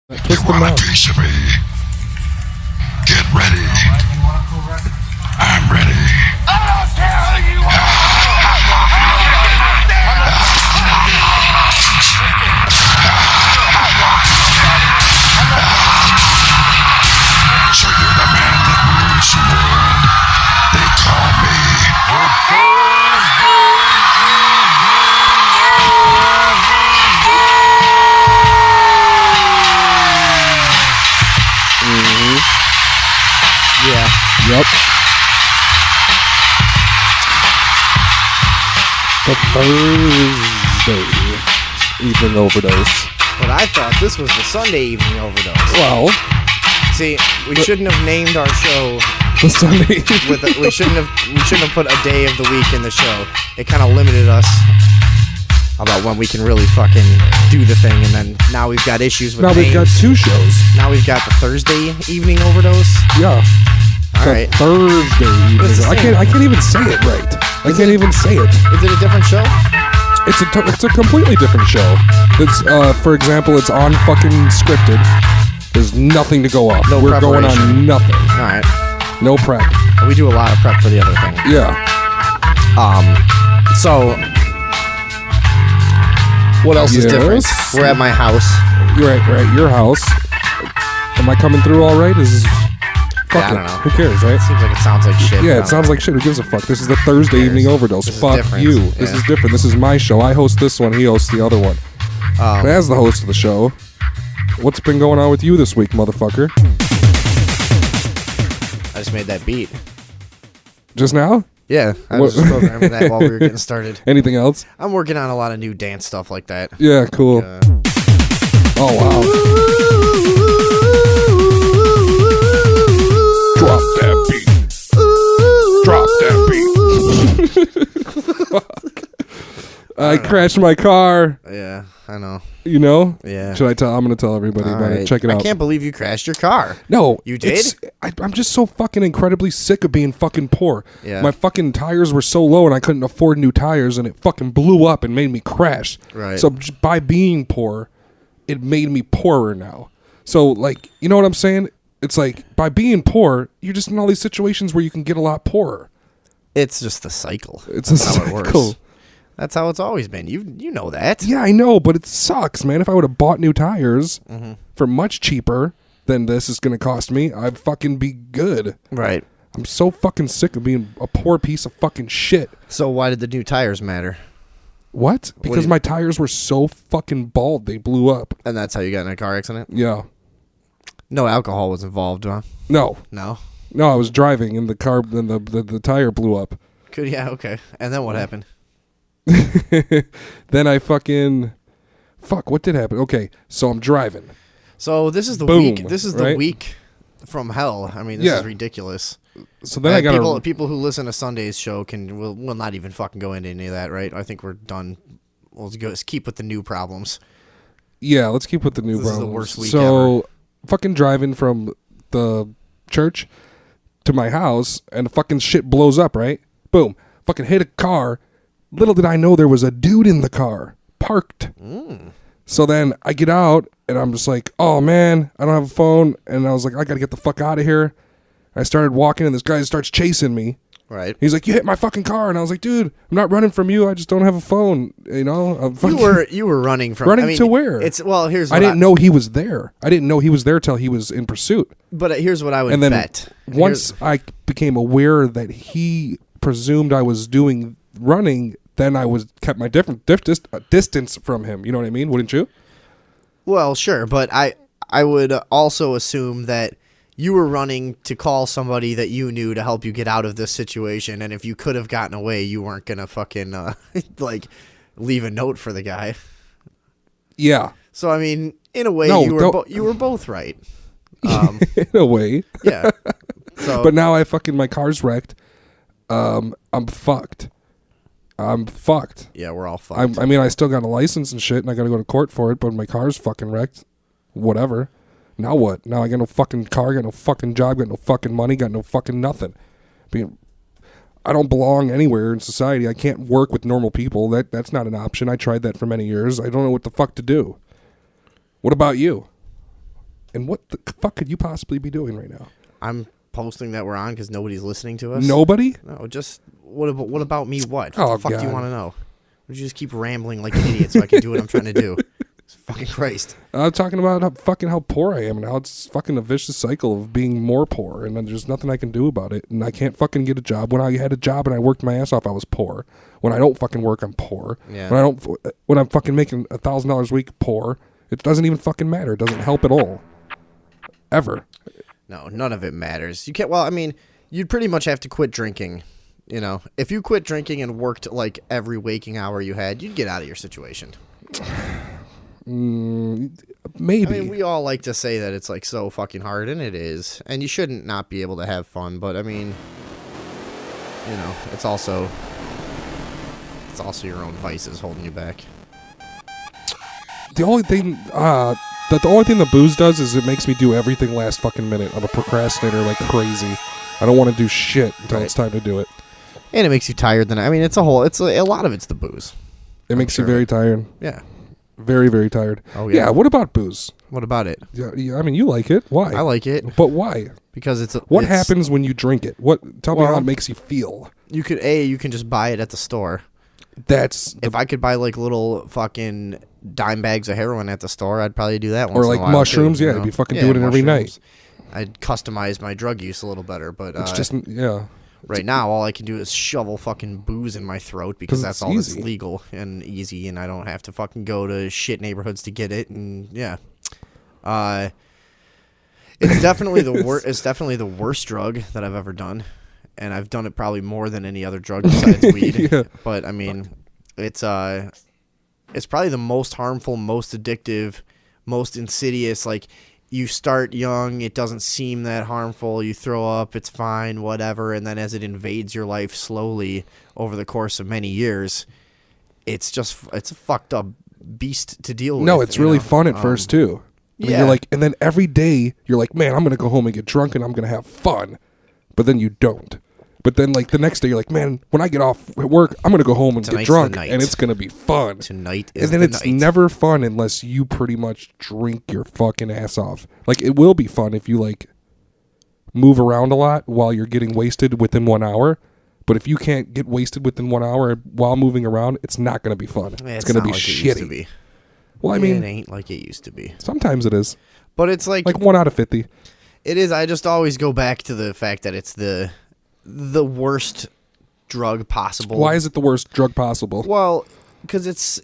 Twist them out. Piece of me. Get ready. I'm ready. I don't care who you are. So you're the man that rules the world. They call me. Yeah. Yep. The Thursday evening overdose. But I thought this was the Sunday evening overdose. Well, see, we shouldn't have named our show the Sunday. we shouldn't have put a day of the week in the show. It kind of limited us about when we can really fucking do the thing, and then now we've got issues with now names. we've got two shows. Now we've got the Thursday evening overdose. Yeah. All the right. Thursday evening. I can't even say it right. I can't even say it. Is it a different show? It's a completely different show. It's for example, it's on fucking scripted. There's nothing to go off. No We're going preparation. on nothing. All right. No prep. We do a lot of prep for the other thing. Yeah. So what else is different? We're at my house. You're at your house. Am I coming through all right? Fuck I it. don't know. Who cares, right? Seems like it sounds like shit. Yeah, it sounds like shit. Who gives a fuck? This is the Thursday evening overdose. This is Fuck different. you. Yeah. This is different. This is my show. I host this one. He hosts the other one. And as the host of the show, what's been going on with you this week, motherfucker? I just made that beat. Just now? Yeah, I was just programming that while we were getting started. Anything else? I'm working on a lot of new dance stuff like that. Yeah, cool. Oh, wow. Drop that beat. Drop that beat. I crashed my car. Yeah, I know. You know? Yeah. Should I tell? I'm going to tell everybody about it. Check it out. I can't believe you crashed your car. No. You did? I'm just so fucking incredibly sick of being fucking poor. Yeah. My fucking tires were so low and I couldn't afford new tires and it fucking blew up and made me crash. Right. So just by being poor, it made me poorer now. So, like, you know what I'm saying? It's like, by being poor, you're just in all these situations where you can get a lot poorer. It's just the cycle. It's That's a cycle. how it works. That's how it's always been. You know that. Yeah, I know, but it sucks, man. If I would have bought new tires for much cheaper than this is going to cost me, I'd fucking be good. Right. I'm so fucking sick of being a poor piece of fucking shit. So why did the new tires matter? What? Because my tires were so fucking bald, they blew up. And that's how you got in a car accident? Yeah. No alcohol was involved, huh? No. No? No, I was driving and the car, and the tire blew up. Good, yeah, okay. And then what happened? Then I fucking... Fuck, what did happen? Okay, so I'm driving. So this is the Boom, week. This is the right? week from hell. I mean, this is ridiculous. So then I got people who listen to Sunday's show will not even fucking go into any of that, right? I think we're done. We'll just keep with the new problems. Yeah, let's keep with the new This problems. is the worst week so, ever. Fucking driving from the church to my house, and fucking shit blows up, right? Boom. Fucking hit a car. Little did I know there was a dude in the car, parked. So then I get out, and I'm just like, oh, man, I don't have a phone. And I was like, I got to get the fuck out of here. I started walking, and this guy starts chasing me. Right. He's like, you hit my fucking car. And I was like, dude, I'm not running from you. I just don't have a phone. You know? I'm fucking You were running from... running to where? Here's what I didn't know he was there. I didn't know he was there till he was in pursuit. But here's what I would And then bet. once I became aware that he presumed I was doing running, then I kept my distance from him. You know what I mean? Wouldn't you? Well, sure, but I would also assume that you were running to call somebody that you knew to help you get out of this situation, and if you could have gotten away, you weren't gonna fucking like leave a note for the guy. Yeah. So I mean, in a way, No, you were both right. In a way. Yeah. So, But now my car's wrecked. I'm fucked. Yeah, we're all fucked. I mean, I still got a license and shit, and I got to go to court for it, but my car's fucking wrecked. Whatever. Now what? Now I got no fucking car, got no fucking job, got no fucking money, got no fucking nothing. I don't belong anywhere in society. I can't work with normal people. That's not an option. I tried that for many years. I don't know what the fuck to do. What about you? And what the fuck could you possibly be doing right now? I'm posting that we're on because nobody's listening to us. Nobody? No, just what about me? What? Oh, What the fuck do you God. want to know? Would you just keep rambling like an idiot so I can do what I'm trying to do? Fucking Christ. I'm talking about how poor I am and how it's fucking a vicious cycle of being more poor, and then there's nothing I can do about it, and I can't fucking get a job. When I had a job and I worked my ass off, I was poor. When I don't fucking work, I'm poor. Yeah. When I'm fucking making $1,000 a week, poor. It doesn't even fucking matter. It doesn't help at all. Ever. No, none of it matters. You can't. Well, I mean, you'd pretty much have to quit drinking. You know, if you quit drinking and worked like every waking hour you had, you'd get out of your situation. Maybe. I mean, we all like to say that it's like so fucking hard, and it is. And you shouldn't not be able to have fun, but I mean, you know, it's also your own vices holding you back. The only thing the booze does is it makes me do everything last fucking minute. I'm a procrastinator like crazy. I don't want to do shit until it's time to do it. And it makes you tired. I mean, it's a lot of it's the booze. It makes you very tired. Yeah. Very, very tired. Oh, yeah. Yeah, what about booze? What about it? Yeah, I mean, you like it. Why? I like it But why? because it's What happens when you drink it? Tell me how Well- it makes you feel. You can just buy it at the store. That's If I could buy like little fucking dime bags of heroin at the store, I'd probably do that once or in like a while, mushrooms. too, you Yeah, know? I'd be fucking doing it every night. I'd customize my drug use a little better, but It's just yeah. right now all I can do is shovel fucking booze in my throat because 'Cause that's it's all that's easy. legal and easy, and I don't have to fucking go to shit neighborhoods to get it. And yeah, it's definitely the worst. It's definitely the worst drug that I've ever done, and I've done it probably more than any other drug besides weed. Yeah. But I mean, it's probably the most harmful, most addictive, most insidious. Like, you start young, it doesn't seem that harmful. You throw up, it's fine, whatever. And then as it invades your life slowly over the course of many years, it's a fucked up beast to deal with. No, it's you really know? fun at first too. I mean, yeah. you're like, and then every day you're like, man, I'm gonna go home and get drunk and I'm gonna have fun, but then you don't. But then, like, the next day, you're like, man, when I get off at work, I'm going to go home and Tonight's get drunk, the night. and it's going to be fun. Tonight is And then the it's night. never fun unless you pretty much drink your fucking ass off. Like, it will be fun if you, like, move around a lot while you're getting wasted within 1 hour. But if you can't get wasted within 1 hour while moving around, it's not going to be fun. Yeah, it's going to be not like it used to shitty. be. Well, I It mean, ain't like it used to be. sometimes it is. But it's like 1 out of 50. it is. I just always go back to the fact that it's the worst drug possible. Why is it the worst drug possible? Well, because it's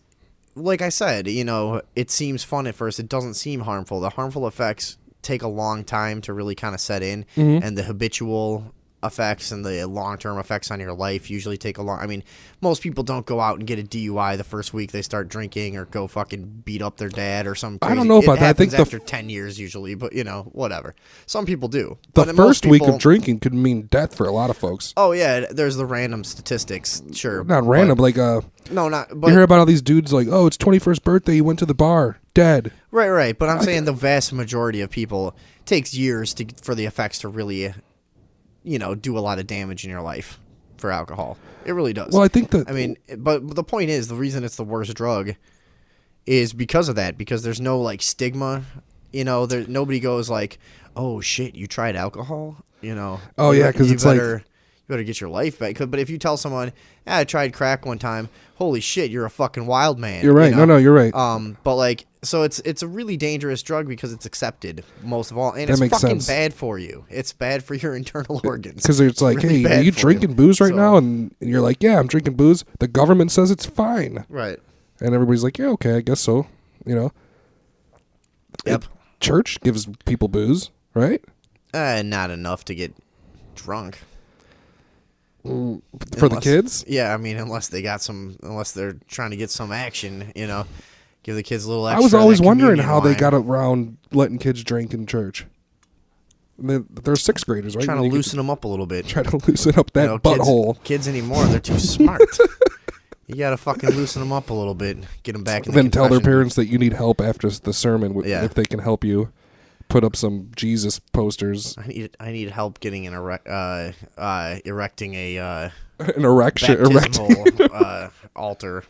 like I said, you know, it seems fun at first. It doesn't seem harmful. The harmful effects take a long time to really kind of set in, and the habitual effects and the long-term effects on your life usually take a long. I mean, most people don't go out and get a DUI the first week they start drinking, or go fucking beat up their dad or something. I don't know about that. I think after 10 years usually, but you know, whatever. Some people do. The But most first week people- of drinking could mean death for a lot of folks. Oh yeah, there's the random statistics, sure. Not random, but- like no, not. you But hear about all these dudes like, oh, it's 21st birthday, you went to the bar, dead. right. But I'm saying the vast majority of people, it takes years for the effects to really, you know, do a lot of damage in your life for alcohol. It really does. Well, I think that. I mean, but the point is, the reason it's the worst drug is because of that. Because there's no like stigma. You know, nobody goes like, "Oh shit, you tried alcohol." You know. Oh, yeah, 'cause it's like- you better get your life back. But if you tell someone, "Yeah, I tried crack one time," holy shit, you're a fucking wild man. You're right. You know? No, you're right. But like, so it's a really dangerous drug because it's accepted most of all, and That it's makes fucking sense. bad for you. It's bad for your internal organs. Because it's like, really hey, are bad you for drinking booze right So- now? And you're like, yeah, I'm drinking booze. The government says it's fine. Right. And everybody's like, yeah, okay, I guess so. You know? Yep. Church gives people booze, right? Not enough to get drunk. For the kids? Yeah, I mean, unless they're trying to get some action, you know, give the kids a little I extra. was of always that wondering communion how they wine. got around letting kids drink in church. They're sixth graders, right? Trying And to you loosen them up a little bit. Try to loosen up that You know, butthole. Kids anymore, they're too smart. You gotta fucking loosen them up a little bit, get them back in the Then tell their confession parents that you need help after the sermon Yeah. if they can help you put up some Jesus posters. I need help getting erecting a An erection. baptismal altar.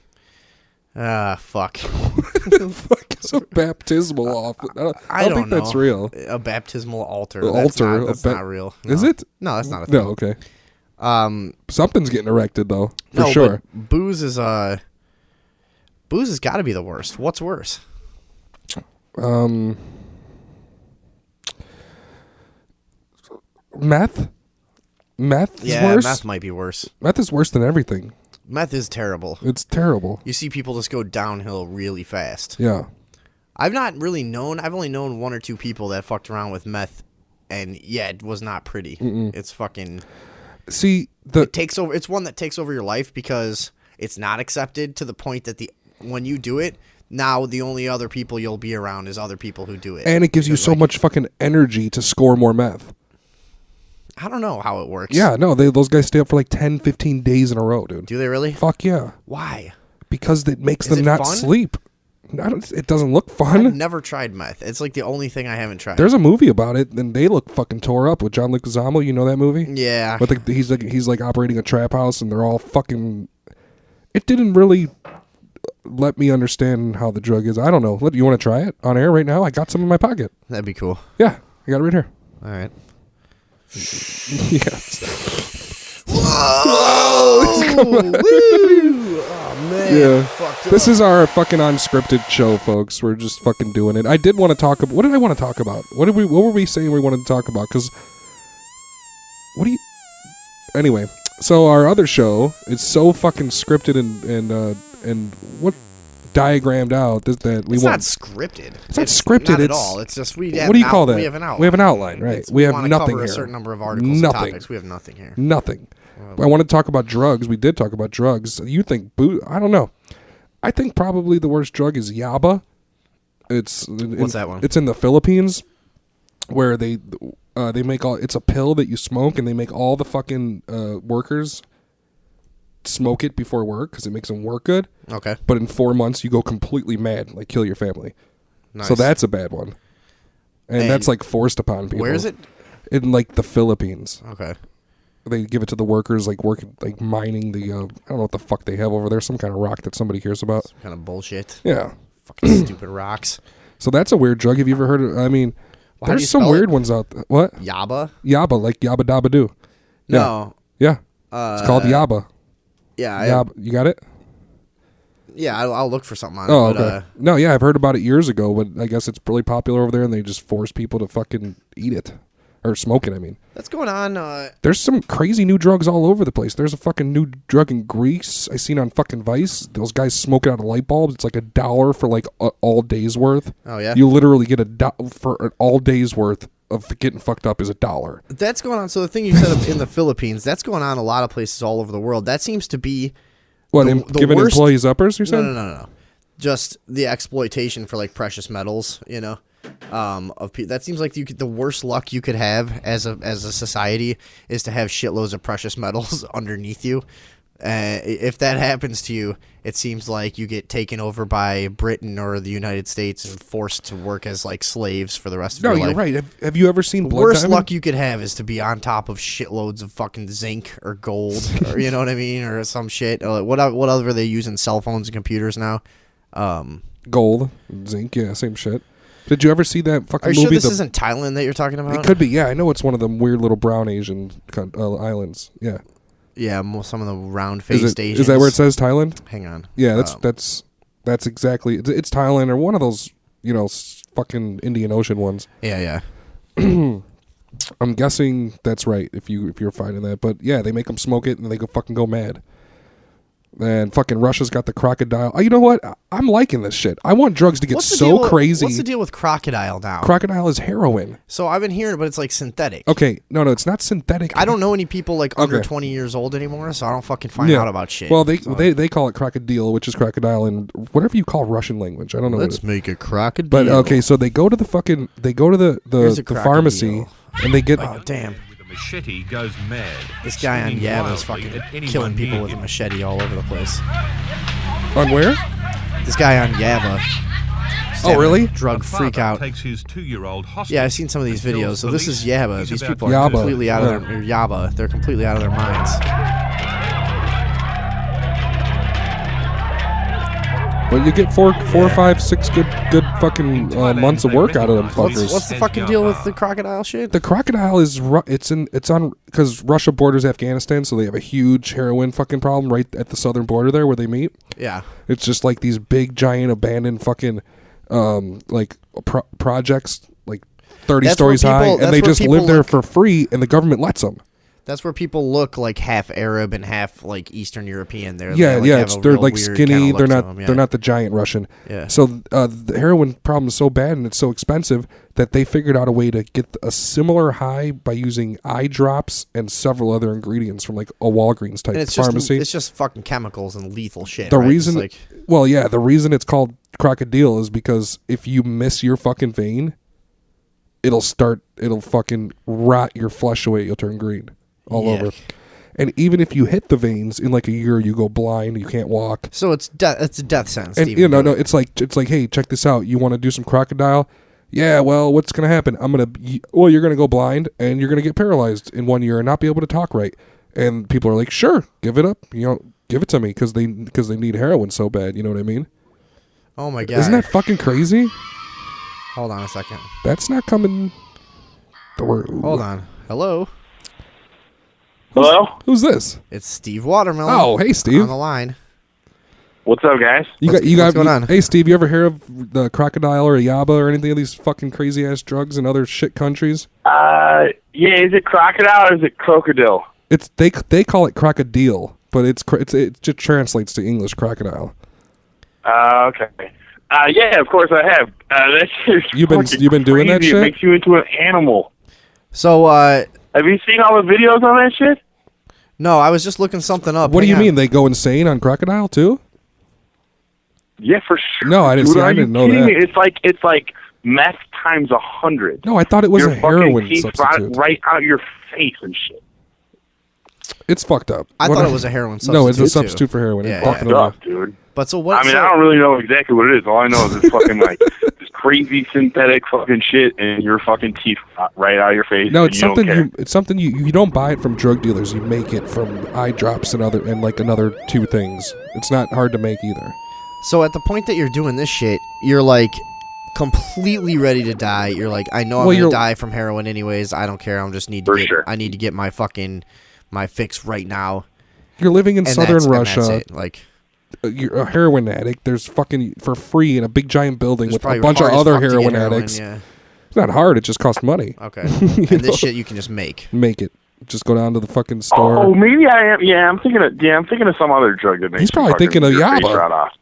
Fuck. Fuck. It's a baptismal altar. I don't think know. that's real. A baptismal altar. Altar. That's not real. No. Is it? No, that's not a thing. No, okay. Something's getting erected though, for no, sure. But booze has got to be the worst. What's worse? Meth. Meth is Yeah, worse. meth might be worse. Meth is worse than everything. Meth is terrible. It's terrible. You see people just go downhill really fast. Yeah. I've only known one or two people that fucked around with meth, and yeah, it was not pretty. It's fucking. See, It takes over. It's one that takes over your life because it's not accepted to the point that when you do it, now the only other people you'll be around is other people who do it. and it gives you so much fucking energy to score more meth. I don't know how it works. Yeah, no, those guys stay up for like 10, 15 days in a row, dude. Do they really? Fuck yeah. Why? Because it makes Is them it not fun? sleep. It doesn't look I've fun. never tried meth. It's like the only thing I haven't tried. There's a movie about it, and they look fucking tore up with John Leguizamo. You know that movie? Yeah. But he's like operating a trap house, and they're all fucking. It didn't really let me understand how the drug is. I don't know. You want to try it on air right now? I got some in my pocket. That'd be cool. Yeah, I got it right here. All right. Yes. Whoa! Woo! Oh man. Yeah. Fucked This up. is our fucking unscripted show, folks. We're just fucking doing it. I did want to talk about. What did I want to talk about? What were we saying we wanted to talk about? Because Anyway, so our other show is so fucking scripted and what diagrammed out that we It's want. not scripted. It's not scripted, Not at it's- all. It's just we. What do you call that? We have an outline. We have an outline, right? We have wanna nothing cover here. A certain number of articles Nothing. and topics. We have nothing here. Nothing. I want to talk about drugs. We did talk about drugs. You think I don't know. I think probably the worst drug is yaba. What's that one? It's in the Philippines, where they make all. It's a pill that you smoke, and they make all the fucking workers smoke it before work because it makes them work good. Okay. But in 4 months, you go completely mad, like kill your family. Nice. So that's a bad one, and that's like forced upon people. Where is it? In like the Philippines. Okay. They give it to the workers, like working, like mining the. I don't know what the fuck they have over there. Some kind of rock that somebody hears about. Some kind of bullshit. Yeah. Fucking stupid rocks. So that's a weird drug. Have you ever heard of? I mean, Well, how do you there's some spell weird it? ones out there. What? Yaba? Yaba, like Yabba Dabba Doo. No. Yeah. It's called Yaba. Yeah. Yaba. You got it? Yeah. I'll look for something on Oh, it. But, okay. No, yeah, I've heard about it years ago, but I guess it's really popular over there, and they just force people to fucking eat it. Or smoke it, I mean. that's going on. There's some crazy new drugs all over the place. There's a fucking new drug in Greece I seen on fucking Vice. Those guys smoke it out of light bulbs. It's like $1 for like all day's worth. Oh, yeah? You literally get for an all day's worth of getting fucked up is $1. That's going on. So the thing you said in the Philippines, that's going on a lot of places all over the world. That seems to be What, the giving worst- employees uppers, you said? No. Just the exploitation for like precious metals, of people. That seems like the worst luck you could have as a society is to have shitloads of precious metals underneath you. If that happens to you, it seems like you get taken over by Britain or the United States and forced to work as like slaves for the rest of No, your you're life. right. Have you ever seen The Blood worst Diamond? luck you could have is to be on top of shitloads of fucking zinc or gold, or you know what I mean, or some shit. Whatever they use in cell phones and computers now. Gold, zinc, yeah, same shit. Did you ever see that fucking Are you movie? sure this isn't Thailand that you're talking about? It could be, yeah. I know it's one of them weird little brown Asian islands. Yeah. Yeah, some of the round-faced Asians. Is that where it says Thailand? Hang on. Yeah, that's exactly. It's Thailand or one of those, fucking Indian Ocean ones. Yeah. I'm guessing that's right if you're finding that. But yeah, they make them smoke it and they go mad. And fucking Russia's got the crocodile. Oh, you know what? I'm liking this shit. I want drugs to get so crazy. What's the deal with crocodile now? Crocodile is heroin. So I've been hearing, but it's like synthetic. Okay, no, it's not synthetic. I don't know any people like under Okay. 20 years old anymore, so I don't fucking find out about shit. Well, they call it crocodile, which is crocodile in whatever you call Russian language. I don't know. Let's make a crocodile. But okay, so they go to the Here's a the pharmacy crocodile. and they get Oh damn! Machete goes mad. This guy on swinging Yaba is wildly fucking at anyone killing people near with a him. machete all over the place. on where? This guy on Yaba. Oh, really? Drug A freak father out. Takes his 2-year-old hostage Yeah, I've seen some of these and videos. tells So this is police Yaba. he's These about people to are Yaba, completely out of yeah. their Yaba. They're completely out of their minds. But you get four, 5, 6 good fucking months of work out of them fuckers. What's the fucking deal with the crocodile shit? The crocodile is it's on because Russia borders Afghanistan, so they have a huge heroin fucking problem right at the southern border there where they meet. Yeah, it's just like these big giant abandoned fucking like projects like 30 stories high, and they just live there for free, and the government lets them. That's where people look like half Arab and half like Eastern European. They're they're like skinny. They're not the giant Russian. Yeah. So the heroin problem is so bad and it's so expensive that they figured out a way to get a similar high by using eye drops and several other ingredients from like a Walgreens type pharmacy. It's just fucking chemicals and lethal shit. The right? reason, the reason it's called crocodile is because if you miss your fucking vein, it'll fucking rot your flesh away. You'll turn green. All over, and even if you hit the veins in like a year, you go blind, you can't walk. So it's a death sentence. And it's like, hey, check this out. You want to do some crocodile? Yeah. Well, what's gonna happen? You're gonna go blind and you're gonna get paralyzed in 1 year and not be able to talk right. And people are like, sure, give it up. Give it to me because they need heroin so bad. You know what I mean? Oh my god! Isn't that fucking crazy? Hold on a second. That's not coming through. Hold on. Hello. Hello? Who's this? It's Steve Watermelon. Oh, hey, Steve. On the line. What's up, guys? What's going on? Hey, Steve, you ever hear of the crocodile or yaba or anything of these fucking crazy ass drugs in other shit countries? Yeah, is it crocodile or is it crocodile? It's they call it crocodile, but it just translates to English crocodile. Okay. Yeah, of course I have. That shit's You've been doing that shit? It makes you into an animal. So, have you seen all the videos on that shit? No, I was just looking something up. What do you mean? They go insane on crocodile too? Yeah, for sure. No, I didn't. I didn't know that. Me? It's like meth times 100. No, I thought it was a heroin teeth substitute. Right out your face and shit. It's fucked up. I thought it was a heroin substitute. No, it's a substitute for heroin. Yeah, fucked up, dude. But so what? I mean, I don't really know exactly what it is. All I know is it's fucking like this crazy synthetic fucking shit, and your fucking teeth right out of your face. No, it's something you don't buy it from drug dealers. You make it from eye drops and another two things. It's not hard to make either. So at the point that you're doing this shit, you're like completely ready to die. You're like, I know I'm gonna die from heroin anyways. I don't care. I need to get my fucking fix right now. You're living in southern Russia. And that's it. Like, you're a heroin addict. There's fucking for free in a big giant building with a bunch of hard as other fuck to get heroin addicts. Yeah. It's not hard. It just costs money. Okay. And this shit you can just make. Make it. Just go down to the fucking store. Oh, maybe I am. Yeah, I'm thinking of some other drug that makes. He's probably thinking of your face yaba. right off.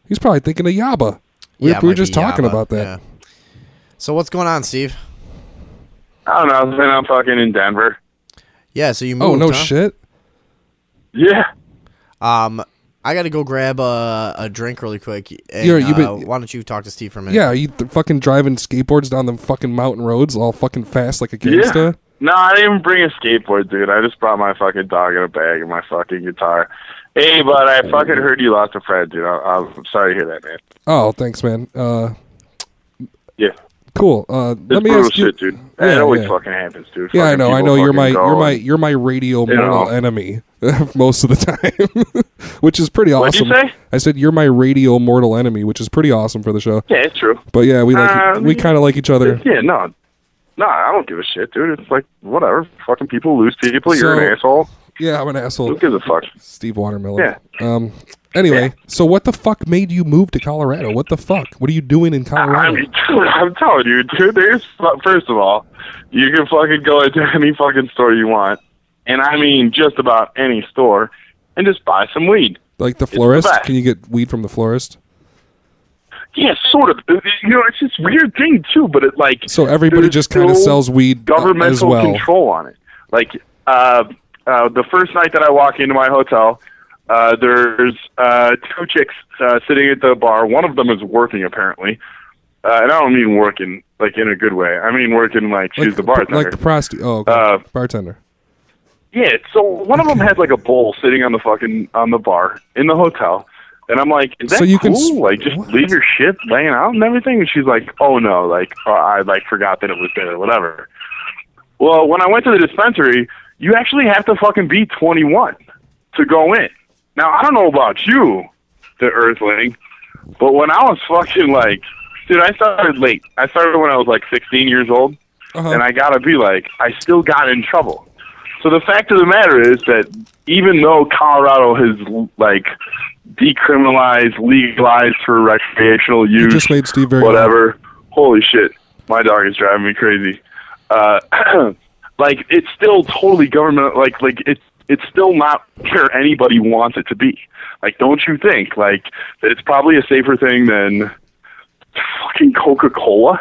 He's probably thinking of yaba. We were just talking about that. Yeah. So what's going on, Steve? I don't know. I'm fucking in Denver. Yeah. So you moved. Oh no shit. Yeah. I got to go grab a drink really quick. And, why don't you talk to Steve for a minute? Yeah, you fucking driving skateboards down the fucking mountain roads all fucking fast like a gangsta? Yeah. No, I didn't even bring a skateboard, dude. I just brought my fucking dog in a bag and my fucking guitar. Hey, but I fucking heard you lost a friend, dude. I'm sorry to hear that, man. Oh, thanks, man. Yeah. Cool. Let me ask you, shit, dude. It always fucking happens, dude. Yeah, fucking I know. You're my radio mortal enemy most of the time, which is pretty awesome. What'd you say? I said you're my radio mortal enemy, which is pretty awesome for the show. Yeah, it's true. But yeah, we kind of like each other. Yeah, no, I don't give a shit, dude. It's like whatever. Fucking people lose people. You're an asshole. Yeah, I'm an asshole. Who gives a fuck? Steve Watermelon. Yeah. Anyway, so what the fuck made you move to Colorado? What the fuck? What are you doing in Colorado? I'm telling you, dude. First of all, you can fucking go into any fucking store you want, and I mean just about any store, and just buy some weed. Like the florist? Can you get weed from the florist? Yeah, sort of. It's this weird thing too, but it like so everybody just kind of sells weed governmental as well. Control on it. Like the first night that I walk into my hotel. There's two chicks sitting at the bar. One of them is working apparently, and I don't mean working like in a good way. I mean working like she's the bartender, like the prostitute. Oh, okay. Bartender. Yeah. So one of them had like a bowl sitting on the bar in the hotel, and I'm like, is that so you cool? Like just leave your shit laying out and everything. And she's like, oh no, I forgot that it was there or whatever. Well, when I went to the dispensary, you actually have to fucking be 21 to go in. Now, I don't know about you, the Earthling, But when I was fucking like, dude, I started late. I started when I was like 16 years old, and I gotta be like, I still got in trouble. So the fact of the matter is that even though Colorado has like decriminalized, legalized for recreational use, You just made Steve very whatever. Holy shit, my dog is driving me crazy. Like it's still totally government. Like it's still not where anybody wants it to be. Like, don't you think like that it's probably a safer thing than fucking Coca-Cola?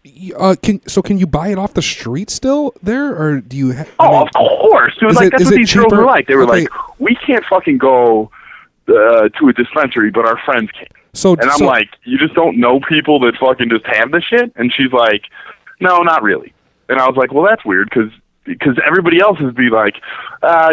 Can you buy it off the street still there, or do you? Of course, dude. Like that's what these girls were like. They were like, we can't fucking go to a dispensary, but our friends can. And I'm like, you just don't know people that fucking just have this shit? And she's like, no, not really. And I was like, well, that's weird because everybody else is be like,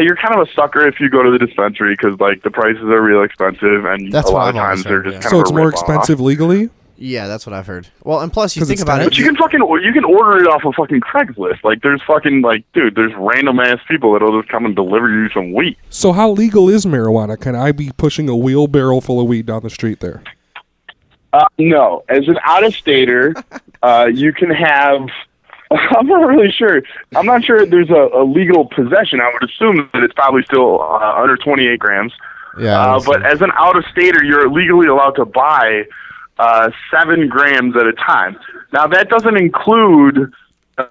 you're kind of a sucker if you go to the dispensary because like the prices are real expensive and That's a what lot I've of times always heard, they're just yeah. kind of it's more expensive legally. Yeah, that's what I've heard. Well, and plus you 'Cause think it's about it. But you can order it off of fucking Craigslist. Like there's fucking like, dude, there's random ass people that'll just come and deliver you some weed. So how legal is marijuana? Can I be pushing a wheelbarrow full of weed down the street there? No, as an out-of-stater, you can have. I'm not really sure. I'm not sure if there's a legal possession. I would assume that it's probably still under 28 grams. Yeah. But as an out-of-stater, you're legally allowed to buy 7 grams at a time. Now, that doesn't include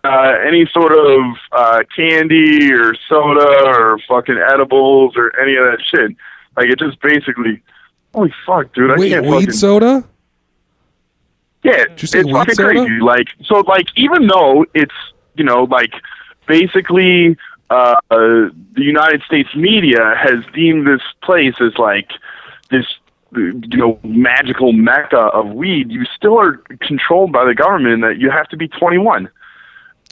any sort of candy or soda or fucking edibles or any of that shit. Like, it just basically... Holy fuck, dude. Wait, I can't weed fucking... soda? Yeah, Did you say it's weed fucking soda? crazy. Like, so, like, even though it's, you know, like, basically, the United States media has deemed this place as like this, you know, magical mecca of weed, you still are controlled by the government in that you have to be 21.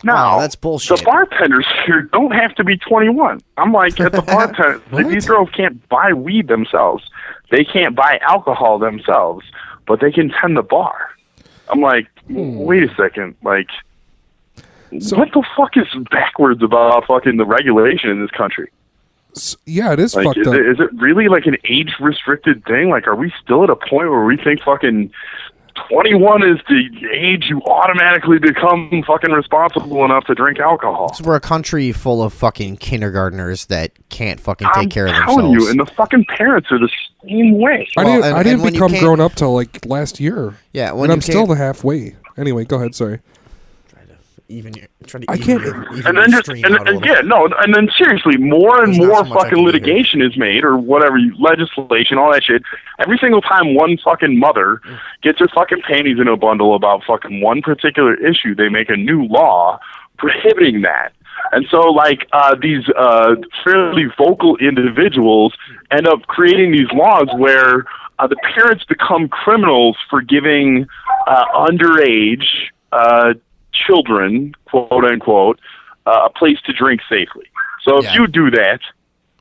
Now, Wow, that's bullshit. The bartenders here don't have to be 21. I'm like, at the bartender, like, these girls can't buy weed themselves. They can't buy alcohol themselves, but they can tend the bar. I'm like, wait a second, like, what the fuck is backwards about fucking the regulation in this country? Yeah, it is Like, fucked up. is it really like an age-restricted thing? Like, are we still at a point where we think fucking 21 is the age you automatically become fucking responsible enough to drink alcohol? We're a country full of fucking kindergartners that can't fucking take care of I'm themselves. telling you, and the fucking parents are the same way. I Well, didn't, and when you become can't- grown up till like last year. Yeah, when and you I'm still can't- the halfway. Anyway, go ahead. Sorry. I can't- And then just and then seriously, more and There's not more so much I fucking can do litigation is made, or whatever, legislation, all that shit. Every single time one fucking mother gets her fucking panties in a bundle about fucking one particular issue, they make a new law prohibiting that. And so, like, these fairly vocal individuals end up creating these laws where the parents become criminals for giving underage children, quote unquote, a place to drink safely. So if you do that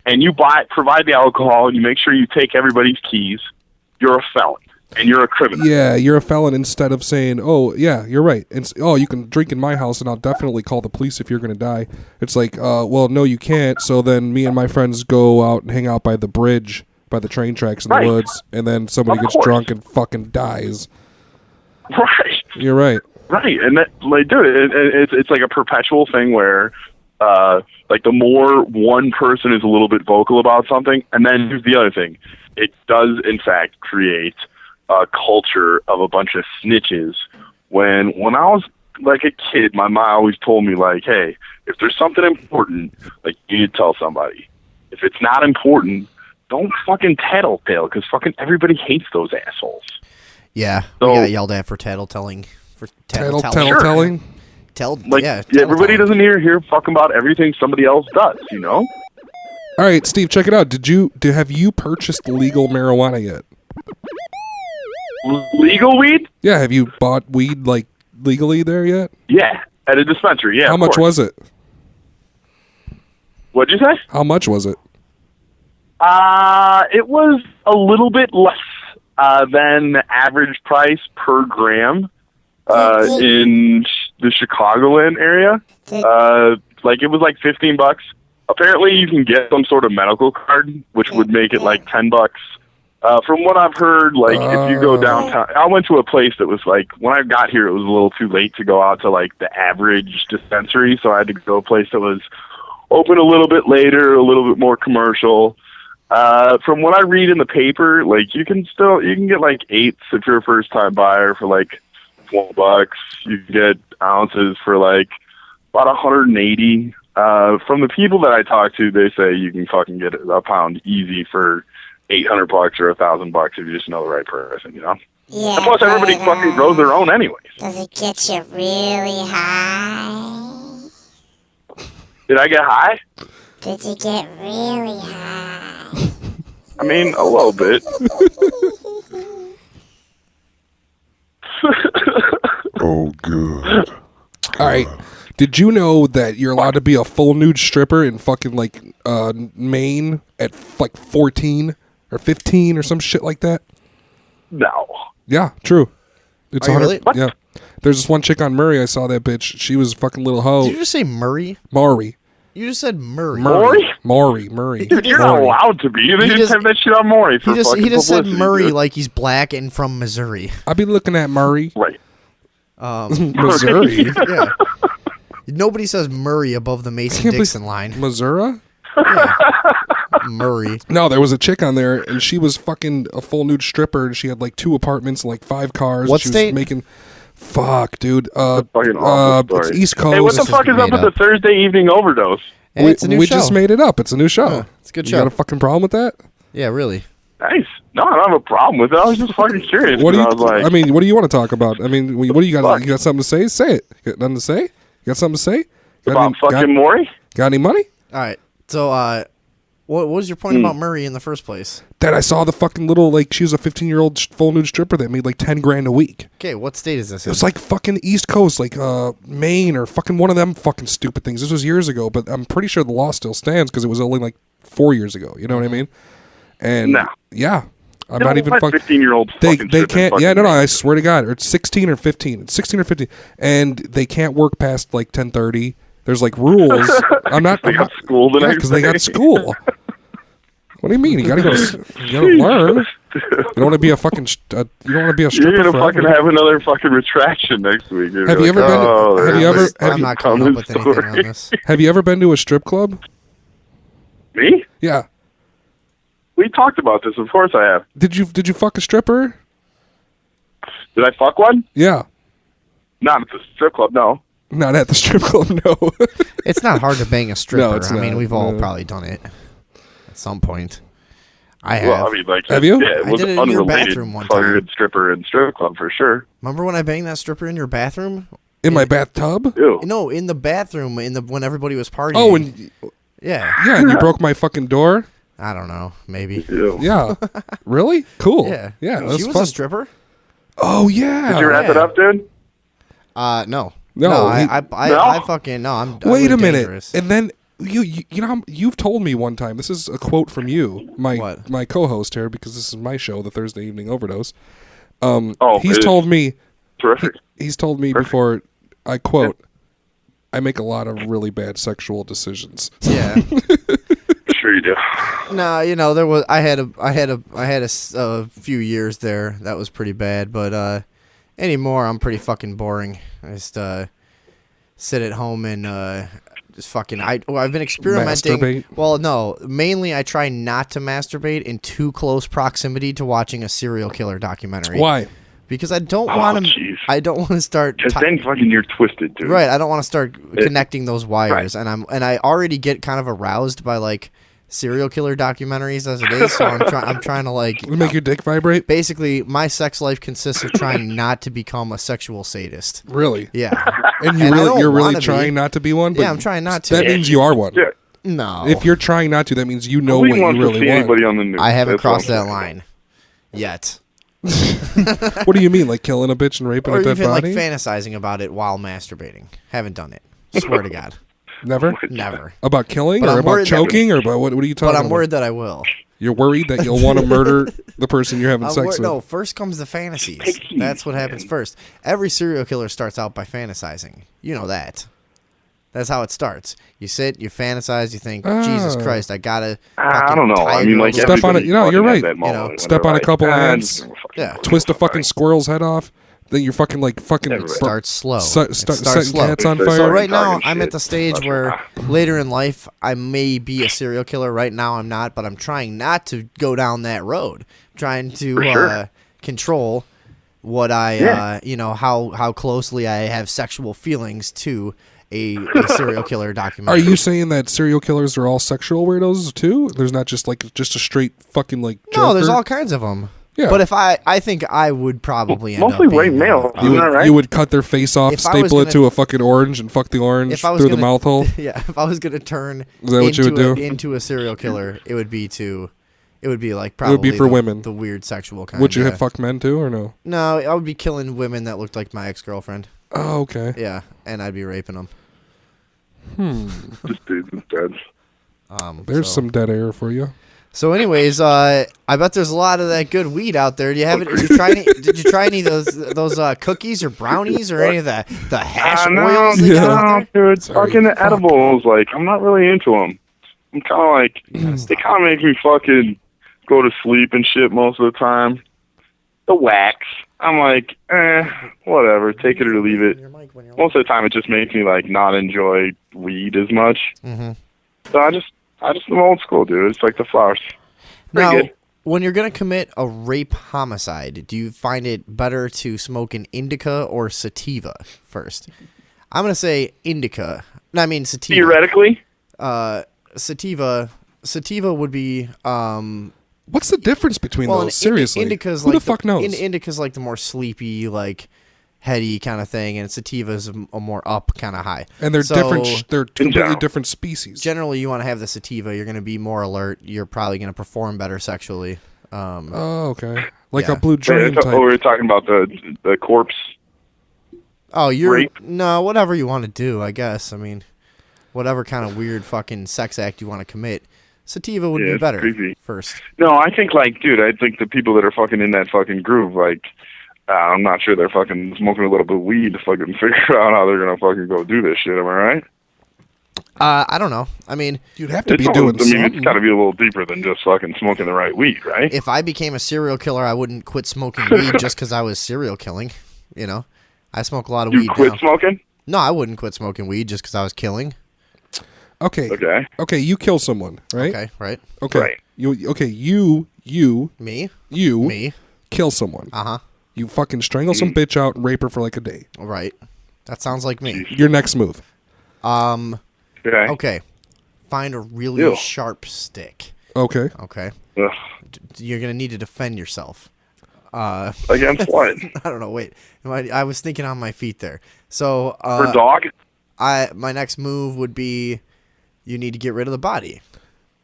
and you provide the alcohol and you make sure you take everybody's keys, you're a felon and you're a criminal. Yeah, you're a felon instead of saying, oh, yeah, you're right. It's, oh, you can drink in my house and I'll definitely call the police if you're going to die. It's like, well, no, you can't. So then me and my friends go out and hang out by the bridge, by the train tracks in the woods, and then somebody gets drunk and fucking dies. Right. You're right. Right, and that, like, dude, it's like a perpetual thing where, like, the more one person is a little bit vocal about something, and then here's the other thing, it does in fact create a culture of a bunch of snitches. When I was like a kid, my mom always told me, like, hey, if there's something important, like, you need to tell somebody. If it's not important, don't fucking tattletale, because fucking everybody hates those assholes. Yeah, So- we got yelled at for tattletelling. For Tattletelling? Like, everybody doesn't hear fucking about everything somebody else does, you know? All right, Steve, check it out. Have you purchased legal marijuana yet? Legal weed? Yeah, have you bought weed, like, legally there yet? Yeah, at a dispensary, yeah. How much was it? What'd you say? How much was it? It was a little bit less than the average price per gram in the Chicagoland area. Like, it was like $15. Apparently, you can get some sort of medical card, which would make it like $10 From what I've heard, like if you go downtown, I went to a place that was like when I got here, it was a little too late to go out to like the average dispensary, so I had to go to a place that was open a little bit later, a little bit more commercial. From what I read in the paper, like you can get like eighths if you're a first time buyer for like $12. You can get ounces for like about 180. From the people that I talk to, they say you can fucking get a pound easy for $800 or $1,000 if you just know the right person, you know. Yeah. And plus, everybody fucking grows their own anyways. Does it get you really high? Did I get high? Did you get really high? I mean, a little bit. Oh, good. All right. Did you know that you're allowed to be a full nude stripper in fucking like Maine at like 14 or 15 or some shit like that? No. Yeah, true. It's Are you really? What? Yeah. There's this one chick on Murray. I saw that bitch. She was a fucking little hoe. Did you just say Murray? Maury. You just said Murray. Maury. Dude, you're not allowed to be. They just have that shit on Maury for fucking He just said publicity, Murray dude. like he's black and from Missouri. I'll be looking at Murray. Right. Missouri. Yeah. Nobody says Murray above the Mason-Dixon line. Missouri? Murray. No, there was a chick on there, and she was fucking a full nude stripper, and she had like 2 apartments and like 5 cars. What and she state? was making... Fuck, dude. Fucking awful it's story. East Coast. Hey, what the This is fuck is up made with the up. Thursday evening overdose? Hey, it's a new we show. just made it up. It's a new show. Yeah, it's a good You show. got a fucking problem with that? Yeah, really. Nice. No, I don't have a problem with it. I was just fucking curious. What do you? I was like, I mean, what do you want to talk about? I mean, what do you got? Fuck. You got something to say? Say it. You got nothing to say? You got something to say? Got about any, fucking Maury? got any money? All right. So, what was your point about Murray in the first place? That I saw the fucking little, like, she was a 15-year-old full nude stripper that made like 10 grand a week. Okay, what state is this It in? was like fucking East Coast, like Maine or fucking one of them fucking stupid things. This was years ago, but I'm pretty sure the law still stands because it was only like 4 years ago. You know what I mean? And No. yeah, I'm No, not even what fucking. 15-year-olds They fucking they stripping can't. fucking Yeah, no, men. I swear to God, or it's 16 or 15. It's 16 or 15, and they can't work past like 10:30. There's like rules. I'm not. They I'm got not school the next because they got day. school. What do you mean? You gotta go. You gotta learn. You don't want to be a fucking. You don't want to be a stripper You're gonna forever. fucve another fucking retraction next week. You're Have you like, ever been to- oh, have there's you ever- this have I'm you- not coming up with anything on story. this. Have you ever been to a strip club? Me? Yeah. We talked about this. Of course I have. Did you fuck a stripper? Did I fuck one? Yeah. Not at the strip club, no. Not at the strip club. No. It's not hard to bang a stripper. it's I mean, not. we've all No. probably done it at some point. I have. Well, I mean, like, Have you? Yeah, it I was did it in your unrelated. bathroom one Fucking time. stripper and strip club for sure. Remember when I banged that stripper in your bathroom? In my bathtub? Ew. No, in the bathroom when everybody was partying. Oh, and yeah. yeah, and you broke my fucking door. I don't know, maybe. Ew. Yeah. Really? Cool. Yeah. Yeah. She That's was fun. a stripper. Oh yeah. Did you wrap it yeah. up, dude? No. No, I No? fucking no. I'm Wait a really minute. dangerous. And then you know how you've told me one time. This is a quote from you, my What? my co-host here, because this is my show, the Thursday Evening Overdose. Oh, He's it is told me. Terrific. He's told me Perfect. before. I quote. I make a lot of really bad sexual decisions. Yeah. Sure you do. No, you know there was. I had a few years there that was pretty bad, but anymore I'm pretty fucking boring. I just sit at home and just fucking. I've been experimenting. Masturbate? Well, no, mainly I try not to masturbate in too close proximity to watching a serial killer documentary. Why? Because I don't Oh, want to. jeez. I don't want to start. Because then fucking you're twisted, dude. Right, I don't want to start connecting those wires, and I already get kind of aroused by like serial killer documentaries as it is. So I'm trying to like Would it make your dick vibrate? basically my sex life consists of trying not to become a sexual sadist. Really? Yeah, And And I don't you're really wanna be. trying not to be one? Yeah, But I'm trying not to. That means you are one. Yeah. no. If you're trying not to, that means you know Nobody what you wants to really see want. anybody on the news. I haven't That's what crossed I'm that saying. line yet, What do you mean, like killing a bitch and raping or a dead even like body? fantasizing about it while masturbating. Haven't done it. Swear to God, Never? never. About killing But or I'm about worried that- choking or about what are you talking But I'm about? worried that I will. You're worried that you'll want to murder the person you're having sex with. No, first comes the fantasies. That's what happens first. Every serial killer starts out by fantasizing. You know that. That's how it starts. You sit, you fantasize, you think, Jesus Christ, I gotta. I don't know. I mean, like, Step on it. You know, you're right. Step on a couple ants. Yeah. Twist a fucking squirrel's head off. Then you're fucking Starts slow. Start It starts setting slow. cats on So fire. So right now, Talking I'm shit. at the stage where later in life, I may be a serial killer. Right now, I'm not, but I'm trying not to go down that road. I'm trying to For sure. control what I, how closely I have sexual feelings to a serial killer Are documentary. you saying that serial killers are all sexual weirdos too? There's not just a straight fucking like Joker? No, there's all kinds of them. Yeah. But if I think I would probably end Mostly up white being, male. You Isn't would, that right? you would cut their face off, If I was staple it gonna- to a fucking orange, and fuck the orange if I was through the gonna- mouth hole. Yeah, if I was gonna turn Is that what you would do? into a serial killer, it would be like It probably would be for women. the weird sexual kind. Would you yeah. hit fuck men too, or no? No, I would be killing women that looked like my ex-girlfriend. Oh, okay. Yeah, and I'd be raping them. Just dudes and studs. There's some dead air for you. So, anyways, I bet there's a lot of that good weed out there. Do you have it? Did you try any of those cookies or brownies or any of the hash No, oils? They got out there? dude. Fucking the edibles, like, I'm not really into them. I'm kind of like, they kind of make me fucking go to sleep and shit most of the time. The wax, I'm like, whatever, take it or leave it. Most of the time, it just makes me like not enjoy weed as much. Mm-hmm. So I just am old school, dude. It's like the flowers. Pretty Now, good. when you're gonna commit a rape homicide, do you find it better to smoke an indica or sativa first? I'm gonna say indica. No, I mean sativa. Theoretically, Sativa would be What's the difference between well, those? Seriously, indica's who like the fuck knows? Indica's like the more sleepy, like heady kind of thing, and sativa's a more up kind of high. And they're So, different. They're completely general. different species. Generally, you want to have the sativa. You're going to be more alert. You're probably going to perform better sexually. Oh, okay. Like Yeah. a blue dream we type. were talking about the corpse. Oh, you're Rape? no whatever you want to do. I guess. I mean, whatever kind of weird fucking sex act you want to commit, sativa would Yeah, be it's better creepy. first. No, I think like, dude, I think the people that are fucking in that fucking groove, like, I'm not sure they're fucking smoking a little bit of weed to fucking figure out how they're gonna fucking go do this shit. Am I right? I don't know. I mean, You'd have to be It's doing almost- I mean, something. it's got to be a little deeper than just fucking smoking the right weed, right? if I became a serial killer, I wouldn't quit smoking weed just because I was serial killing. You know, I smoke a lot of You weed quit now. smoking? No, I wouldn't quit smoking weed just because I was killing. Okay. Okay. Okay. You kill someone, right? Okay, right? Okay. Right. You Me, you kill someone. uh-huh, You fucking strangle some bitch out and rape her for like a day. right. That sounds like me. Your next move. Okay. Okay, find a really Ew. sharp stick. Okay. Okay, Ugh. you're gonna need to defend yourself. Against what? I don't know. Wait, I was thinking on my feet there. So, For dog? my next move would be, you need to get rid of the body.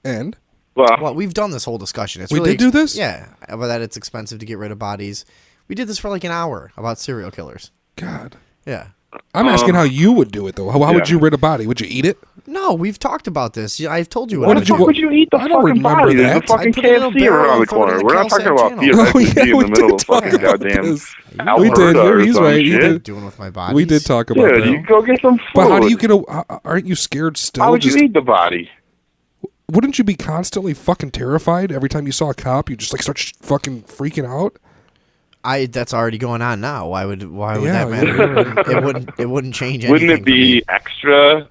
And Well, we've done this whole discussion. It's We really did do this? Yeah, about that it's expensive to get rid of bodies. We did this for like an hour about serial killers. God, Yeah. I'm asking how you would do it though. How would yeah. you rid a body? Would you eat it? No, we've talked about this. Yeah, I've told you What what, did I you- would Why do. would you eat the I don't fucking remember body? There's a that. fucking I put it in a KFC barrel around the and throw it in corner. the We're not talking Calsat about channel. KFC Oh, yeah, in the we middle did of fucking talk about goddamn this. Alberta We did. or He's some right. You shit. did. Doing with my body. We did talk about Dude, that. you go get some food. But how do you get a? Aren't you scared still? How would you Just- eat the body? Wouldn't you be constantly fucking terrified every time you saw a cop? You just like start fucking freaking out. That's already going on now. Why would Yeah, that matter? It wouldn't change anything. Wouldn't it for be me. extra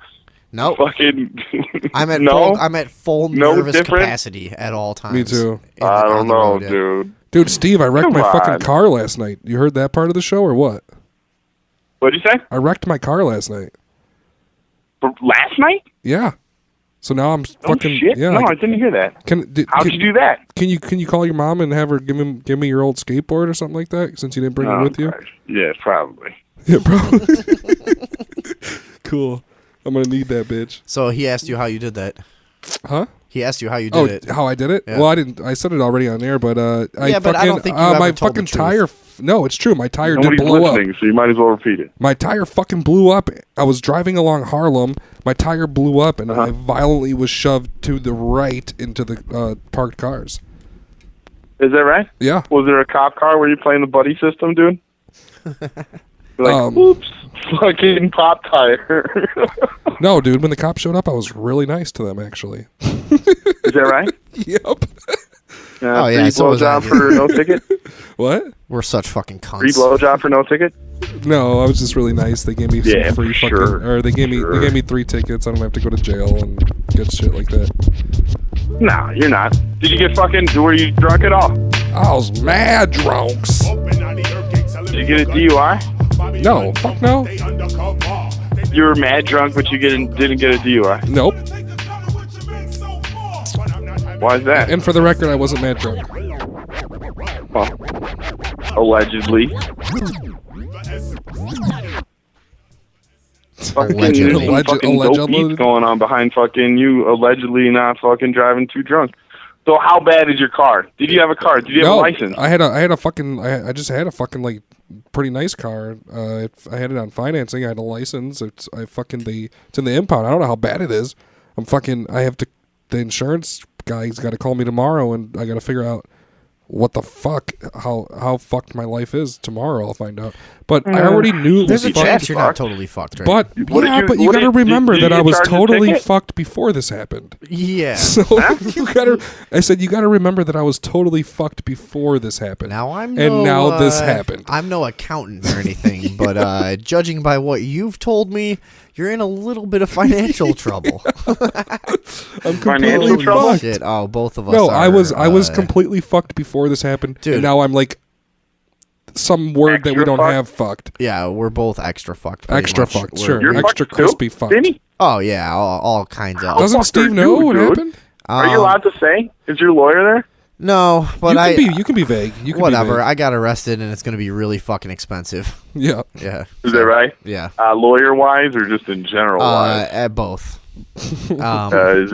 No. fucking? I'm at no. full No nervous different? capacity at all times. Me too. I on don't the know, road, yeah. dude. Dude, Steve, I wrecked Come my fucking on. car last night. You heard that part of the show or what? What'd you say? I wrecked my car last night. Last night? Yeah. So now I'm Oh fucking shit! yeah. No, like, I didn't hear that. How'd How'd you do that? Can you call your mom and have her give me your old skateboard or something like that since you didn't bring it Oh, with you? Christ. Yeah, probably. Yeah, probably. Cool. I'm gonna need that bitch. So he asked you how you did that. Huh? He asked you how you Oh, did it. how I did it? Yeah. Well, I didn't. I said it already on air, but Yeah, but I don't think you ever my told the fucking truth. tire. No, it's true. My tire Nobody's did blow up. listening, so you might as well repeat it. My tire fucking blew up. I was driving along Harlem. My tire blew up, and I violently was shoved to the right into the parked cars. Is that right? Yeah. Was there a cop car where you playing the buddy system, dude? Was You're like, oops, fucking pop tire. No, dude. When the cops showed up, I was really nice to them. Actually. Is that right? Yep. Oh, yeah, Free so was I, blowjob for no ticket. What? We're such fucking Free cunts. blowjob for no ticket. No, I was just really nice. They gave me some Yeah, free fucking, sure, or they gave me 3 tickets. I don't have to go to jail and get shit like that. No, you're not. Did you get fucking? Were you drunk at all? I was mad drunks. Did you get a DUI? No, fuck no. You were mad drunk, but you didn't get a DUI. Nope. Why is that? And for the record, I wasn't mad drunk. Well, allegedly. Fucking, Allegedly. fucking dope beats going on behind fucking you allegedly not fucking driving too drunk. So how bad is your car? Did you have a car? Did you have a license? I just had a fucking like pretty nice car. I had it on financing. I had a license. It's in the impound. I don't know how bad it is. The insurance guy's got to call me tomorrow, and I got to figure out what the fuck, how fucked my life is. Tomorrow I'll find out. But I already knew it There's was a chance fucked. you're not totally fucked, right? But What did yeah, you- but what you did- got to remember did that you I get was charged a totally ticket? fucked before this happened. yeah. So I said you got to remember that I was totally fucked before this happened. Now now this happened. I'm no accountant or anything, but judging by what you've told me, you're in a little bit of financial trouble. I'm Financial completely trouble? fucked. Shit. Oh, both of us. No, are, I was completely fucked before this happened, Dude. and now I'm like some word that we Extra don't fucked? have fucked. Yeah, we're both extra fucked. pretty Extra much. fucked, We're- sure. You're Extra fucked too? crispy fucked. Vinny? Oh yeah, all kinds of. Doesn't fuck Steve are know you, what dude? happened? Are you allowed to say? Is your lawyer there? No, but You can be vague. You can whatever. Be vague. I got arrested, and it's going to be really fucking expensive. Yeah. Yeah. Is that right? Yeah. Lawyer wise or just in general wise? At both. Is it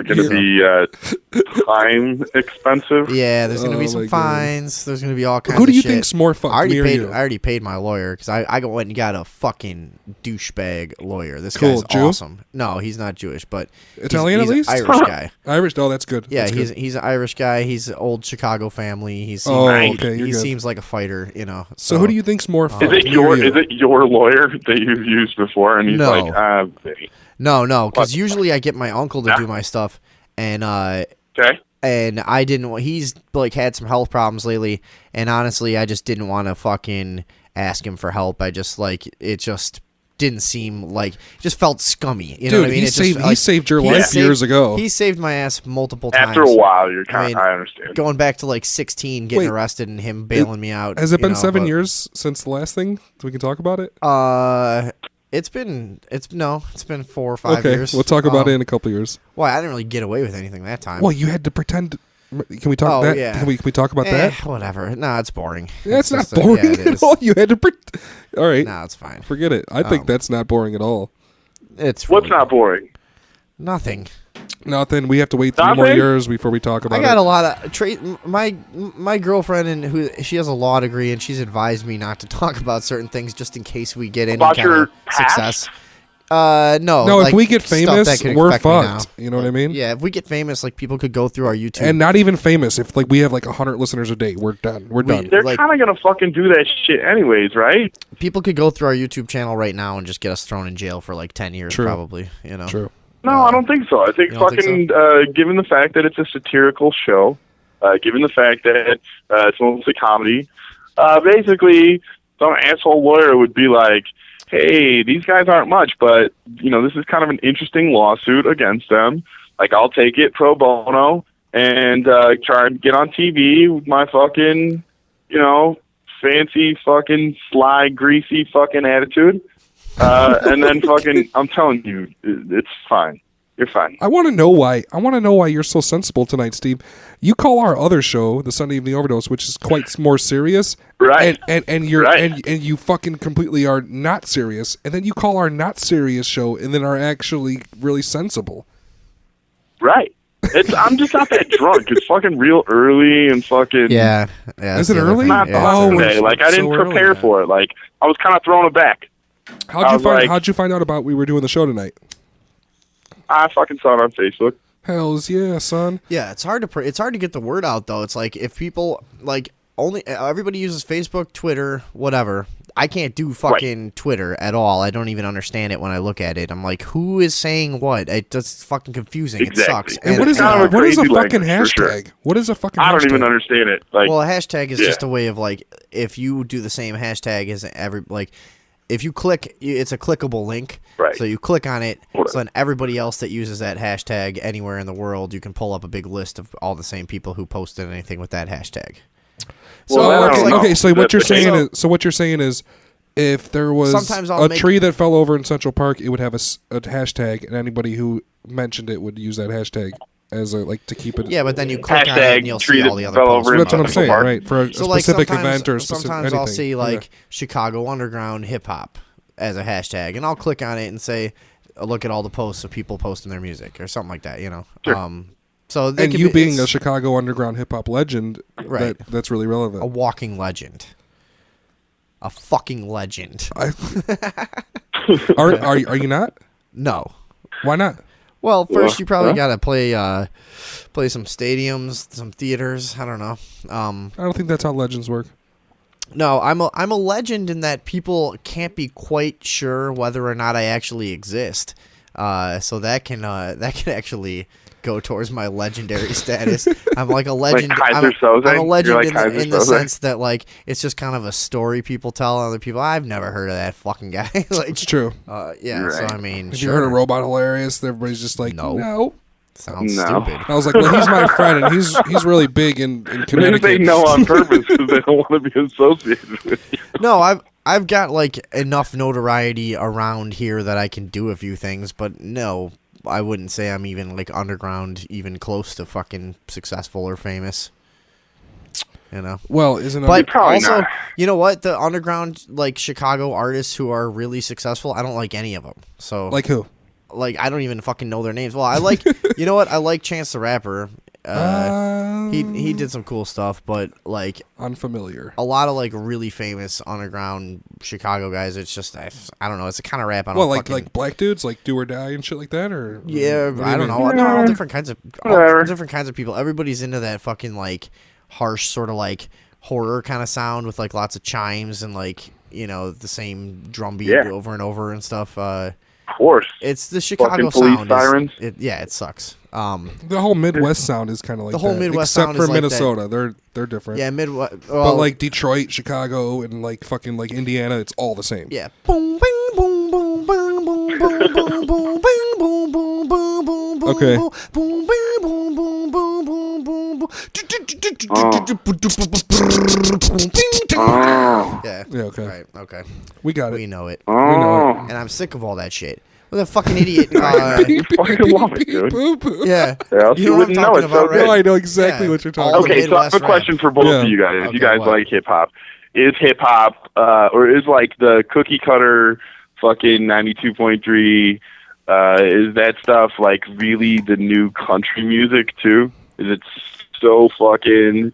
going to be time expensive? Yeah, there's going to be Oh some my God. fines. There's going to be all kinds. Who do of you shit. think's more fucked, I already me or paid. you? I already paid my lawyer because I went and got a fucking douchebag lawyer. This Cool. guy's Jew? awesome. No, he's not Jewish, but Italian he's at least? an Irish guy. Irish. Oh, that's good. Yeah, That's good. he's an Irish guy. He's an old Chicago family. Oh, okay, you're he good. seems like a fighter, you know. So who do you think's more fucked? Is it me or you? your lawyer that you've used before? And he's No. like, Vinny. No, because usually I get my uncle to do my stuff, and Okay. and I didn't. He's like had some health problems lately, and honestly, I just didn't want to fucking ask him for help. I just it just didn't seem like it just felt scummy. You know Dude, what I mean? he saved your life years ago. He saved my ass multiple times. After a while, you're kind of, I mean, I understand. Going back to like 16, getting Wait, arrested, and him bailing me out. Has it you been know, 7 but- years since the last thing? So we can talk about it. It's been 4 or 5 Okay, years. we'll talk about it in a couple years. Well, I didn't really get away with anything that time. Well, you had to pretend. Can we talk Oh, that? yeah. Can we talk about that? Whatever. No, it's boring. That's not just a- boring yeah, it at is. all. You had to. All right, No, it's fine. forget it. I think that's not boring at all. It's What's really not boring? nothing. Nothing. We have to wait 3 more Nothing? years before we talk about I got it. a lot of my girlfriend and who she has a law degree and she's advised me not to talk about certain things just in case we get any About kind your of past? success. No. No, like, if we get stuff famous, that could we're affect me fucked. now. You know what I mean? Yeah, if we get famous, like people could go through our YouTube. And not even famous. If like we have like 100 listeners a day, we're done. We're done. They're Like- kind of gonna fucking do that shit anyways, right? people could go through our YouTube channel right now and just get us thrown in jail for like 10 years, True. probably. You know. True. No, I don't think so. I think You don't think fucking, given the fact that it's a satirical show, given the fact that it's mostly comedy, basically some asshole lawyer would be like, hey, these guys aren't much, but, you know, this is kind of an interesting lawsuit against them. Like, I'll take it pro bono and try and get on TV with my fucking, you know, fancy fucking sly, greasy fucking attitude. And then fucking, I'm telling you, it's fine. You're fine. I want to know why. I want to know why you're so sensible tonight, Steve. You call our other show, the Sunday Evening Overdose, which is quite more serious, Right. And you're Right. and you fucking completely are not serious, and then you call our not serious show, and then are actually really sensible. Right. I'm just not that drunk. It's fucking real early and fucking Yeah. Yeah. Is that's it the other early? thing. not Yeah, Oh, fun it's today. Like I so didn't early, prepare man. for it. Like I was kind of throwing it back. I was like- How'd you find out about we were doing the show tonight? I fucking saw it on Facebook. Hells yeah, son. Yeah, it's hard to it's hard to get the word out though. It's like if people like only everybody uses Facebook, Twitter, whatever. I can't do fucking Twitter at all. I don't even understand it when I look at it. I'm like, who is saying what? It's fucking confusing. Exactly. It sucks. And what is kind of a what is a crazy fucking language, for hashtag? What is a fucking I don't hashtag? even understand it. Like, Well, a hashtag is Yeah. just a way of like, if you do the same hashtag as if you click, it's a clickable link. Right. So you click on it, Hold so on. then everybody else that uses that hashtag anywhere in the world, you can pull up a big list of all the same people who posted anything with that hashtag. So Well, I it's don't like- know. Okay, so what you're That's the saying thing. is, what you're saying is, if there was Sometimes I'll a make- tree that fell over in Central Park, it would have a hashtag, and anybody who mentioned it would use that hashtag as a to keep it. Yeah, but then you click on it Hashtag and you'll tree see all that the other fell posts. over So in that's what I'm Central saying, Park. right? For a So like specific sometimes, event or specific sometimes anything. I'll see like Yeah. Chicago Underground hip hop as a hashtag, and I'll click on it and say, look at all the posts of people posting their music or something like that, you know. Sure. So they And could you being it's a Chicago underground hip hop legend, Right. that's really relevant. a walking legend, a fucking legend. Are you not? No. Why not? Well, first you probably huh? gotta play some stadiums, some theaters. I don't know. I don't think that's how legends work. No, I'm a legend in that people can't be quite sure whether or not I actually exist. So that can actually go towards my legendary status. I'm like a legend. Kaiser Soze? I'm a legend You're like in, Kaiser in the Soze? sense that like it's just kind of a story people tell other people. I've never heard of that fucking guy. like, It's true. yeah. So Right. I mean, Have sure. you heard of Robot Hilarious? Everybody's just like, No. no. Sounds No. stupid. I was like, well, he's my friend, and he's really big in Maybe Connecticut. they know on purpose because they don't want to be associated with you. No, I've got like enough notoriety around here that I can do a few things, but no, I wouldn't say I'm even like underground, even close to fucking successful or famous. You know. Well, isn't it? But probably also, not. you know what? The underground like Chicago artists who are really successful, I don't like any of them. So like who? like I don't even fucking know their names. Well, I like you know what? I like Chance the Rapper. He did some cool stuff, but like Unfamiliar. a lot of like really famous underground Chicago guys. It's just I don't know. It's a kind of rap I don't Well, fucking, like black dudes, like Do or Die and shit like that, or yeah. what do you I don't mean? know. They're all different kinds of Whatever. different kinds of people. Everybody's into that fucking like harsh sort of like horror kind of sound with like lots of chimes and like you know the same drum beat Yeah. over and over and stuff. Of course. It's the Chicago Fucking police sound. sirens. Yeah, it sucks. The whole Midwest sound is kind of like The whole that, Midwest except sound for is like that. Minnesota. They're different. Yeah, Midwest. But like Detroit, Chicago, and like fucking like Indiana, it's all the same. yeah. Boom, bing, boom, boom, boom, boom, boom, boom, boom, bing, boom, boom, boom, boom, boom, Okay. boom, boom, bing, boom, boom, boom, boom, boom, boom. Oh. Yeah. Yeah, okay. Right. Okay. We got We it. know it. We know Oh. And I'm sick of all that shit. What a fucking idiot. You fucking love it, dude. Yeah. Or else you know what wouldn't I'm know talking it so about, good. No, right? I know exactly Yeah. what you're All talking the Okay, so I have Midwest a question rap. for both Yeah. of you guys. If Okay, you guys what? like hip hop, is hip hop or is like the cookie cutter fucking 92.3? Is that stuff like really the new country music too? Is it so fucking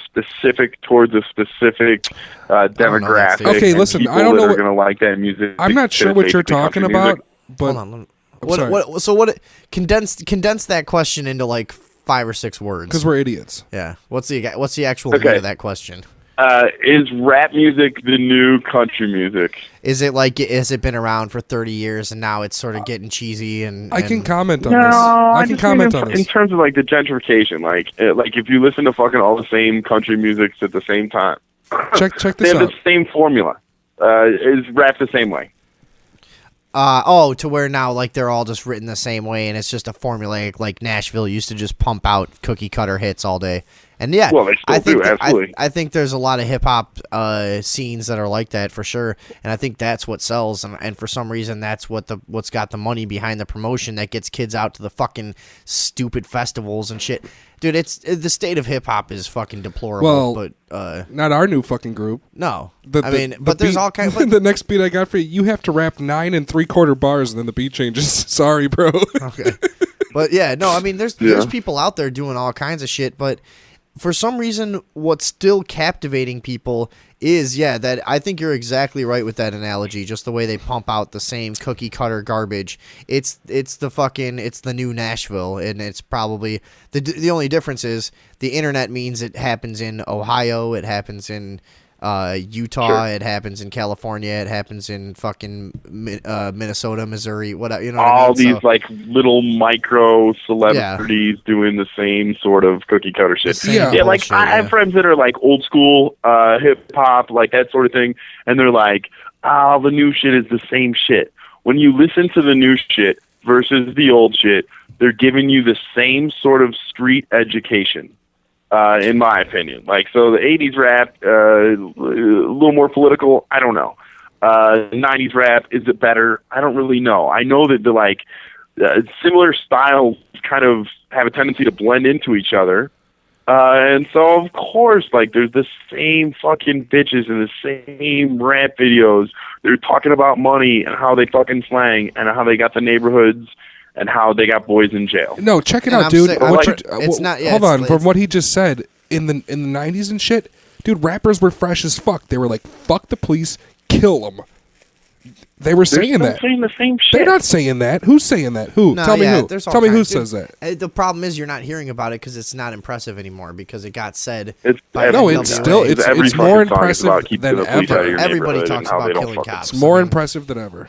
specific towards a specific demographic? Steve. Okay, and listen, people I don't know that are what- gonna like that music. I'm not sure it's what you're basically talking country about, music. but Hold on. sorry. So what? Condense that question into like 5 or 6 words. because we're idiots. Yeah. What's the actual Okay. meat of that question? Is rap music the new country music? Is it like has it been around for 30 years and now it's sort of getting cheesy and I can and- comment on No, this. I I can just comment mean on in this. terms of like the gentrification. Like if you listen to fucking all the same country music at the same time, Check they this have out. the same formula. Is rap the same way? to where now like they're all just written the same way and it's just a formulaic like Nashville used to just pump out cookie cutter hits all day. And yeah, Well, they still I think do, absolutely. I think there's a lot of hip hop scenes that are like that for sure, and I think that's what sells. And for some reason, that's what's got the money behind the promotion that gets kids out to the fucking stupid festivals and shit. Dude, the state of hip hop is fucking deplorable. Well, but Not our new fucking group. no, The- I the- mean, the but there's beat- all kinds. But, the next beat I got for you, you have to rap 9 3/4 bars and then the beat changes. Sorry, bro. okay, but yeah, no, I mean, there's people out there doing all kinds of shit, but for some reason, what's still captivating people is, that I think you're exactly right with that analogy. Just the way they pump out the same cookie cutter garbage. It's the new Nashville, and it's probably the only difference is the internet means it happens in Ohio, it happens in Utah. Sure. It happens in California. It happens in fucking Minnesota, Missouri. What you know? What I All mean? these So, like little micro celebrities doing the same sort of cookie cutter shit. same Yeah. Yeah, like bullshit, I have friends that are like old school hip hop, like that sort of thing, and they're like, the new shit is the same shit. When you listen to the new shit versus the old shit, they're giving you the same sort of street education, in my opinion. Like, so the 80s rap, a little more political, I don't know. 90s rap, is it better? I don't really know. I know that the like similar styles kind of have a tendency to blend into each other. And so, of course, like, there's the same fucking bitches in the same rap videos. They're talking about money and how they fucking slang and how they got the neighborhoods and how they got boys in jail. No, check it And out, I'm dude. sick- What I'm- you- it's not- yeah, hold it's- on. From it's- what he just said, in the 90s and shit, dude, rappers were fresh as fuck. They were like, fuck the police, kill them. They were They're saying still that. saying the same shit. They're not saying that. Who's saying that? Who? No, Tell me yeah, who. there's all Tell me who kinds. says that. The problem is you're not hearing about it because it's not impressive anymore because it got said. It's by No, NWA. it's still it's every it's more fucking song is impressive about keeping than the police out of ever. your Everybody neighborhood talks and how about they don't killing fucking- cops. It's more I mean, impressive than ever.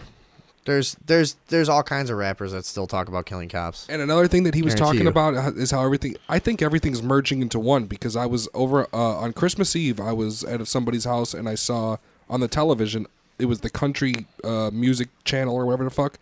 There's all kinds of rappers that still talk about killing cops. And another thing that he was Guarantee talking you. about is how everything. I think everything's merging into one because I was over on Christmas Eve. I was at somebody's house and I saw on the television it was the country music channel or whatever the fuck.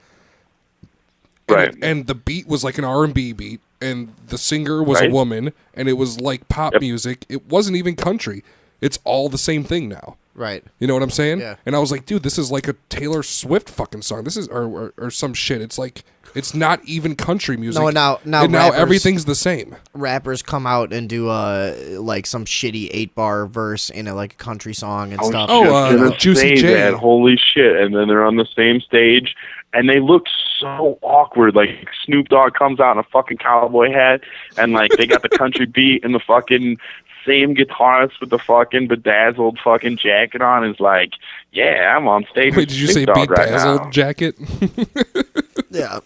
And Right. and the beat was like an R&B beat, and the singer was a Right. woman, and it was like pop Yep. music. It wasn't even country. It's all the same thing now. Right. You know what I'm saying? Yeah. And I was like, dude, this is like a Taylor Swift fucking song. This is or some shit. It's like it's not even country music. No, now and now rappers- everything's the same. Rappers come out and do like some shitty 8-bar verse in like a country song and stuff. Oh, just gonna Juicy say J. that, holy shit! And then they're on the same stage, and they look so awkward. Like Snoop Dogg comes out in a fucking cowboy hat, and like they got the country beat and the fucking same guitarist with the fucking bedazzled fucking jacket on. Is like, yeah, I'm on stage. Wait, with did you Snoop say Dogg right bedazzled now. jacket? Yeah.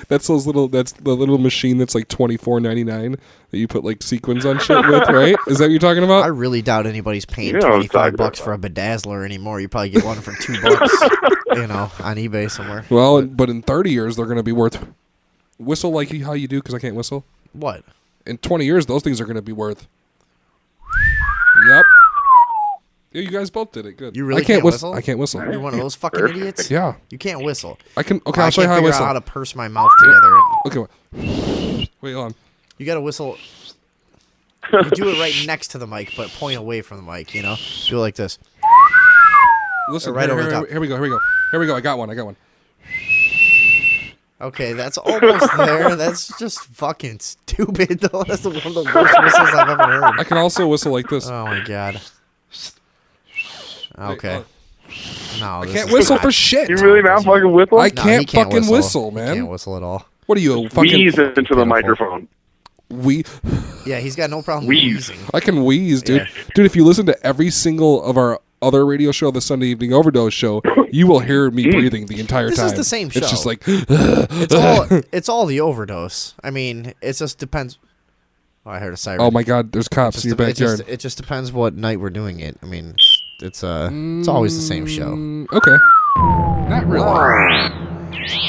That's those little. That's the little machine that's like $24.99 that you put like sequins on shit with, right? Is that what you're talking I about? really doubt anybody's paying You know what I'm talking $25 for a bedazzler anymore. You probably get one for $2, you know, on eBay somewhere. Well, but in 30 years they're going to be worth. Whistle like how you do because I can't whistle. What? In 20 years, those things are going to be worth. Yep. Yeah, you guys both did it. Good. You really I can't can't whistle? I can't whistle. You're one of those fucking Perfect. idiots? Yeah. You can't whistle. I can. Okay, I I'll show you can't how I figure whistle. out how to purse my mouth together. Okay. Wait, hold on. You got to whistle. You do it right next to the mic, but point away from the mic, you know? Do it like this. Listen, Right here, over the here, top. here we go. Here we go. Here we go. I got one. Okay, that's almost there. That's just fucking stupid, though. That's one of the worst whistles I've ever heard. I can also whistle like this. Oh, my God. Okay. No, I this can't is whistle not- for shit. You really not fucking whistle? I No, can't he can't fucking whistle, He man. can't whistle at all. What are you, fucking Wheeze into the pitiful. microphone. we? Yeah, he's got no problem Wheeze. wheezing. I can wheeze, dude. Yeah. Dude, if you listen to every single of our other radio show, the Sunday Evening Overdose show, you will hear me breathing the entire This time. is the same It's just show. like, It's all the overdose. I mean, it just depends. Oh, I heard a siren. oh my god, there's cops in your backyard. It just depends what night we're doing it. I mean, it's always the same show. Okay. Not really.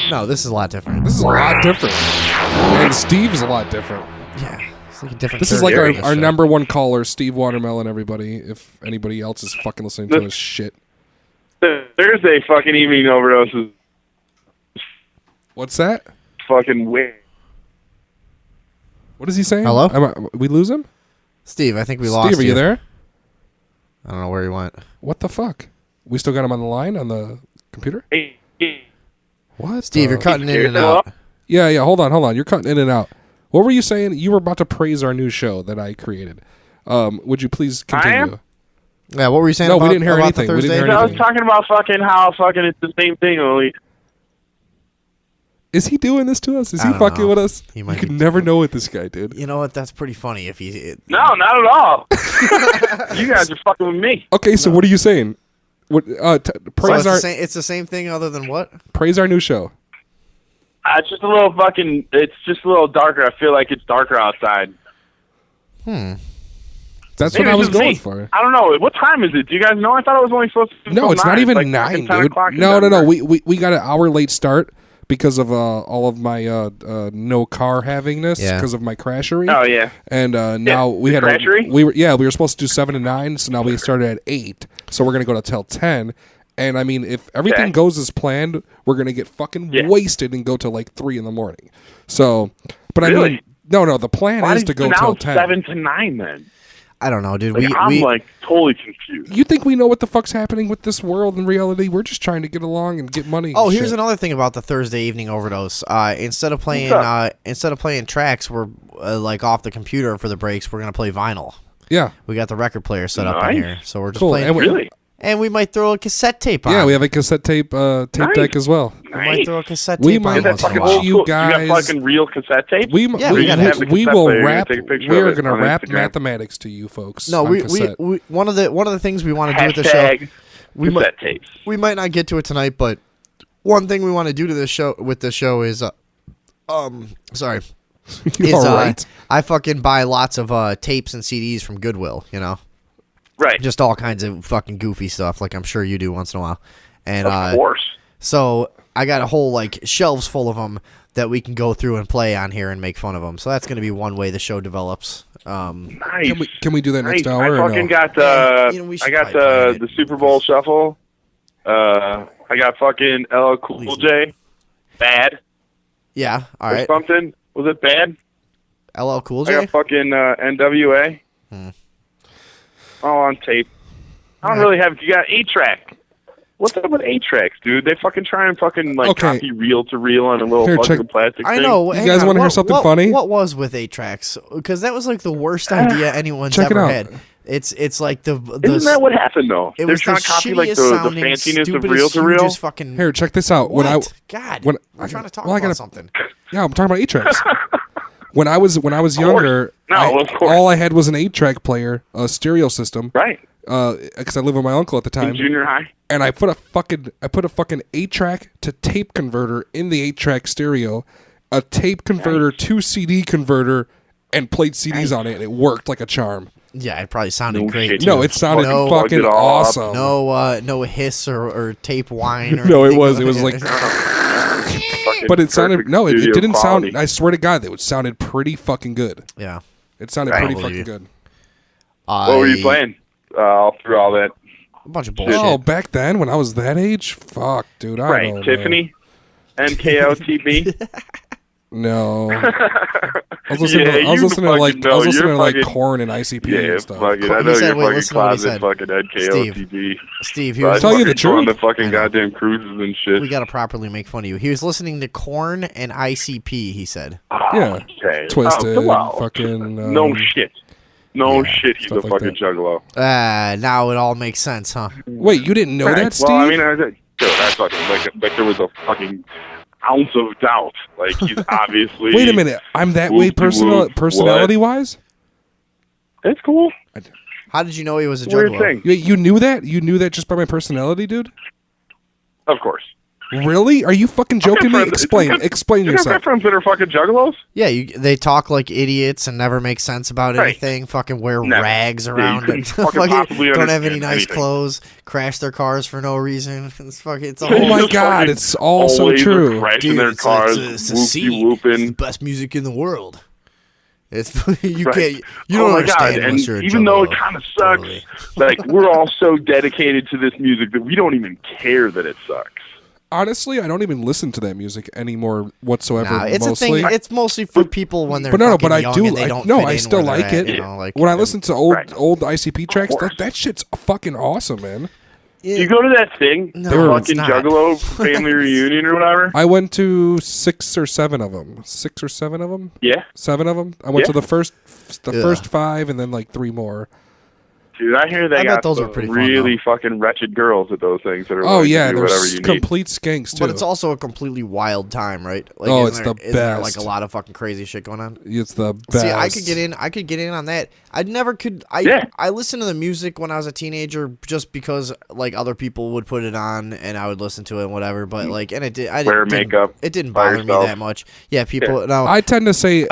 No, this is a lot different. This is a lot different. And Steve's a lot different. Yeah, it's like a different. This is like character in our this show. number one caller, Steve Watermelon, everybody. If anybody else is fucking listening to his shit. Thursday fucking evening overdose is What's that? fucking weird. What is he saying? Hello? We lose him? Steve, I think we lost Steve, are you there? I don't know where he went. What the fuck? We still got him on the line on the computer? Hey, What? Steve, the- you're cutting in and Hello? out. Yeah, hold on. You're cutting in and out. What were you saying? You were about to praise our new show that I created. Would you please continue? am? Yeah, what were you saying? No, we about, didn't hear about anything. The We didn't Thursday? hear I was anything. talking about fucking how fucking it's the same thing, only Is he doing this to us? Is I he don't fucking know. with us? He You might could be- never know with this guy, dude. You know what? That's pretty funny. If he, no, not at all. You guys are fucking with me. Okay, so what are you saying? What? so Praise it's the same thing, other than what? praise our new show. It's just a little fucking. It's just a little darker. I feel like it's darker outside. That's Maybe what I it's was just going me. for. I don't know. What time is it? Do you guys know? I thought it was only supposed to be No, till it's not 9. even Like 9, fucking 10 dude. o'clock in No. Denver. We got an hour late start because of all of my no car havingness Yeah. because of my crashery. Oh, yeah. And now we the had crashery? we were supposed to do 7 to 9, so now we started at 8. So we're gonna go to till 10. And I mean, if everything Okay. goes as planned, we're gonna get fucking Yeah. wasted and go till like 3 in the morning. So, but I Really? mean, no. The plan Why is did to you go till announce 10. 7 to 9 then? I don't know, dude. Like, I'm like totally confused. You think we know what the fuck's happening with this world in reality? We're just trying to get along and get money. Oh, and here's shit. another thing about the Thursday evening overdose. Instead of playing tracks, we're like off the computer for the breaks. We're gonna play vinyl. Yeah, We got the record player set up Nice. in here, so we're just cool. playing. And Really? And we might throw a cassette tape on. yeah, we have a cassette tape Nice. deck as well. We might Nice. throw a cassette We tape might- on Is that once in a fucking while. old You school? guys- You got fucking real cassette tape? We Yeah, we gotta have the we cassette will player. You're rap. gonna take a picture We of are it gonna on rap Instagram. mathematics to you folks. No, on we cassette. one of the things we want to do with the show. Hashtag We might cassette tapes. we might not get to it tonight, but one thing we want to do to this show is sorry. You all right? I fucking buy lots of tapes and CDs from Goodwill, you know. Right. Just all kinds of fucking goofy stuff, like I'm sure you do once in a while. And Of course. so I got a whole like shelves full of them that we can go through and play on here and make fun of them. So that's going to be one way the show develops. Nice. Can we do that next Nice. hour? I or fucking no? got Yeah, you know, we I should got probably plan the it. Super Bowl shuffle. I got fucking LL Cool J. Bad Yeah, all or right. something. Was it bad? LL Cool I J. got fucking NWA. All on tape. I don't really have. You got 8-track. What's up with 8-tracks, dude? They fucking try and fucking like Okay. copy reel to reel on a little Here, fucking check- plastic I thing. know. You hang guys on, wanna hear what- something what- funny? What was with 8-tracks? Because that was like the worst idea anyone's check it ever out. had. It's like the Isn't that what happened though? it They're was trying the to copy like shittiest the sounding, fanciness of stupidest, reel to reel. hugest fucking. Here, check this out. What? God, when I'm trying to talk well, I about gotta- something. Yeah, I'm talking about 8-tracks. When I was younger, No, of course. all I had was an 8-track player, a stereo system. Right. Because I lived with my uncle at the In time, junior high. and I put a fucking 8-track to tape converter in the 8-track stereo, a tape converter to CD converter, and played CDs on it, and it worked like a charm. Yeah, it probably sounded No great. shit. too. No, it sounded No- fucking Plugged it all up. awesome. no hiss or tape whine. Or No, it anything. was like, Fucking but it sounded perfect no, it studio didn't quality. sound. I swear to God, it sounded pretty fucking good. yeah. It sounded Right. pretty I believe fucking you. good. What were you playing? All through all that. A bunch of bullshit. Oh, back then when I was that age, fuck, dude, I Right. don't know. Tiffany. NKOTB. No, I was listening. Yeah, to, I was you listening to like fucking I was know, listening to you're like fucking- Korn and ICP Yeah, and stuff. fucking. I He know said- you're wait, fucking listen to what he closet said. fucking NKOTB. Steve, he So I was Tell you the fucking go on truth. the fucking I know. goddamn cruises and shit. we got to properly make fun of you. He was listening to Korn and ICP, he said. Yeah, Okay. Twisted, wow. fucking No shit. No shit. He's a stuff like fucking that. juggalo. Now it all makes sense, huh? Wait, you didn't know that, Steve? Well, I mean, dude, I fucking like there was a fucking ounce of doubt. Like he's obviously. Wait a minute, I'm that way Whoop-de-whoop. personality wise. It's cool. How did you know he was a Weird juggalo? thing. You knew that? You knew that just by my personality, dude? Of course. Really? Are you fucking joking me? friends- Explain. you got- Explain You got yourself. friends that are fucking juggalos? Yeah, they talk like idiots and never make sense about Right. anything. Fucking wear Never. rags Yeah, you around couldn't and fucking fucking possibly don't have any understand nice anything. clothes. Crash their cars for no reason. It's fucking. It's a Oh whole. my Just God, fucking it's all so always true. Crashing Dude, their it's cars, it's a whoopty scene. It's the whooping. best music in the world. It's you Right. can't. You Oh don't my understand God. And unless you're a even though it juggalo. kind of sucks, Totally. like we're all so dedicated to this music that we don't even care that it sucks. Honestly, I don't even listen to that music anymore whatsoever. Nah, it's mostly. a thing. It's mostly for people when they're. But no, fucking but I young do. And they don't no, fit I in still where they're like at, it. you know, like, when I listen to old Right. ICP tracks, course. that shit's fucking awesome, man. You go to that thing, No, the it's fucking not. Juggalo family reunion or whatever. I went to 6 or 7 of them. 6 or 7 of them. Yeah, 7 of them. I went Yeah. to the first Yeah. 5, and then like 3 more. dude, I hear they I bet got those are some pretty fun, really fucking wretched girls at those things that are. Oh willing yeah, to do they're whatever you need. complete skanks too. But it's also a completely wild time, right? Like, Oh, isn't it's there- the isn't there, best. like a lot of fucking crazy shit going on. It's the best. See, I could get in on that. I never could. Yeah. I listened to the music when I was a teenager just because like other people would put it on and I would listen to it and whatever. But like, and it did. I Wear didn't, makeup It didn't by bother me yourself. that much. Yeah, people. No, I tend to say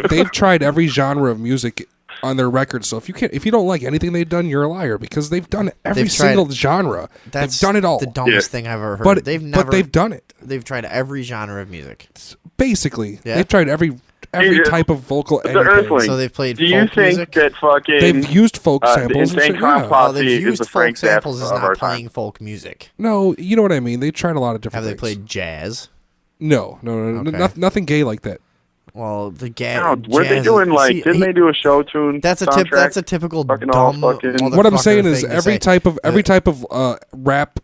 they've tried every genre of music on their record. So if you don't like anything they've done, you're a liar because they've done every single genre. That's they've done it all. the dumbest thing I've ever heard. But they've done it. They've tried every genre of music. Basically, Yeah. they've tried every type of vocal. The anything. Earthlings. So they've played Do you folk think music? that fucking They've used folk the samples. And Insane shit, Clown yeah. Posse Well, they've is used the folk Frank Zappa samples is of our not time. playing folk music. No, you know what I mean. They tried a lot of different. Have they things. played jazz? No. Okay. Nothing gay like that. Well, the No, were they doing like? Didn't they do a show tune? That's a soundtrack? That's a typical Fucking all dumb. fucking- What I'm motherfucker saying is thing to every say. type of rap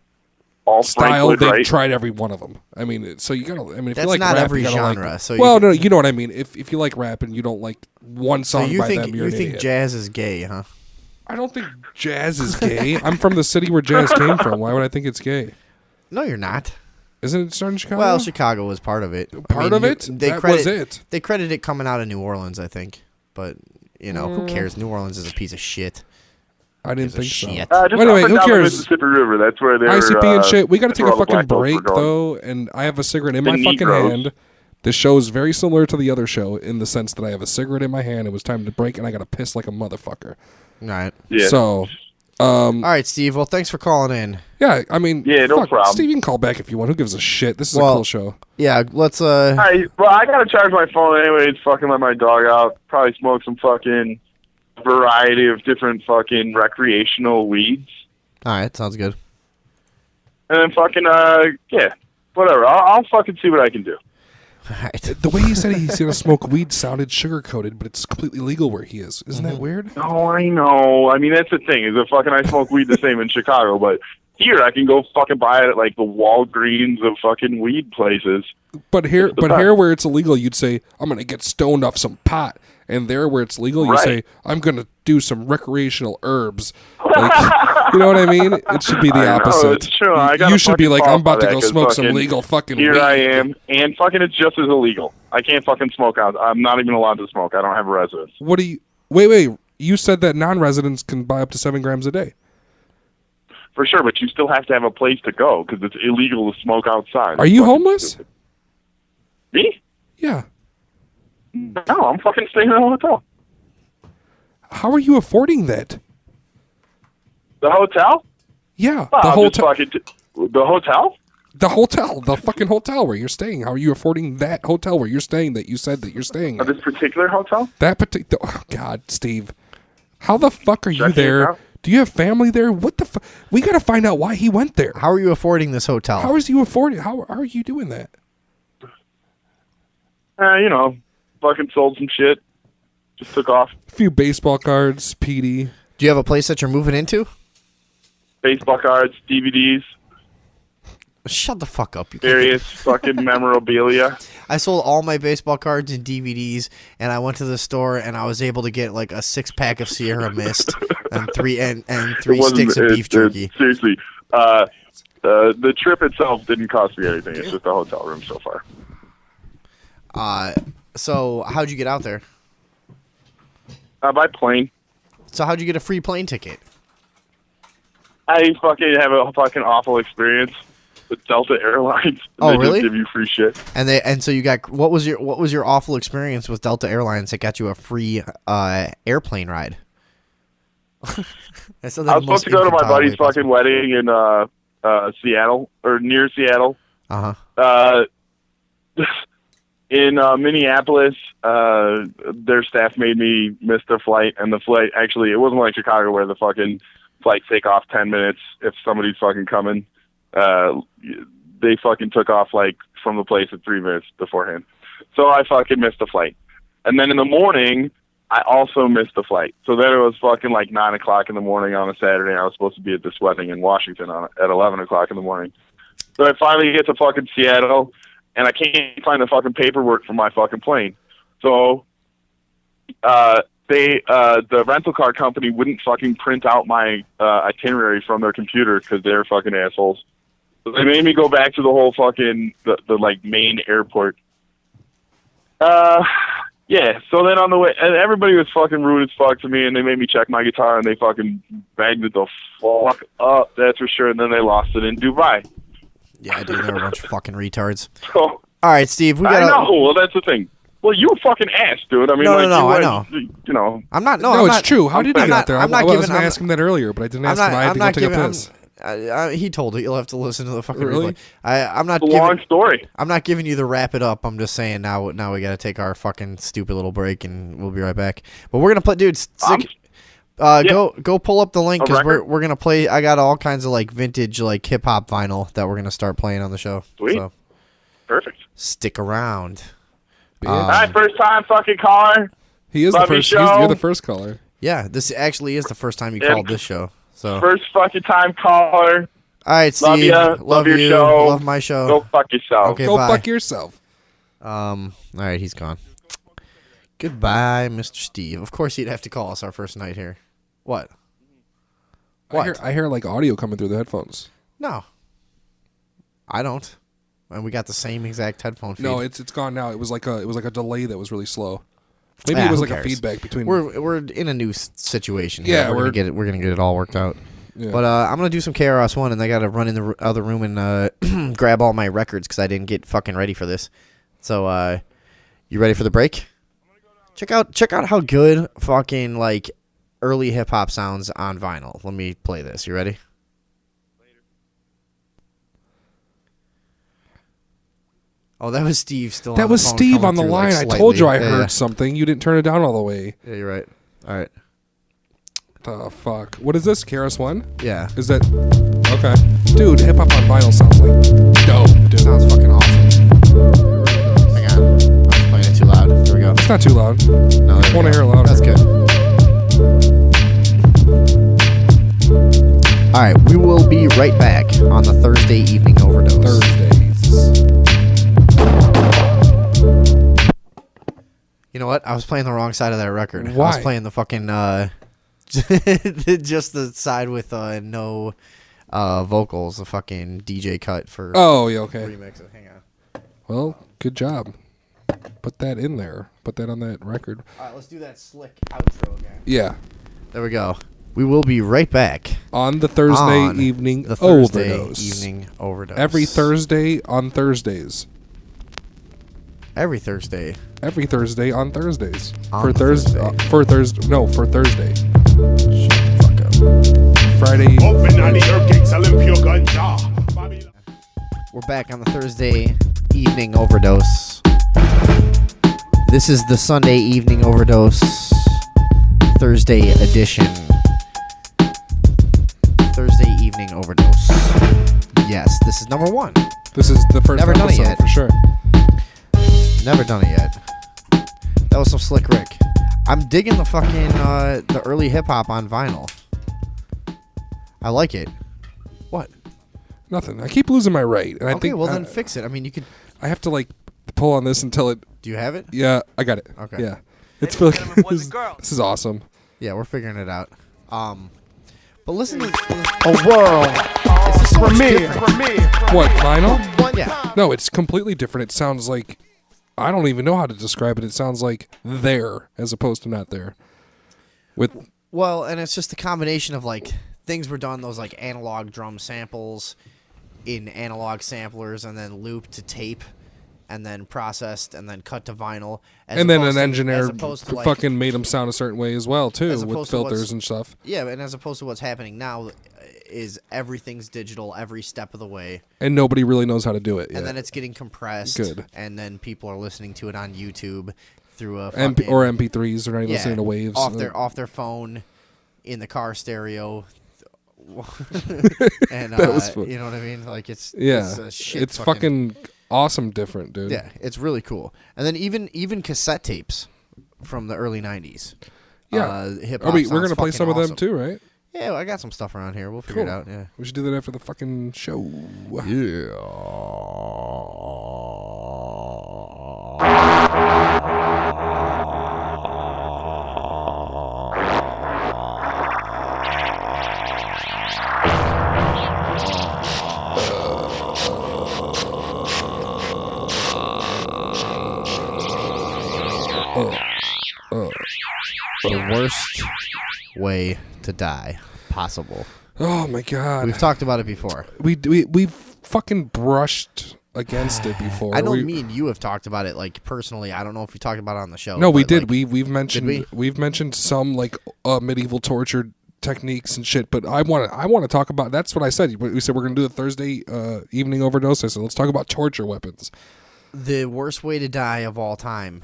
all style Frank they've Wood, right? tried every one of them. I mean, so you gotta. I mean, if That's you like not rap, every you gotta genre, Like, so well, you- no, you know what I mean. If you like rap and you don't like one So song you by think them, you're you an think idiot. jazz is gay, huh? I don't think jazz is gay. I'm from the city where jazz came from. Why would I think it's gay? No, you're not. Isn't it started in Chicago? Well, Chicago was part of it. Part of it? That was it. They credit it coming out of New Orleans, I think. But who cares? New Orleans is a piece of shit. I didn't Piece of think so. shit. Just Well, anyway, up and who down the cares? Mississippi River. That's where they're ICP and shit. We got to that's take where a all the fucking black folks break were going. though, and I have a cigarette in my The fucking Negroes. hand. This show is very similar to the other show in the sense that I have a cigarette in my hand. It was time to break, and I got to piss like a motherfucker. All right. Yeah. So, All right, Steve. Well, thanks for calling in. yeah, I mean, Yeah, no fuck, problem. Steve, you can call back if you want. Who gives a shit? This is a Well- cool show. Yeah, let's Well, I gotta charge my phone anyways. Fucking let my dog out. Probably smoke some fucking variety of different fucking recreational weeds, All right, sounds good. and then fucking whatever. I'll fucking see what I can do. All right. The way he said he's gonna smoke weed sounded sugar coated, but it's completely legal where he is. Isn't that weird? Oh, I know. I mean, that's the thing. Is that fucking I smoke weed the same in Chicago, but here I can go fucking buy it at like the Walgreens of fucking weed places. But here, the best. here where it's illegal, you'd say I'm gonna get stoned off some pot, and there where it's legal, you Right. say I'm gonna do some recreational herbs. Like, you know what I mean? It should be the I know, opposite. it's true. I gotta You should be fucking like, fall I'm about for to that go 'cause smoke some fucking legal fucking Here weed. I am, and fucking it's just as illegal. I can't fucking smoke out. I'm not even allowed to smoke. I don't have a residence. What do you? Wait. You said that non-residents can buy up to 7 grams a day. For sure, but you still have to have a place to go because it's illegal to smoke outside. Are It's you fucking homeless? stupid. Me? Yeah. No, I'm fucking staying in a hotel. How are you affording that? The hotel? Yeah, Well, the I'll just hotel. the hotel? The fucking hotel where you're staying. How are you affording that hotel where you're staying that you said that you're staying at? This particular hotel? That particular. Oh, God, Steve. How the fuck are you Check it there? out. Do you have family there? What the fuck? We got to find out why he went there. How are you affording this hotel? How is you affording? How are you doing that? Fucking sold some shit. Just took off. A few baseball cards, PD. Do you have a place that you're moving into? Baseball cards, DVDs, Shut the fuck up. You can't- various fucking memorabilia. I sold all my baseball cards and DVDs, and I went to the store and I was able to get like a 6-pack of Sierra Mist and three sticks of beef jerky. Seriously, the trip itself didn't cost me anything. It's just a hotel room so far. So how'd you get out there? By plane. So how'd you get a free plane ticket? I fucking have a fucking awful experience with Delta Airlines. Oh, They really? just give you free shit. And so you got what was your awful experience with Delta Airlines that got you a free airplane ride? I I was supposed to go to my buddy's fucking wedding in Seattle or near Seattle. Uh-huh. In Minneapolis, their staff made me miss their flight, and the flight actually it wasn't like Chicago where the fucking flights take off 10 minutes if somebody's fucking coming. They fucking took off like from the place at 3 minutes beforehand. So I fucking missed the flight. And then in the morning, I also missed the flight. So then it was fucking like 9 o'clock in the morning on a Saturday. I was supposed to be at this wedding in Washington at 11 o'clock in the morning. So I finally get to fucking Seattle, and I can't find the fucking paperwork for my fucking plane. So the rental car company wouldn't fucking print out my itinerary from their computer because they're fucking assholes. So they made me go back to the whole fucking the like main airport. Yeah. So then on the way, and everybody was fucking rude as fuck to me, and they made me check my guitar, and they fucking bagged it the fuck up. That's for sure. And then they lost it in Dubai. Yeah, dude, they're a bunch of fucking retards. So All right, Steve, we I got know. Well, that's the thing. Well, you a fucking ass, dude. I mean, No, like, no, I you, know. You know. I'm not. No, No, I'm it's not, true. How did he I'm get not- there? I'm not I was giving- going to I'm- ask him that earlier, but I didn't ask I'm him. not. I had I'm to go not take a giving. piss. He told it. You'll have to listen to the fucking Really? replay. I'm not It's a giving. long story. I'm not giving you the wrap it up. I'm just saying now we got to take our fucking stupid little break and we'll be right back. But we're gonna play, dude. Go pull up the link because we're gonna play. I got all kinds of like vintage like hip hop vinyl that we're gonna start playing on the show. Sweet. So Perfect. stick around. All right, first time fucking caller. He is Love the your first. show. You're the first caller. Yeah, this actually is the first time you Yeah. called this show. So First fucking time caller. all right, Steve. Love ya. Love your you. show. Love my show. Go fuck yourself. Okay, Go bye. fuck yourself. All right, he's gone. Goodbye, Mr. Steve. Of course, he'd have to call us our first night here. What? What? I hear like audio coming through the headphones. No, I don't. And we got the same exact headphone feed. No, it's gone now. It was like a delay that was really slow. Maybe Ah, it was who like cares? a feedback between. We're in a new situation. Here. Yeah, we're gonna get it all worked out. Yeah. But I'm gonna do some KRS-One, and I gotta run in the other room and grab all my records because I didn't get fucking ready for this. So, you ready for the break? Check out how good fucking like early hip hop sounds on vinyl. Let me play this. You ready? Oh, that was Steve still. That on was the phone Steve coming on the through, line. like, I told you I slightly. heard something. You didn't turn it down all the way. Yeah, you're right. All right. The fuck? What is this? KRS-One? Yeah. Is that okay? Dude, hip hop on vinyl sounds like dope, dude. Sounds fucking awesome. Hang on. I was playing it too loud. There we go. It's not too loud. No, I want to hear it louder. That's good. All right, we will be right back on the Thursday evening overdose. Thursdays. You know what? I was playing the wrong side of that record. I Why? was playing the fucking just the side with no vocals, the fucking DJ cut for Oh yeah, okay. remix. Hang on. Well, good job. Put that in there. Put that on that record. All right, let's do that slick outro again. Yeah. There we go. We will be right back On the Thursday on evening the Thursday overdose. evening overdose. Every Thursday on Thursdays. Every Thursday. Every Thursday on Thursdays. On for the Thursday. Thursday. For Thursday. No, for Thursday. Shut the fuck up. Friday. Open on the herb gates, Olympia ganja. We're back on the Thursday evening overdose. This is the Sunday evening overdose Thursday edition. Thursday evening overdose. Yes, this is number 1. This is the first Never done it episode yet. for sure. Never done it yet. That was some slick Rick. I'm digging the fucking the early hip hop on vinyl. I like it. What? Nothing. I keep losing my right, and I Okay, think well then fix it. I mean, you could. I have to like pull on this until it. Do you have it? Yeah, I got it. Okay. Yeah, it's really. This is awesome. Yeah, we're figuring it out. But listen to A world this is so much premiere. different. What vinyl? Yeah. No, it's completely different. It sounds like I don't even know how to describe it. It sounds like there as opposed to not there. With Well, and it's just the combination of like things were done those like analog drum samples in analog samplers and then looped to tape and then processed and then cut to vinyl. and then opposed an to- engineer as opposed to, like, fucking made them sound a certain way as well too, As with opposed to what's- filters and stuff. Yeah, and as opposed to what's happening now is everything's digital every step of the way. And nobody really knows how to do it yet. And then it's getting compressed. Good. And then people are listening to it on YouTube through a MP, fucking, or MP3s. They're not even yeah, listening to waves. off their phone in the car stereo. And That was fun. you know what I mean? Like it's yeah, it's, a shit it's fucking awesome, different, dude. yeah, it's really cool. And then even cassette tapes from the early '90s. Yeah. Hip Are hop. we're gonna play some of them awesome. too, right? Yeah, well, I got some stuff around here. We'll figure it out. Yeah. We should do that after the fucking show. The worst way to die possible. Oh my god. We've talked about it before. We fucking brushed against it before. I know me and you have talked about it like personally. I don't know if we talked about it on the show. No, we but, did. like, We've mentioned we've mentioned some like medieval torture techniques and shit. But I want to talk about. That's what I said. We said we're gonna do a Thursday evening overdose. I said let's talk about torture weapons. The worst way to die of all time.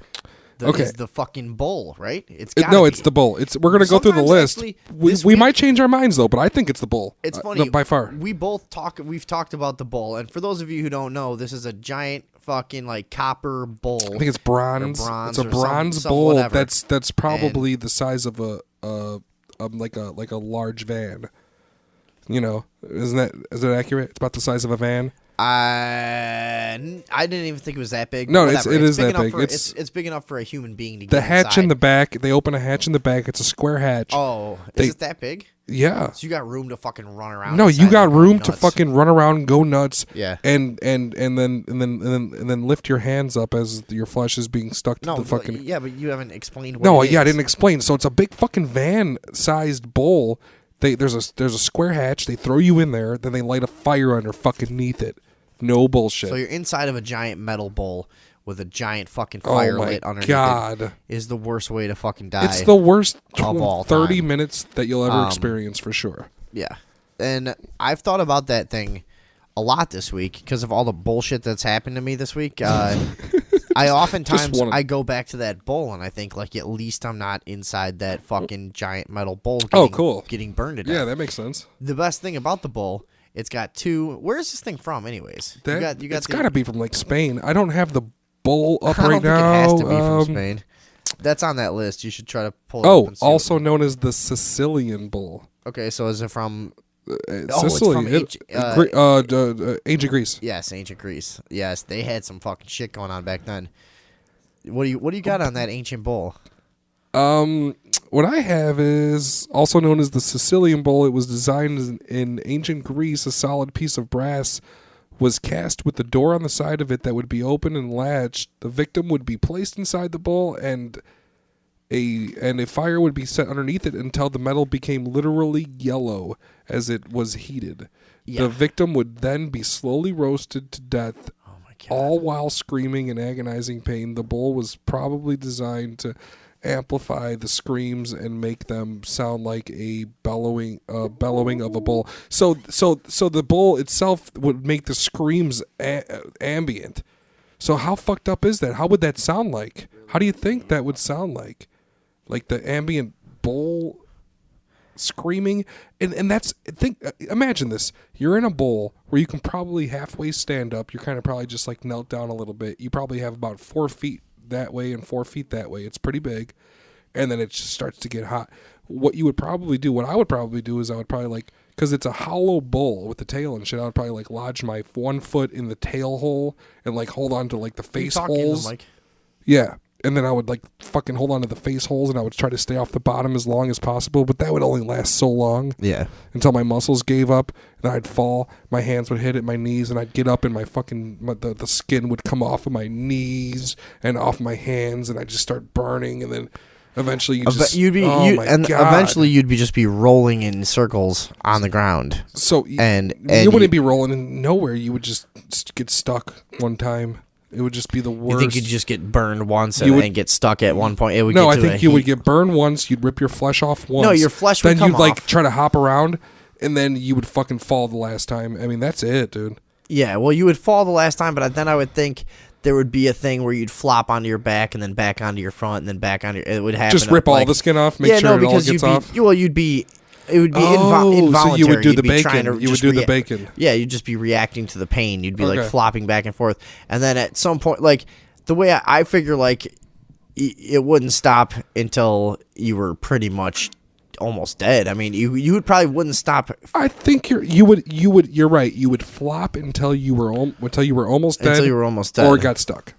Is the fucking bull, right? It's the bull. We're gonna go through the list. Actually, we might change our minds though, but I think it's the bull. It's funny by far. We've talked about the bull, and for those of you who don't know, this is a giant fucking like copper bull. I think it's bronze. It's a bronze bull whatever. that's probably the size of a large van. You know, is that accurate? It's about the size of a van. I didn't even think it was that big. No, it is that big. It's big enough for a human being to get the hatch inside. in the back. They open a hatch in the back. It's a square hatch. Oh, is it that big? Yeah. So you got room to fucking run around. No, you got and go room nuts. to fucking run around and go nuts. Yeah. And then lift your hands up as your flesh is being stuck to the fucking. Yeah, but you haven't explained what. No, it I is. didn't explain. So it's a big fucking van-sized bowl. There's a square hatch. They throw you in there. Then they light a fire underneath it. No bullshit. So you're inside of a giant metal bowl with a giant fucking fire lit underneath God. it. Is the worst way to fucking die. It's the worst of all 30 time. minutes that you'll ever experience for sure. Yeah. And I've thought about that thing a lot this week because of all the bullshit that's happened to me this week. I oftentimes I go back to that bowl and I think like at least I'm not inside that fucking giant metal bowl getting burned to death. Yeah, that makes sense. The best thing about the bowl, it's got two. Where is this thing from, anyways? It's got to be from like Spain. I don't have the bowl up I right don't think now. it has to be from Spain. That's on that list. You should try to pull it up. And see also known as the Sicilian bull. Okay, so is it from? Sicily, it's from ancient Greece. Yes, ancient Greece. Yes, they had some fucking shit going on back then. What do you got on that ancient bowl? What I have is also known as the Sicilian bowl. It was designed in ancient Greece. A solid piece of brass was cast with the door on the side of it that would be open and latched. The victim would be placed inside the bowl, and a fire would be set underneath it until the metal became literally yellow as it was heated. Yeah. The victim would then be slowly roasted to death, all while screaming in agonizing pain. The bowl was probably designed to amplify the screams and make them sound like a bellowing of a bull. So the bull itself would make the screams ambient. So how fucked up is that? How would that sound like? How do you think that would sound like? Like the ambient bull screaming, and that's imagine this. You're in a bowl where you can probably halfway stand up. You're kind of probably just like knelt down a little bit. You probably have about 4 feet that way and 4 feet that way. It's pretty big, and then it just starts to get hot. What I would probably do is I would probably like, because it's a hollow bowl with the tail and shit, I would probably like lodge my 1 foot in the tail hole and like hold on to like the face holes. Yeah. And then I would like fucking hold on to the face holes and I would try to stay off the bottom as long as possible, but that would only last so long. Yeah. Until my muscles gave up and I'd fall, my hands would hit at my knees and I'd get up and the skin would come off of my knees and off my hands and I'd just start burning, and then eventually eventually you'd be just be rolling in circles on the ground. So and you wouldn't be rolling in nowhere. You would just get stuck one time. It would just be the worst. You think you'd just get burned once and get stuck at one point? I think you would get burned once. You'd rip your flesh off once. No, your flesh would come off. Then you'd like try to hop around, and then you would fucking fall the last time. I mean, that's it, dude. Yeah, well, you would fall the last time, but then I would think there would be a thing where you'd flop onto your back and then back onto your front and then back onto it would happen. Just rip all the skin off, make sure it all gets off. Well, it would be involuntary. So you would do the You'd be bacon. You would do the bacon. Yeah, you'd just be reacting to the pain. You'd be like flopping back and forth. And then at some point, like the way I figure, like it wouldn't stop until you were pretty much almost dead. I mean, you would probably wouldn't stop. I think you would. You're right. You would flop until you were almost dead. Until you were almost dead. Or got stuck.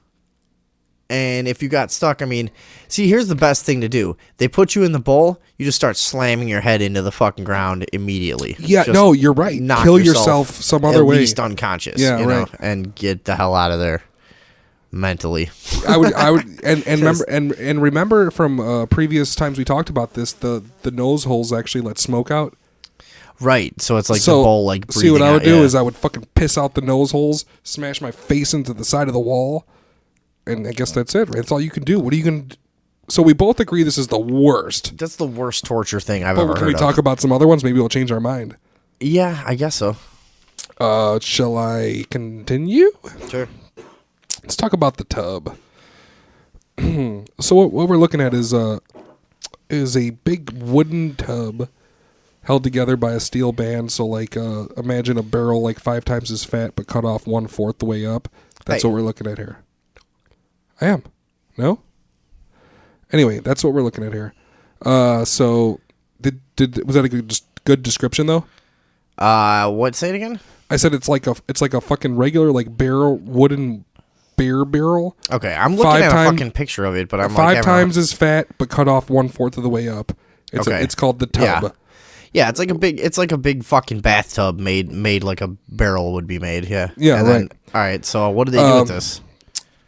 And if you got stuck, I mean, see, here's the best thing to do. They put you in the bowl, you just start slamming your head into the fucking ground immediately. Yeah, just no, you're right. Kill yourself some other way. At least unconscious. Yeah, you know, right. and get the hell out of there mentally. I would, and remember from previous times we talked about this, the nose holes actually let smoke out. Right. So it's like the bowl like breathing see what I would out, do yeah. is I would fucking piss out the nose holes, smash my face into the side of the wall, and I guess that's it. Right? That's all you can do. What are you going to? So we both agree this is the worst. That's the worst torture thing I've But ever can heard we talk of. about some other ones? Maybe we'll change our mind. Yeah, I guess so. Shall I continue? Sure. Let's talk about the tub. So what we're looking at is a big wooden tub held together by a steel band. So like imagine a barrel like 5 times as fat but cut off 1/4 the way up. That's Hey. what we're looking at here. I am. No? Anyway, that's what we're looking at here. So was that a good description though? What? Say it again. I said it's like a fucking regular like wooden beer barrel. Okay, I'm looking at a fucking picture of it, but I'm 5 times as fat, but cut off 1/4 of the way up. Okay. It's called the tub. Yeah, it's like a big fucking bathtub made like a barrel would be made. Yeah. Yeah, And right. then, all right. So what do they do with this?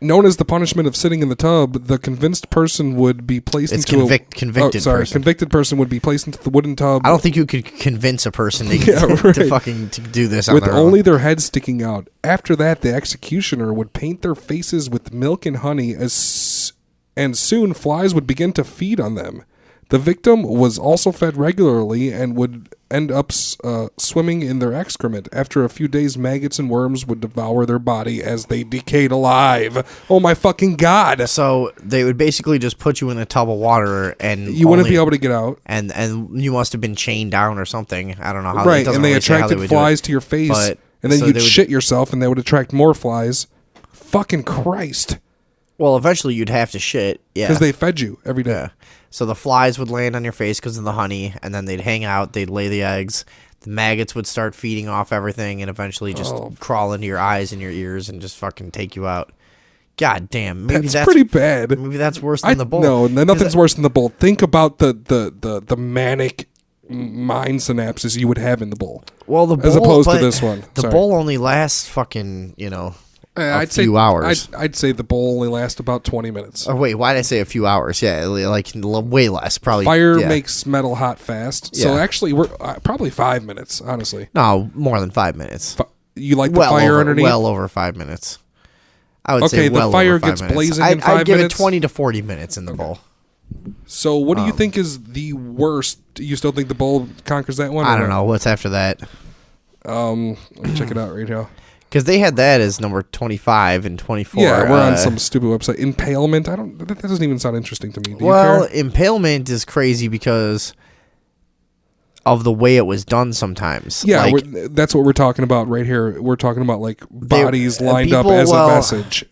Known as the punishment of sitting in the tub, the convinced person would be placed It's into convicted person. Convicted person would be placed into the wooden tub. I don't think you could convince a person to, Yeah, to right. fucking to do this on with their only own. their heads sticking out. After that, the executioner would paint their faces with milk and honey, and soon flies would begin to feed on them. The victim was also fed regularly and would end up swimming in their excrement. After a few days, maggots and worms would devour their body as they decayed alive. Oh my fucking god! So they would basically just put you in a tub of water, and You wouldn't be able to get out. and you must have been chained down or something. I don't know how. It Right, doesn't and they really say how attracted would do flies it. to your face, But- and then so you'd they would- shit yourself, and they would attract more flies. Fucking Christ! Well, eventually you'd have to shit. Yeah. Because they fed you every day. Yeah. So the flies would land on your face because of the honey, and then they'd hang out. They'd lay the eggs. The maggots would start feeding off everything, and eventually just crawl into your eyes and your ears and just fucking take you out. God damn, maybe That's pretty bad. Maybe that's worse than the bowl. No, nothing's worse than the bowl. Think about the manic mind synapses you would have in the bowl. Well, the bowl, as opposed to but this one. The Sorry. bowl only lasts fucking a few hours. I'd say the bowl only lasts about 20 minutes. Or wait, why did I say a few hours? Yeah, like way less. Probably Fire yeah. makes metal hot fast. So Yeah. actually, we're probably 5 minutes. Honestly, No, more than 5 minutes. you like the fire underneath? Well over 5 minutes. I would Okay, say the well fire over 5 gets minutes. blazing in 5 I'd give minutes? it 20 to 40 minutes in the bowl. So what do you think is the worst? You still think the bowl conquers that one? I or don't what? know what's after that. Let me check it out right now. Because they had that as number 25 and 24. Yeah, we're on some stupid website. Impalement. That doesn't even sound interesting to me. Do Well, you care? impalement is crazy because of the way it was done sometimes. Yeah, Like, that's what we're talking about right here. We're talking about like bodies lined up people- as well, a message.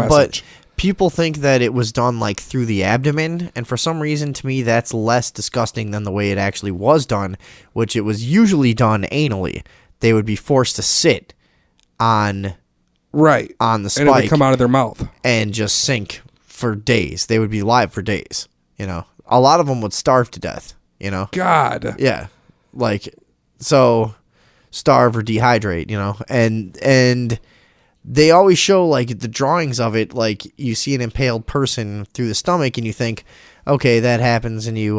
But people think that it was done like through the abdomen, and for some reason, to me, that's less disgusting than the way it actually was done, which it was usually done anally. They would be forced to sit on the and it spike would come out of their mouth. and just sink for days. They would be live for days. A lot of them would starve to death. God. Yeah, like so, starve or dehydrate. And they always show like the drawings of it. Like you see an impaled person through the stomach, and you think, okay, that happens, and you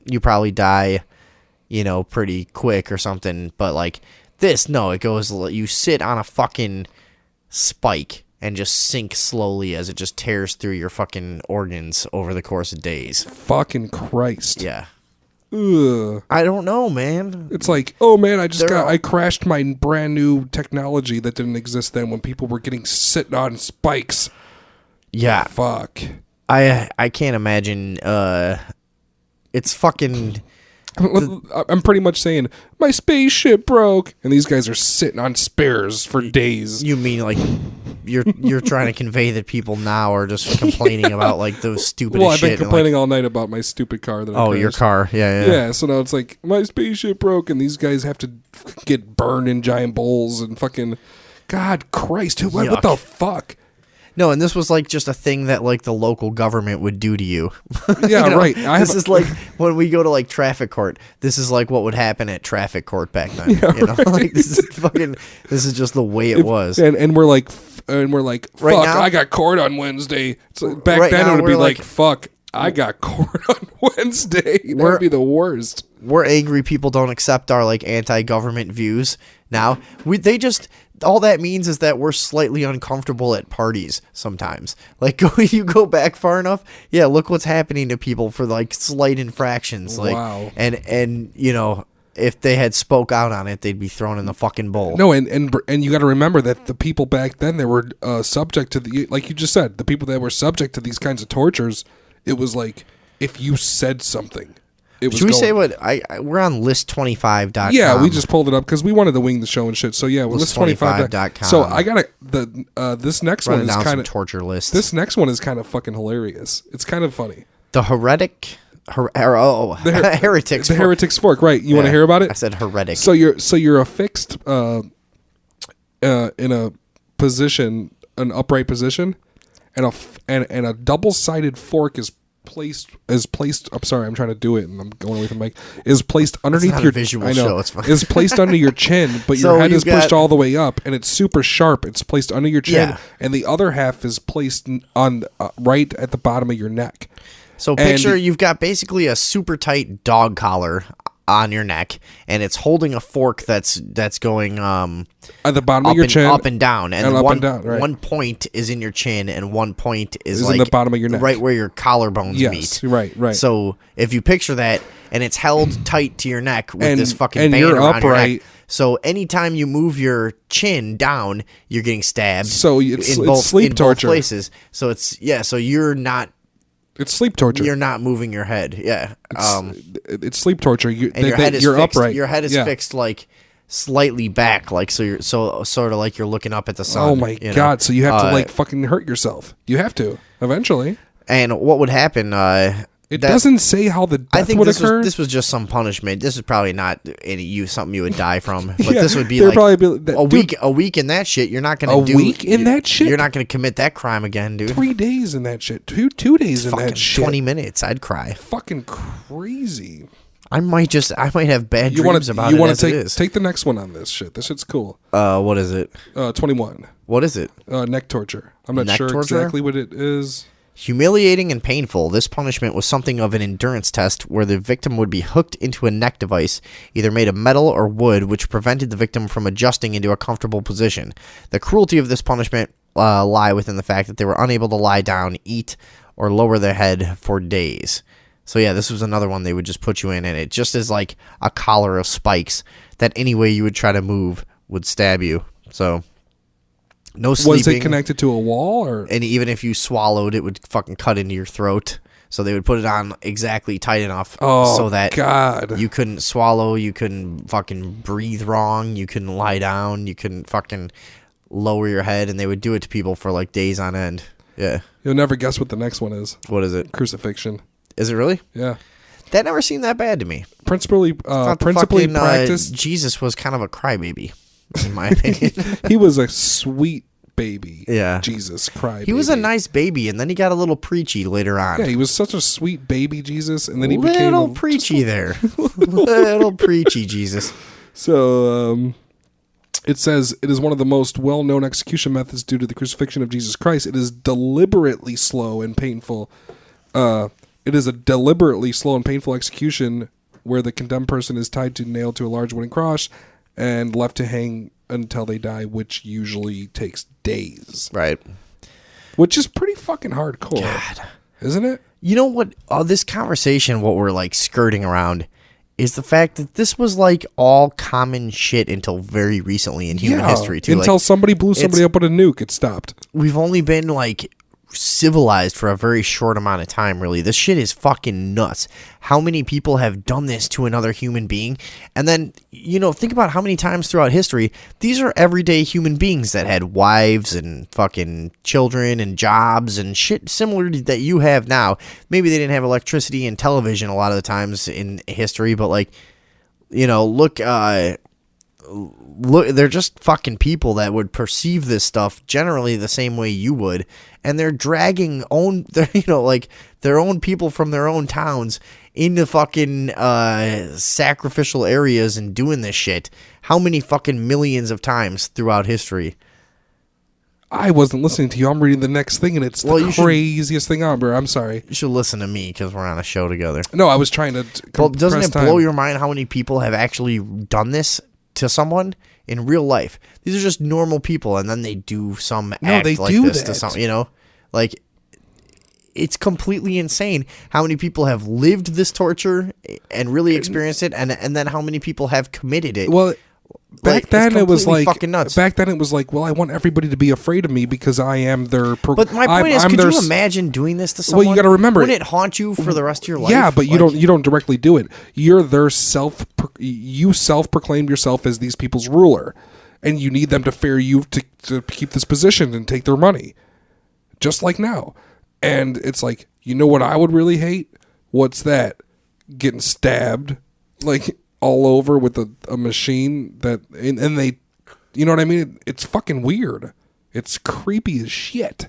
you probably die, pretty quick or something. But like this, no, it goes. You sit on a fucking spike and just sink slowly as it just tears through your fucking organs over the course of days. Fucking Christ. Yeah. Ugh. I don't know, man. It's like, oh man, They're all- I crashed my brand new technology that didn't exist then when people were getting sit on spikes. Yeah. Fuck. I can't imagine. It's fucking. I'm pretty much saying my spaceship broke, and these guys are sitting on spares for days. You mean like you're trying to convey that people now are just complaining about like those stupid Well, I've shit. been complaining all night about my stupid car that I Oh, your crashed. car. Yeah. Yeah, so now it's like my spaceship broke, and these guys have to get burned in giant bowls and fucking. God Christ, what Yuck. the fuck? No, and this was like just a thing that like the local government would do to you. Yeah, You know, right. This is like when we go to like traffic court. This is like what would happen at traffic court back then. Like this is just the way it was. and we're like, fuck, Right now- I got court on Wednesday. So back Right then now it would be we're like, like- fuck, I got court on Wednesday. That We're- would be the worst. we're angry people don't accept our like anti-government views now. All that means is that we're slightly uncomfortable at parties sometimes. Like, you go back far enough, yeah, look what's happening to people for like slight infractions. Like, Wow. And you know, if they had spoke out on it, they'd be thrown in the fucking bowl. No, and you got to remember that the people back then that were subject to like you just said, the people that were subject to these kinds of tortures, it was like if you said something, it was. Should we say what we're on list25.com? Yeah, we just pulled it up because we wanted to wing the show and shit. So yeah, list25.com. So I got this next running one is down kind some of torture lists. This next one is kind of fucking hilarious. It's kind of funny. The heretics. The Heretic's Fork, right? You want to hear about it? I said heretic. So you're affixed in a position, an upright position, and a double-sided fork is placed. I'm sorry, I'm trying to do it, and I'm going away from the mic. Is placed underneath not a your visual I know, show, it's fine. is placed under your chin, but So your head you is pushed got- all the way up, and it's super sharp. It's placed under your chin, Yeah. and the other half is placed on right at the bottom of your neck. So picture you've got basically a super tight dog collar on your neck, and it's holding a fork that's going At the bottom up of your and chin, up and down, and up one and down, right. one point is in your chin, and one point is Is like in the bottom of your neck. right where your collarbones Yes, meet. right. So if you picture that, and it's held tight to your neck with And- this fucking and band you're around your upright. neck. So anytime you move your chin down, you're getting stabbed. So it's in both, sleep in torture. both places. So so you're not sleep torture. You're not moving your head. Yeah. It's sleep torture. And your head is you're fixed. upright. Your head is Yeah. fixed like slightly back, like so you're sort of like you're looking up at the sun. Oh my you know? god! So you have to like fucking hurt yourself. You have to eventually. And what would happen? It doesn't say how the death I think would this occur. was just some punishment. This is probably not something you would die from, but Yeah, this would be there'd like probably be- a dude, week in that shit. You're not gonna A week in that shit? You're not gonna commit that crime again, dude. 3 days in that shit. Two days in Fucking that shit. 20 minutes, I'd cry. Fucking crazy. I might have bad You dreams want to? about You it want as to it is. take the next one on this shit? This shit's cool. What is it? 21. What is it? Neck torture. I'm not Neck sure torture? exactly what it is. Humiliating and painful, this punishment was something of an endurance test where the victim would be hooked into a neck device, either made of metal or wood, which prevented the victim from adjusting into a comfortable position. The cruelty of this punishment lie within the fact that they were unable to lie down, eat, or lower their head for days. So yeah, this was another one they would just put you in, and it just is like a collar of spikes that any way you would try to move would stab you. So no sleeping. Was it connected to a wall or? And even if you swallowed, it would fucking cut into your throat. So they would put it on exactly tight enough so that God. you couldn't swallow, you couldn't fucking breathe wrong, you couldn't lie down, you couldn't fucking lower your head, and they would do it to people for like days on end. Yeah. You'll never guess what the next one is. What is it? Crucifixion. Is it really? Yeah. That never seemed that bad to me. Principally Thought the fucking, practiced. Jesus was kind of a crybaby, in my opinion. He was a sweet baby. Yeah. Jesus Christ. He was a nice baby, and then he got a little preachy later on. Yeah, he was such a sweet baby Jesus, and then he little became a, preachy there. Little preachy Jesus. So it says it is one of the most well-known execution methods due to the crucifixion of Jesus Christ. It is deliberately slow and painful. It is a deliberately slow and painful execution where the condemned person is tied to nailed to a large wooden cross and left to hang until they die, which usually takes days. Right. Which is pretty fucking hardcore. God. Isn't it? You know what? This conversation, what we're like skirting around, is the fact that this was like all common shit until very recently in human history, too. Until like, somebody blew somebody up with a nuke, it stopped. we've only been like civilized for a very short amount of time, really. This shit is fucking nuts. How many people have done this to another human being? And then, think about how many times throughout history, these are everyday human beings that had wives and fucking children and jobs and shit similar to that you have now. Maybe they didn't have electricity and television a lot of the times in history, but like, look, they're just fucking people that would perceive this stuff generally the same way you would, and they're dragging their own people from their own towns into fucking sacrificial areas and doing this shit. How many fucking millions of times throughout history? I wasn't listening to you. I'm reading the next thing, and it's the craziest thing on, bro. I'm sorry. You should listen to me because we're on a show together. No, I was trying to. Well, doesn't it blow your mind how many people have actually done this to someone in real life? These are just normal people, and then they do some act like this to some. You know, like it's completely insane how many people have lived this torture and really experienced it, and then how many people have committed it. Well. Back then it was like fucking nuts. Back then it was like, well, I want everybody to be afraid of me because I am their. But my point is, could you imagine doing this to someone? Well, you got to remember, wouldn't it haunt you for the rest of your life? Yeah, but you don't directly do it. You're their you self-proclaim yourself as these people's ruler, and you need them to fear you to keep this position and take their money, just like now. And it's like, you know what I would really hate? What's that? Getting stabbed, like. All over with a machine that and they, you know what I mean? It's fucking weird. It's creepy as shit.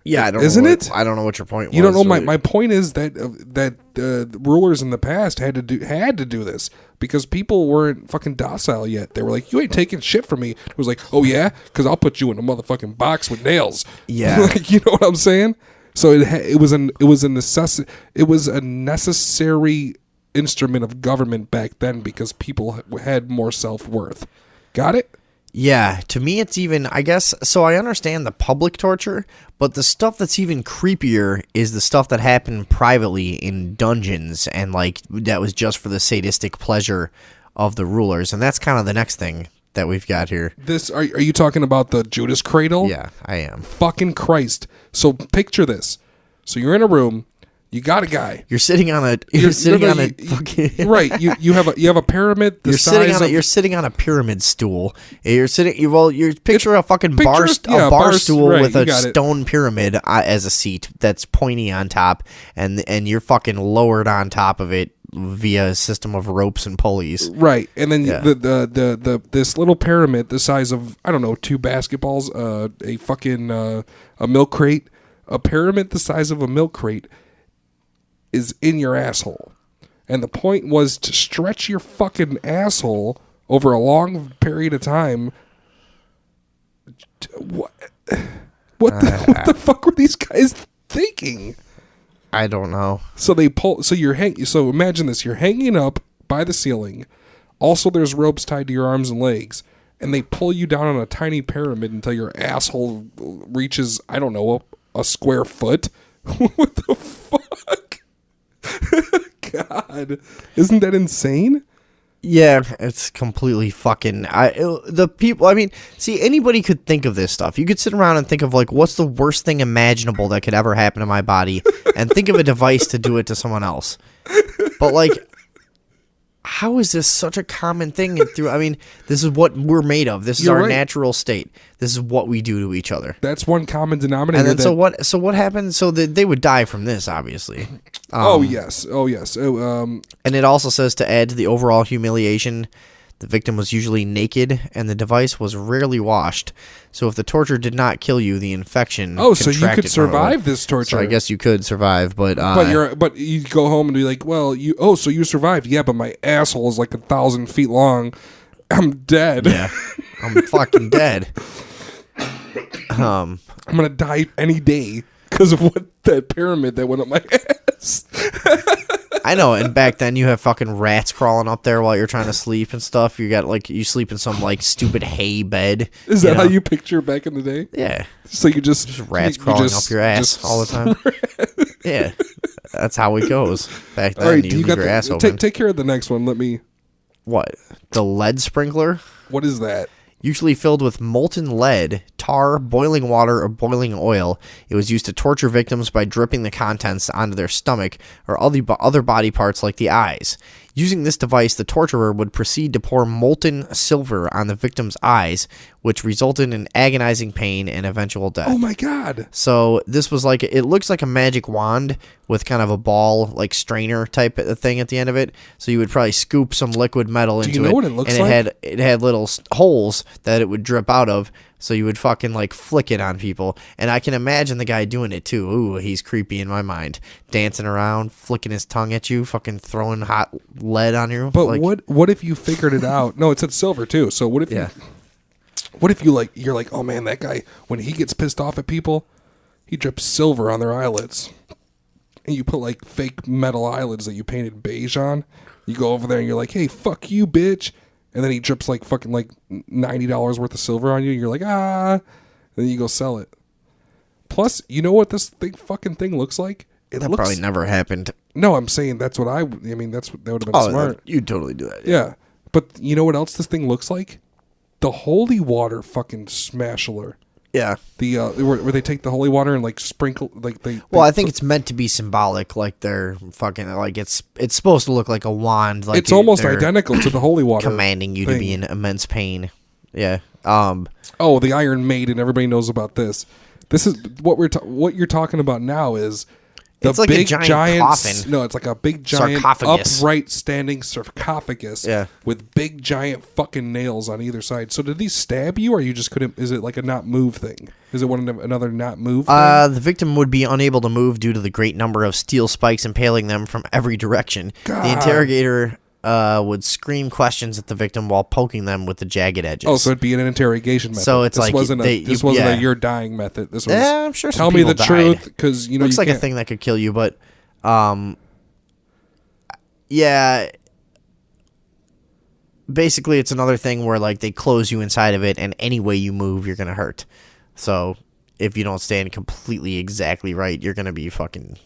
Yeah, I don't isn't know it? I don't know what your point was. You don't know my point is that rulers in the past had to do this because people weren't fucking docile yet. They were like, you ain't taking shit from me. It was like, oh yeah, because I'll put you in a motherfucking box with nails. Yeah, like, you know what I'm saying? So it was a necessary instrument of government back then because people had more self-worth. Got it? Yeah, to me it's even, I guess, so I understand the public torture, but the stuff that's even creepier is the stuff that happened privately in dungeons and like that was just for the sadistic pleasure of the rulers, and that's kind of the next thing that we've got here. This are you talking about the Judas cradle? Yeah, I am. Fucking Christ. So picture this. So you're in a room. You got a guy. You're sitting on a. Fucking right. You have a pyramid. You're sitting on a pyramid stool. You're picture a fucking bar stool right, with a stone pyramid as a seat that's pointy on top, and you're fucking lowered on top of it via a system of ropes and pulleys. Right, and then the this little pyramid the size of, I don't know, 2 basketballs, a fucking a milk crate, a pyramid the size of a milk crate is in your asshole. And the point was to stretch your fucking asshole over a long period of time. What the fuck were these guys thinking? I don't know. So they pull. So so imagine this: you're hanging up by the ceiling. Also, there's ropes tied to your arms and legs, and they pull you down on a tiny pyramid until your asshole reaches, I don't know, a square foot. What the fuck? God, isn't that insane? Yeah, it's completely fucking. The people. I mean, see, anybody could think of this stuff. You could sit around and think of like, what's the worst thing imaginable that could ever happen to my body, and think of a device to do it to someone else. But like, how is this such a common thing? I mean, this is what we're made of. This is our natural state. This is what we do to each other. That's one common denominator. And then so what happened? So they would die from this, obviously. Oh yes. And it also says to add to the overall humiliation, the victim was usually naked and the device was rarely washed. So if the torture did not kill you, the infection. Oh, so you could survive this torture. So I guess you could survive, but you go home and be like, well, so you survived, yeah, but my asshole is like 1,000 feet long. I'm dead. Yeah, I'm fucking dead. I'm gonna die any day because of what that pyramid that went up my ass. I know, and back then you have fucking rats crawling up there while you're trying to sleep and stuff. You got you sleep in some like stupid hay bed. Is that how you picture back in the day? Yeah. So you just rats crawling up your ass all the time. Yeah, that's how it goes back then. All right, you got your ass open. Take care of the next one. Let me. What? The lead sprinkler? What is that? Usually filled with molten lead, tar, boiling water, or boiling oil. It was used to torture victims by dripping the contents onto their stomach or other body parts like the eyes. Using this device, the torturer would proceed to pour molten silver on the victim's eyes, which resulted in agonizing pain and eventual death. Oh my God. So this was like, it looks like a magic wand with kind of a ball, like strainer type of thing at the end of it. So you would probably scoop some liquid metal into it. Do you know what it looks and like? It had little holes that it would drip out of. So you would fucking like flick it on people. And I can imagine the guy doing it too. Ooh, he's creepy in my mind. Dancing around, flicking his tongue at you, fucking throwing hot lead on you. But what if you figured it out? No, it said silver too. So what if What if you're like, oh man, that guy, when he gets pissed off at people, he drips silver on their eyelids. And you put like fake metal eyelids that you painted beige on. You go over there and you're like, hey, fuck you, bitch. And then he drips like fucking like $90 worth of silver on you. You're like, ah. And then you go sell it. Plus, you know what this fucking thing looks like? That probably never happened. No, I'm saying that's what that would have been smart. You'd totally do that. Yeah. But you know what else this thing looks like? The holy water fucking smashler. Yeah. The where they take the holy water and like sprinkle like they. Well, I think it's meant to be symbolic, like they're fucking like it's supposed to look like a wand. Like it's almost identical to the holy water, commanding you to be in immense pain. Yeah. Oh, the Iron Maiden. Everybody knows about this. This is what what you're talking about now is. It's like a giant coffin. No, it's like a big giant upright standing sarcophagus with big giant fucking nails on either side. So did these stab you, or you just couldn't? Is it like a not move thing? Is it another not move thing? The victim would be unable to move due to the great number of steel spikes impaling them from every direction. God. The interrogator would scream questions at the victim while poking them with the jagged edges. Oh, so it'd be an interrogation method. So it's this like wasn't a you're dying method. This was I'm sure. Tell me the truth, because you know looks you like a thing that could kill you, but yeah. Basically, it's another thing where like they close you inside of it, and any way you move, you're gonna hurt. So if you don't stand completely exactly right, you're gonna be fucking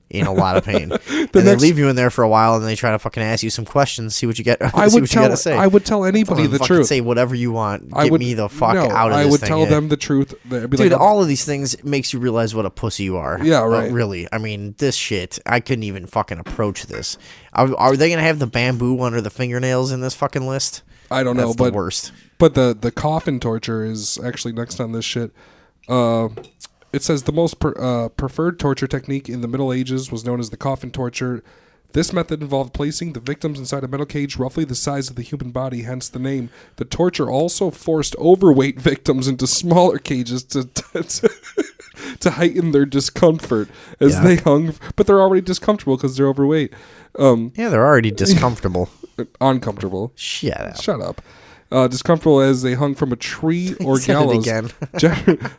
in a lot of pain. And they leave you in there for a while, and they try to fucking ask you some questions, see what you get. I would tell anybody the truth. Say whatever you want. Get me the fuck out of this thing. I would tell them the truth. Dude, all of these things makes you realize what a pussy you are. Yeah, right. Really. I mean, this shit, I couldn't even fucking approach this. Are they going to have the bamboo under the fingernails in this fucking list? I don't know, but the worst. But the coffin torture is actually next on this shit. It says the most preferred torture technique in the Middle Ages was known as the coffin torture. This method involved placing the victims inside a metal cage roughly the size of the human body, hence the name. The torture also forced overweight victims into smaller cages to heighten their discomfort as they hung. But they're already discomfortable because they're overweight. Yeah, they're already discomfortable. Uncomfortable. Shut up. Discomfortable as they hung from a tree or gallows. Again.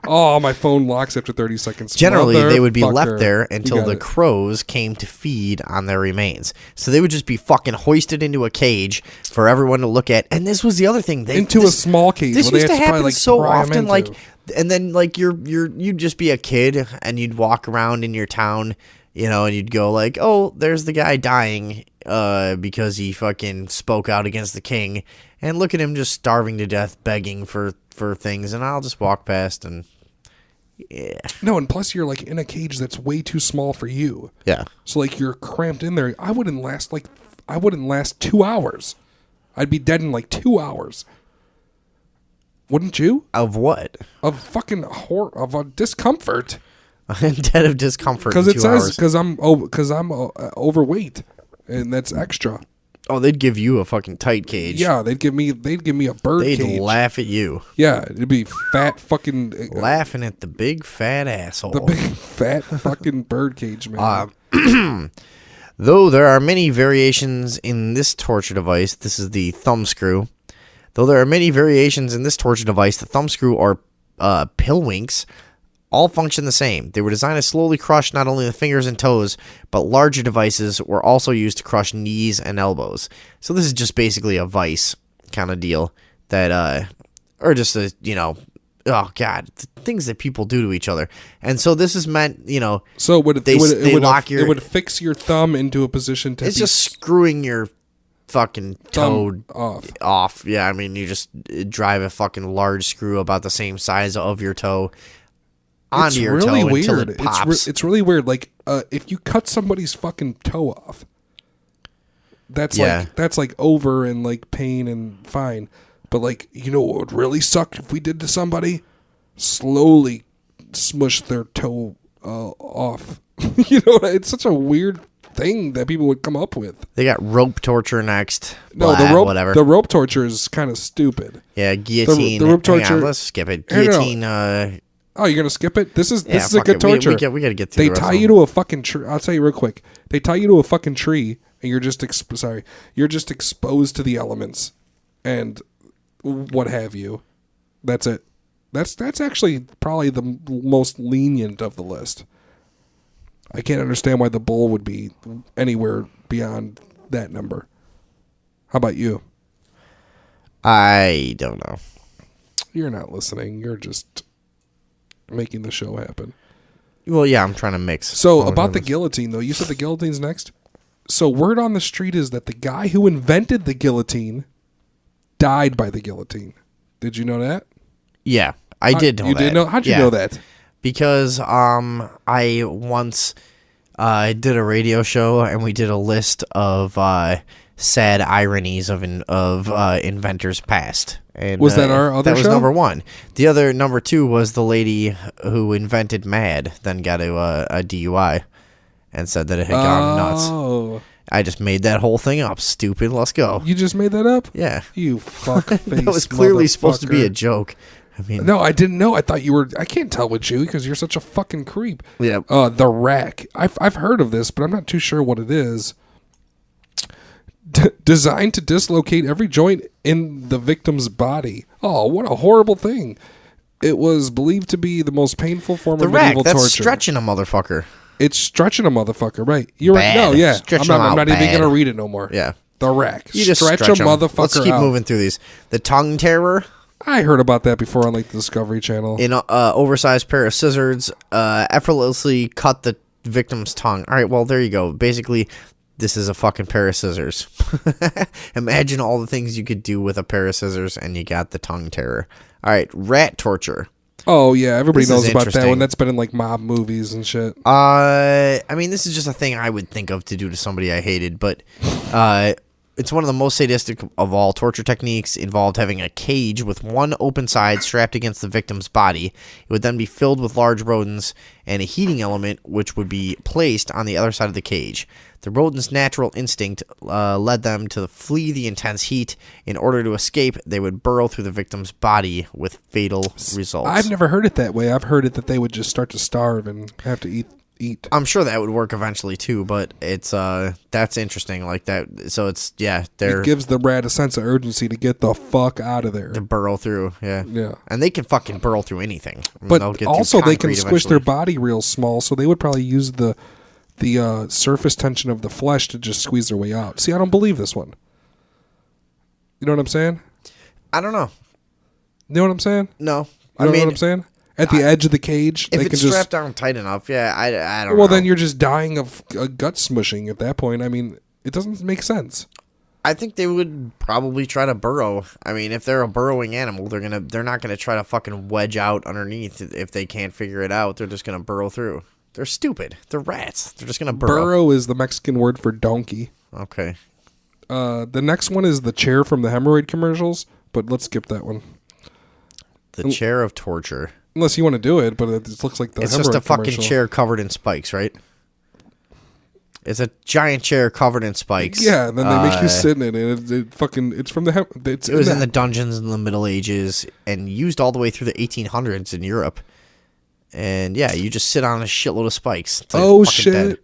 My phone locks after 30 seconds. Generally, they would be left there until the crows came to feed on their remains. So they would just be fucking hoisted into a cage for everyone to look at. And this was the other thing. A small cage. This used to happen so often. And then you'd just be a kid and you'd walk around in your town, and you'd go like, oh, there's the guy dying because he fucking spoke out against the king. And look at him just starving to death, begging for things, and I'll just walk past and yeah. No, and plus you're like in a cage that's way too small for you. Yeah. So like you're cramped in there. I wouldn't last 2 hours. I'd be dead in like 2 hours. Wouldn't you? Of what? Of fucking of a discomfort. Dead of discomfort. Because it says because I'm overweight, and that's extra. Oh, they'd give you a fucking tight cage. Yeah, they'd give me a bird cage. They'd laugh at you. Yeah, it'd be fat fucking... laughing at the big fat asshole. The big fat fucking bird cage, man. Though there are many variations in this torture device, this is the thumb screw. Though there are many variations in this torture device, the thumb screw or pillwinks all function the same. They were designed to slowly crush not only the fingers and toes, but larger devices were also used to crush knees and elbows. So this is just basically a vice kind of deal that, or just a, oh God, things that people do to each other. And so this is meant, So it would fix your thumb into a position to. It's just screwing your fucking toe off. Yeah, I mean, you just drive a fucking large screw about the same size of your toe onto your toe until it pops. It's really weird. Like, if you cut somebody's fucking toe off, that's like over and like pain and fine. But like, what would really suck if we did to somebody? Slowly smush their toe off. It's such a weird thing that people would come up with. They got rope torture next. No, whatever. The rope torture is kind of stupid. Yeah, guillotine. The rope torture. Let's skip it. Guillotine. Oh, you're gonna skip it? This is a good torture. We gotta get through. They tie you to a fucking tree. I'll tell you real quick. They tie you to a fucking tree, and you're just exposed to the elements, and what have you. That's it. That's actually probably the most lenient of the list. I can't understand why the bull would be anywhere beyond that number. How about you? I don't know. You're not listening. You're just making the show happen. Well, yeah, I'm trying to mix. So about the guillotine, though, you said the guillotine's next. So word on the street is that the guy who invented the guillotine died by the guillotine. Did you know that? Yeah, I did know that. You did know? How'd you know that? Because I once did a radio show and we did a list of sad ironies of inventors past. And, was that our other show? That was show? number one. The other number two was the lady who invented MAD, then got a DUI and said that it had gone nuts. Oh. I just made that whole thing up. Stupid. Let's go. You just made that up? Yeah. You fuckface. That was clearly supposed to be a motherfucker. joke. I mean, No, I didn't know. I thought you were. I can't tell with you because you're such a fucking creep. Yeah. The rack. I've heard of this, but I'm not too sure what it is. Designed to dislocate every joint in the victim's body. Oh, what a horrible thing! It was believed to be the most painful form the of rack, medieval that's torture. stretching a motherfucker. It's stretching a motherfucker, right? You're Bad. right. No, yeah. Stretching I'm them not out even bad. gonna read it no more. Yeah. The rack. You just stretch a 'em. motherfucker Let's keep out. moving through these. The tongue terror. I heard about that before on like the Discovery Channel. In oversized pair of scissors, effortlessly cut the victim's tongue. All right, well, there you go. Basically, this is a fucking pair of scissors. Imagine all the things you could do with a pair of scissors, and you got the tongue terror. All right, rat torture. Oh yeah, everybody This is knows about that interesting. one. That's been in like mob movies and shit. I mean, this is just a thing I would think of to do to somebody I hated, but it's one of the most sadistic of all torture techniques. Involved having a cage with one open side strapped against the victim's body. It would then be filled with large rodents and a heating element which would be placed on the other side of the cage. The rodent's natural instinct led them to flee the intense heat. In order to escape, they would burrow through the victim's body with fatal results. I've never heard it that way. I've heard it that they would just start to starve and have to eat. I'm sure that would work eventually too, but it's that's interesting like that. So it's they're It gives the rat a sense of urgency to get the fuck out of there. to burrow through, Yeah. and they can fucking burrow through anything. I mean, they'll But get through also they can concrete squish their eventually. body real small, so they would probably use the surface tension of the flesh to just squeeze their way out. See, I don't believe this one. You know what I'm saying? I don't know. You know what I'm saying? No, You I know mean, what I'm saying? At the edge of the cage, if they it's can just. strapped down tight enough, I don't know. Well, then you're just dying of gut smushing at that point. I mean, it doesn't make sense. I think they would probably try to burrow. I mean, if they're a burrowing animal, they're not gonna try to fucking wedge out underneath if they can't figure it out. They're just gonna burrow through. They're stupid. They're rats. They're just gonna burrow. Burrow is the Mexican word for donkey. Okay. The next one is the chair from the hemorrhoid commercials, but let's skip that one. The chair of torture. Unless you want to do it, but it looks like the It's just a hemorrhoid fucking commercial. chair covered in spikes, right? It's a giant chair covered in spikes. Yeah, and then they make you sit in it, and it's from the It was in the dungeons in the Middle Ages and used all the way through the 1800s in Europe. And yeah, you just sit on a shitload of spikes. It's like Oh, fucking shit. dead.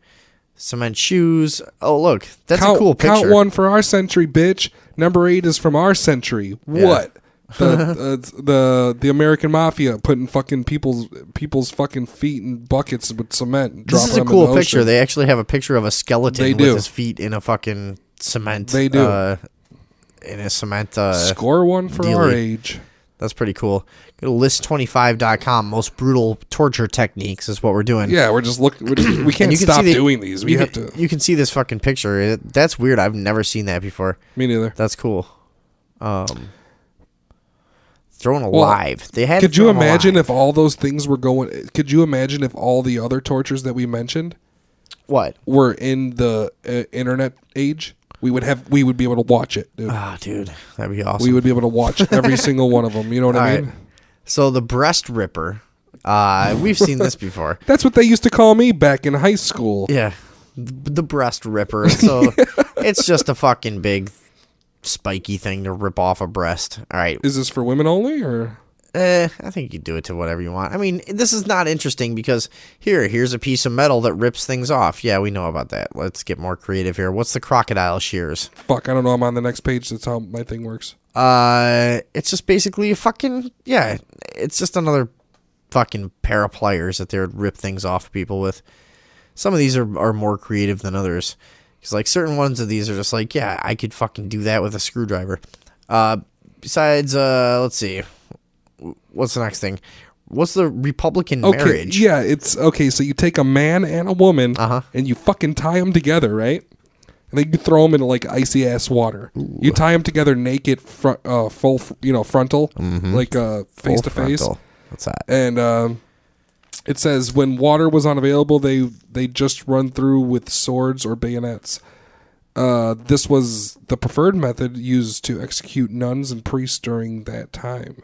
Cement shoes. Oh, look, that's count, a cool picture. Count one for our century, bitch. Number 8 is from our century. Yeah. What? The American mafia putting fucking people's fucking feet in buckets with cement. And This dropping is a them in cool the picture. ocean. They actually have a picture of a skeleton They with do. his feet in a fucking cement. They do. In a cement. Score one for our dealy. age. That's pretty cool. Go to list25.com. Most brutal torture techniques is what we're doing. Yeah, we're just looking. We can't you can stop see the- doing these. We you have can, to. You can see this fucking picture. That's weird. I've never seen that before. Me neither. That's cool. Thrown alive. They had. Could you thrown imagine alive. if all those things were going? Could you imagine if all the other tortures that we mentioned what? were in the internet age? We would be able to watch it, dude. Ah, dude, that'd be awesome. We would be able to watch every single one of them. You know what I All mean? right. So the breast ripper. We've seen this before. That's what they used to call me back in high school. Yeah, the breast ripper. So it's just a fucking big spiky thing to rip off a breast. All right. Is this for women only, or I think you do it to whatever you want. I mean, this is not interesting because here's a piece of metal that rips things off. Yeah, we know about that. Let's get more creative here. What's the crocodile shears? Fuck, I don't know. I'm on the next page. That's how my thing works. It's just basically a fucking, yeah, it's just another fucking pair of pliers that they would rip things off people with. Some of these are more creative than others. Because, like, certain ones of these are just like, yeah, I could fucking do that with a screwdriver. Besides, let's see. What's the next thing? What's the Republican marriage? Yeah, it's okay. So you take a man and a woman, and you fucking tie them together, right? And then you throw them into like icy ass water. Ooh. You tie them together naked, full, frontal, like face to face. What's that? And it says when water was unavailable, they just run through with swords or bayonets. This was the preferred method used to execute nuns and priests during that time.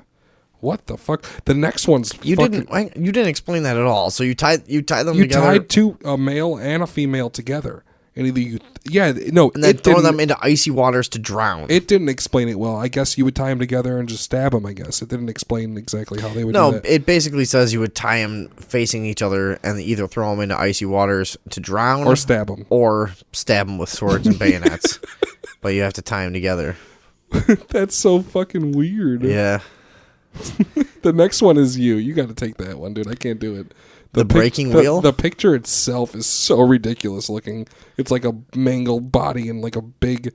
What the fuck? The next one's you didn't explain that at all. So you tie them together. You tied a male and a female together, and either and then throw them into icy waters to drown. It didn't explain it well. I guess you would tie them together and just stab them. I guess it didn't explain exactly how they would. do that. It basically says you would tie them facing each other and either throw them into icy waters to drown, or stab them, with swords and bayonets. But you have to tie them together. That's so fucking weird. Yeah. The next one is you. You got to take that one, dude. I can't do it. The breaking wheel? The picture itself is so ridiculous looking. It's like a mangled body and like a big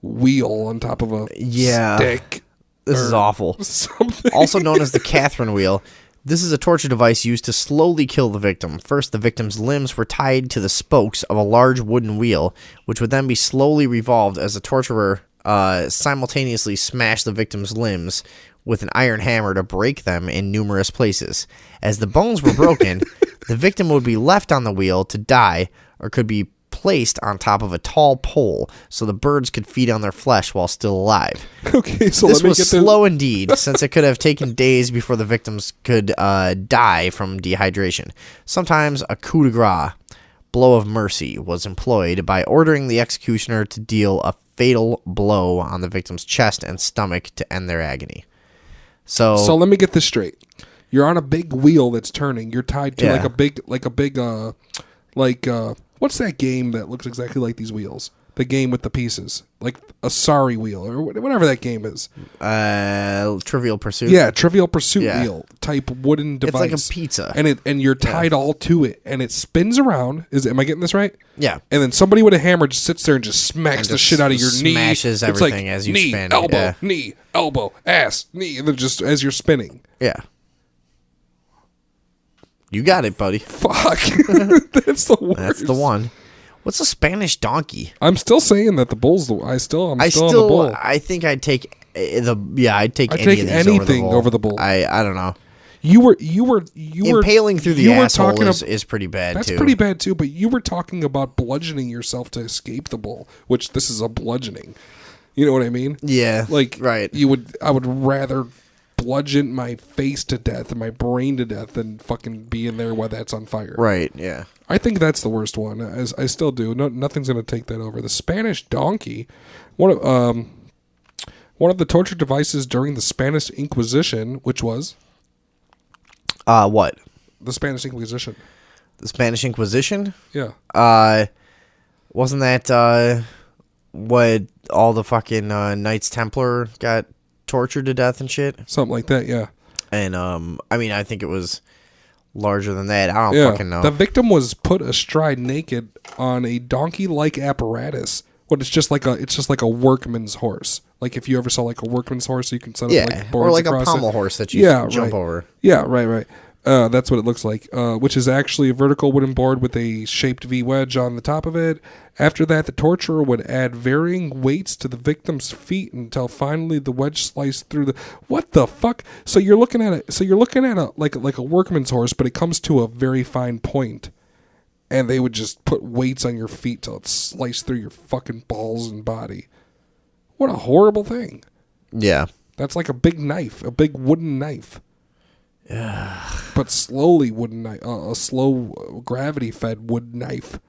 wheel on top of a stick. This is awful. Something. Also known as the Catherine wheel. This is a torture device used to slowly kill the victim. First, the victim's limbs were tied to the spokes of a large wooden wheel, which would then be slowly revolved as the torturer simultaneously smashed the victim's limbs with an iron hammer to break them in numerous places. As the bones were broken, the victim would be left on the wheel to die or could be placed on top of a tall pole so the birds could feed on their flesh while still alive. Okay, so this was slow indeed, since it could have taken days before the victims could die from dehydration. Sometimes a coup de grace, blow of mercy, was employed by ordering the executioner to deal a fatal blow on the victim's chest and stomach to end their agony. So let me get this straight. You're on a big wheel that's turning. You're tied to like a big what's that game that looks exactly like these wheels? The game with the pieces, like a sorry wheel or whatever that game is. Trivial Pursuit. Yeah, Trivial Pursuit wheel type wooden device. It's like a pizza, and you're tied all to it, and it spins around. Am I getting this right? Yeah. And then somebody with a hammer just sits there and just smacks the shit out of your knee. Smashes everything as you knee, spin. Elbow, knee, elbow, ass, knee, and then just as you're spinning. Yeah. You got it, buddy. Fuck. That's the worst. That's the one. What's a Spanish donkey? I'm still saying that the bull's the. I'm still on the bull. I think I'd take I'd take anything over the bull. I don't know. You were impaling through the asshole is pretty bad. That's pretty bad too. But you were talking about bludgeoning yourself to escape the bull, which this is a bludgeoning. You know what I mean? Yeah. Like right. I would rather bludgeon my face to death and my brain to death than fucking be in there while that's on fire. Right. Yeah. I think that's the worst one. As I still do. Nothing's going to take that over. The Spanish donkey, one of the torture devices during the Spanish Inquisition, which was what? The Spanish Inquisition. The Spanish Inquisition? Yeah. Wasn't that what all the fucking Knights Templar got tortured to death and shit? Something like that, yeah. And I mean, I think it was larger than that. I don't fucking know. The victim was put astride naked on a donkey-like apparatus. What it's just like a workman's horse. Like if you ever saw like a workman's horse, you can set up like boards or like across a pommel horse that you jump over. Yeah, right. That's what it looks like. Which is actually a vertical wooden board with a shaped V wedge on the top of it. After that, the torturer would add varying weights to the victim's feet until finally the wedge sliced through the. What the fuck? So you're looking at it. So you're looking at like a workman's horse, but it comes to a very fine point, and they would just put weights on your feet till it sliced through your fucking balls and body. What a horrible thing. Yeah, that's like a big knife, a big wooden knife. But slowly wooden knife, a slow gravity fed wood knife.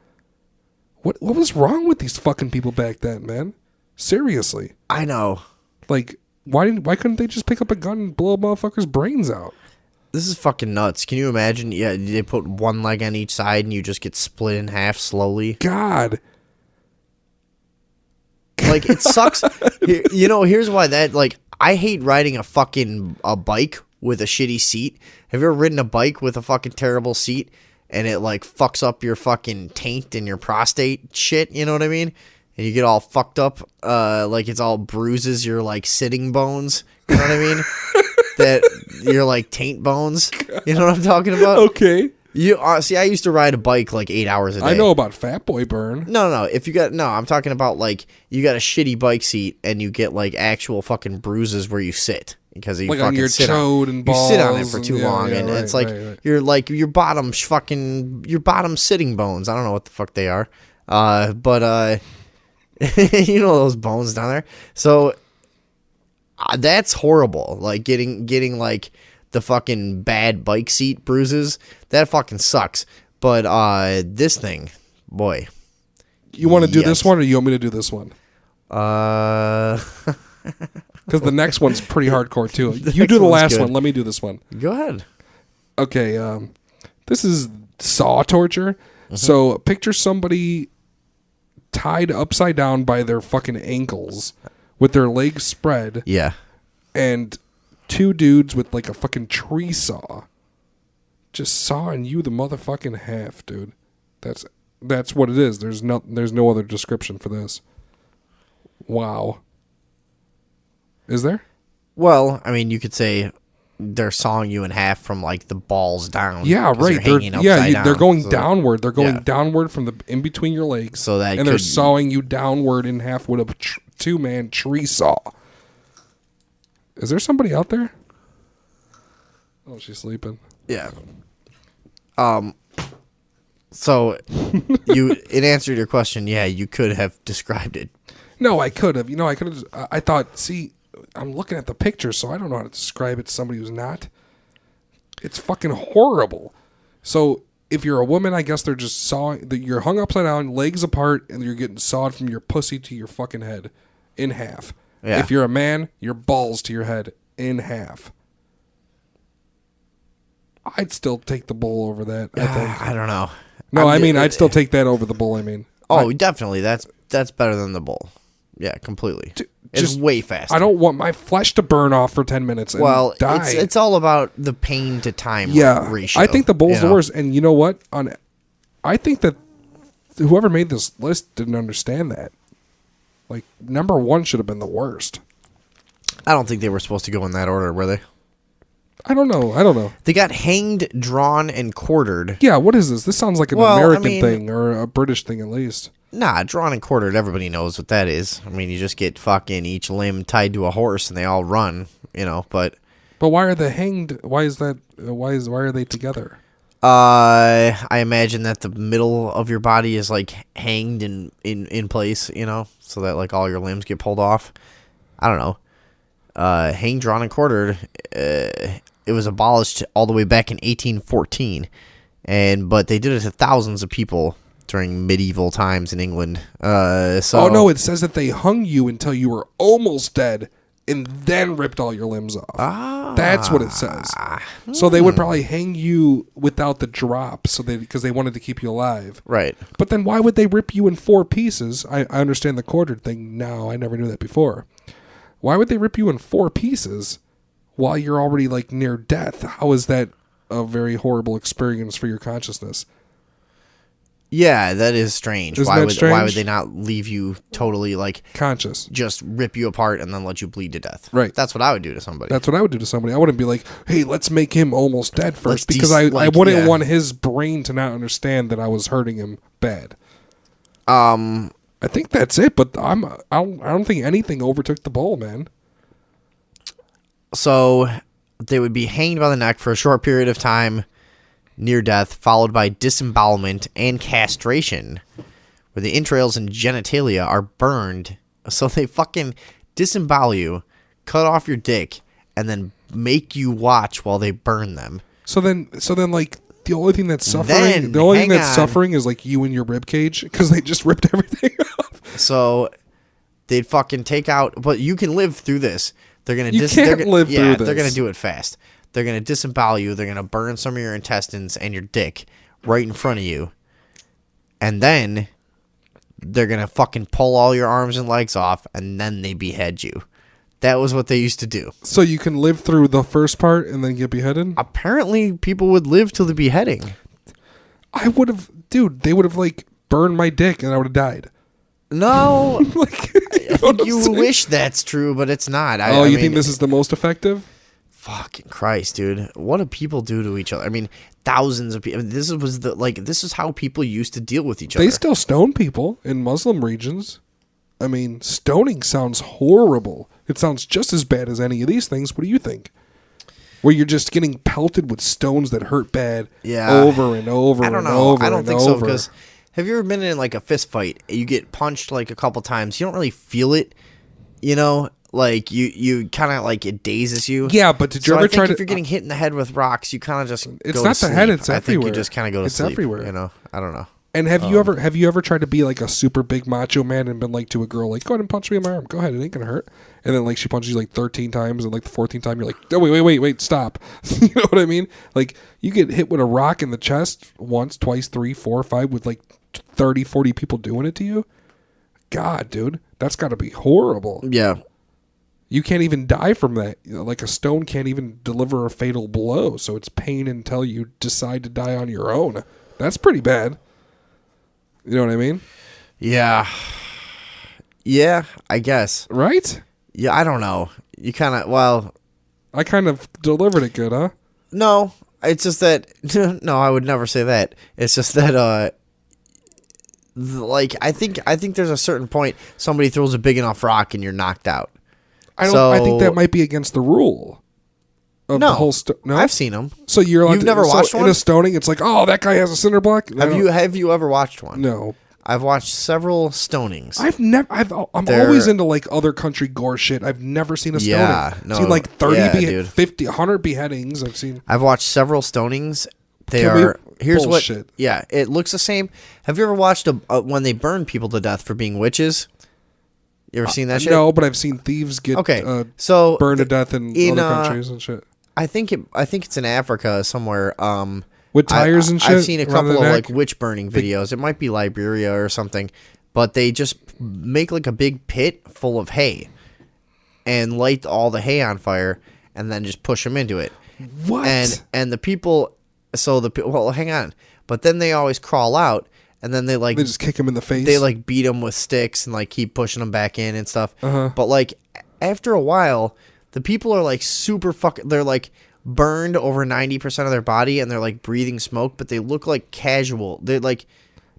What was wrong with these fucking people back then, man? Seriously. I know. Like Why couldn't they just pick up a gun and blow a motherfucker's brains out? This is fucking nuts. Can you imagine? Yeah, they put one leg on each side and you just get split in half slowly. God. Like, it sucks. Here's why that, like, I hate riding a bike with a shitty seat. Have you ever ridden a bike with a fucking terrible seat and it, like, fucks up your fucking taint and your prostate shit? You know what I mean? And you get all fucked up, like it's all bruises your, like, sitting bones. You know what I mean? That you're like taint bones. You know what I'm talking about? Okay. See, I used to ride a bike like 8 hours a day. I know about Fat Boy Burn. No. I'm talking about like you got a shitty bike seat and you get like actual fucking bruises where you sit because you like fucking on your sit chode on, and balls. you sit on it for too long, and right, it's like right. you're like your bottom sitting bones. I don't know what the fuck they are, but you know those bones down there. So. That's horrible. Like getting like the fucking bad bike seat bruises. That fucking sucks. But this thing, boy. You want to do Yes. this one, or you want me to do this one? Because Because the next one's pretty hardcore too. You next do the one's last good. one. Let me do this one. Go ahead. Okay. This is saw torture. Mm-hmm. So picture somebody tied upside down by their fucking ankles with their legs spread. Yeah. And two dudes with like a fucking tree saw just sawing you the motherfucking half, dude. That's what it is. There's no other description for this. Wow. Is there? Well, I mean, you could say they're sawing you in half from like the balls down. Yeah, 'cause right. You're hanging upside down, they're going so- downward. They're going Yeah. downward from the in between your legs. So that and they're could- sawing you downward in half with a two-man tree saw. Is there somebody out there? Oh, she's sleeping. Yeah. So in answer to your question, yeah, you could have described it. No, I could have. I could have. I thought. See, I'm looking at the picture, so I don't know how to describe it to somebody who's not. It's fucking horrible. So if you're a woman, I guess they're just sawing. You're hung upside down, legs apart, and you're getting sawed from your pussy to your fucking head in half. Yeah. If you're a man, your balls to your head in half. I'd still take the bull over that. I think. I don't know. No, I mean, I'd still take that over the bull. I mean. Oh, definitely. That's better than the bull. Yeah, completely. It's just- way faster. I don't want my flesh to burn off for 10 minutes and die. it's all about the pain to time ratio. I think the bull's you the know? worst. And you know what? I think that whoever made this list didn't understand that. Like, number one should have been the worst. I don't think they were supposed to go in that order, were they? I don't know. They got hanged, drawn, and quartered. Yeah, what is this? This sounds like an Well, I American mean- thing or a British thing at least. Nah, drawn and quartered, everybody knows what that is. I mean, you just get fucking each limb tied to a horse and they all run, but... But why are they hanged? Why is that? Why are they together? I imagine that the middle of your body is like hanged in place, so that like all your limbs get pulled off. I don't know. Hanged, drawn, and quartered. It was abolished all the way back in 1814, but they did it to thousands of people during medieval times in England. Oh no! It says that they hung you until you were almost dead, and then ripped all your limbs off. That's what it says. So they would probably hang you without the drop, because they wanted to keep you alive. Right. But then why would they rip you in 4 pieces? I understand the quartered thing now. I never knew that before. Why would they rip you in 4 pieces while you're already like near death? How is that a very horrible experience for your consciousness? Yeah, that is strange. Isn't Why that would strange? they not leave you totally like Conscious. just rip you apart and then let you bleed to death? Right. That's what I would do to somebody. That's what I would do to somebody. I wouldn't be like, hey, let's make him almost dead Let's first, because I like, wouldn't yeah. want his brain to not understand that I was hurting him bad. I think that's it, but I don't think anything overtook the bull, man. So they would be hanged by the neck for a short period of time, near death, followed by disembowelment and castration, where the entrails and genitalia are burned. So they fucking disembowel you, cut off your dick, and then make you watch while they burn them. So then, like, the only thing that's suffering, Then, the only thing hang that's on. suffering is like you and your rib cage, because they just ripped everything off. So they'd fucking take out, but you can live through this. They're gonna You can't live through They're gonna this. do it fast. They're gonna disembowel you. They're gonna burn some of your intestines and your dick right in front of you, and then they're gonna fucking pull all your arms and legs off, and then they behead you. That was what they used to do. So you can live through the first part and then get beheaded? Apparently, people would live till the beheading. I would have, dude, they would have, like, burned my dick and I would have died. No, Like, I think you wish that's true, but it's not. I you mean, think this is the most effective? Fucking Christ, dude! What do people do to each other? I mean, thousands of people. This is how people used to deal with each other. They still stone people in Muslim regions. I mean, stoning sounds horrible. It sounds just as bad as any of these things. What do you think? Where you're just getting pelted with stones that hurt bad over and over I don't and know. over I don't and think so over. because have you ever been in like a fist fight? You get punched like a couple times. You don't really feel it, you know. Like you kind of like it dazes you. Yeah, but did you So ever I think try if to? you're getting hit in the head with rocks, you kind of just It's go not to the head, sleep. it's I think everywhere. you just kind of go to It's sleep. everywhere. You know, I don't know. And have you ever tried to be like a super big macho man and been like to a girl like, go ahead and punch me in my arm. Go ahead, it ain't gonna hurt. And then like she punches you like 13 times, and like the 14th time you're like, oh wait, stop. You know what I mean? Like you get hit with a rock in the chest once, twice, 3, 4, 5 with like 30, 40 people doing it to you. God, dude, that's got to be horrible. Yeah. You can't even die from that. You know, like a stone can't even deliver a fatal blow, so it's pain until you decide to die on your own. That's pretty bad. You know what I mean? Yeah. Yeah, I guess. Right? Yeah, I don't know. You kind of, well, I kind of delivered it good, huh? no, it's just that, no, I would never say that. It's just that, like, I think there's a certain point somebody throws a big enough rock and you're knocked out. I think that might be against the rule of No, the whole no. I've seen them. So you're allowed You've to, never so watched in one? a stoning. It's like, oh, that guy has a cinder block. Have you ever watched one? No, I've watched several stonings. I'm always into like other country gore shit. I've never seen a stoning. Yeah, no, I've seen like 30, yeah, dude. 50, 100 beheadings. I've seen. I've watched several stonings. They Can we- are here's bullshit. what. Yeah, it looks the same. Have you ever watched when they burn people to death for being witches? You ever seen that shit? No, but I've seen thieves get so burned to death in other countries and shit. I think it's in Africa somewhere. With tires and shit. I've seen a around couple the of neck? like witch burning videos. It might be Liberia or something, but they just make like a big pit full of hay and light all the hay on fire and then just push them into it. What? And the people, well, hang on, but then they always crawl out and then they like They just kick him in the face. they like beat them with sticks and like keep pushing them back in and stuff. Uh-huh. But like after a while, the people are like super they're like burned over 90% of their body and they're like breathing smoke, but they look like casual. They're like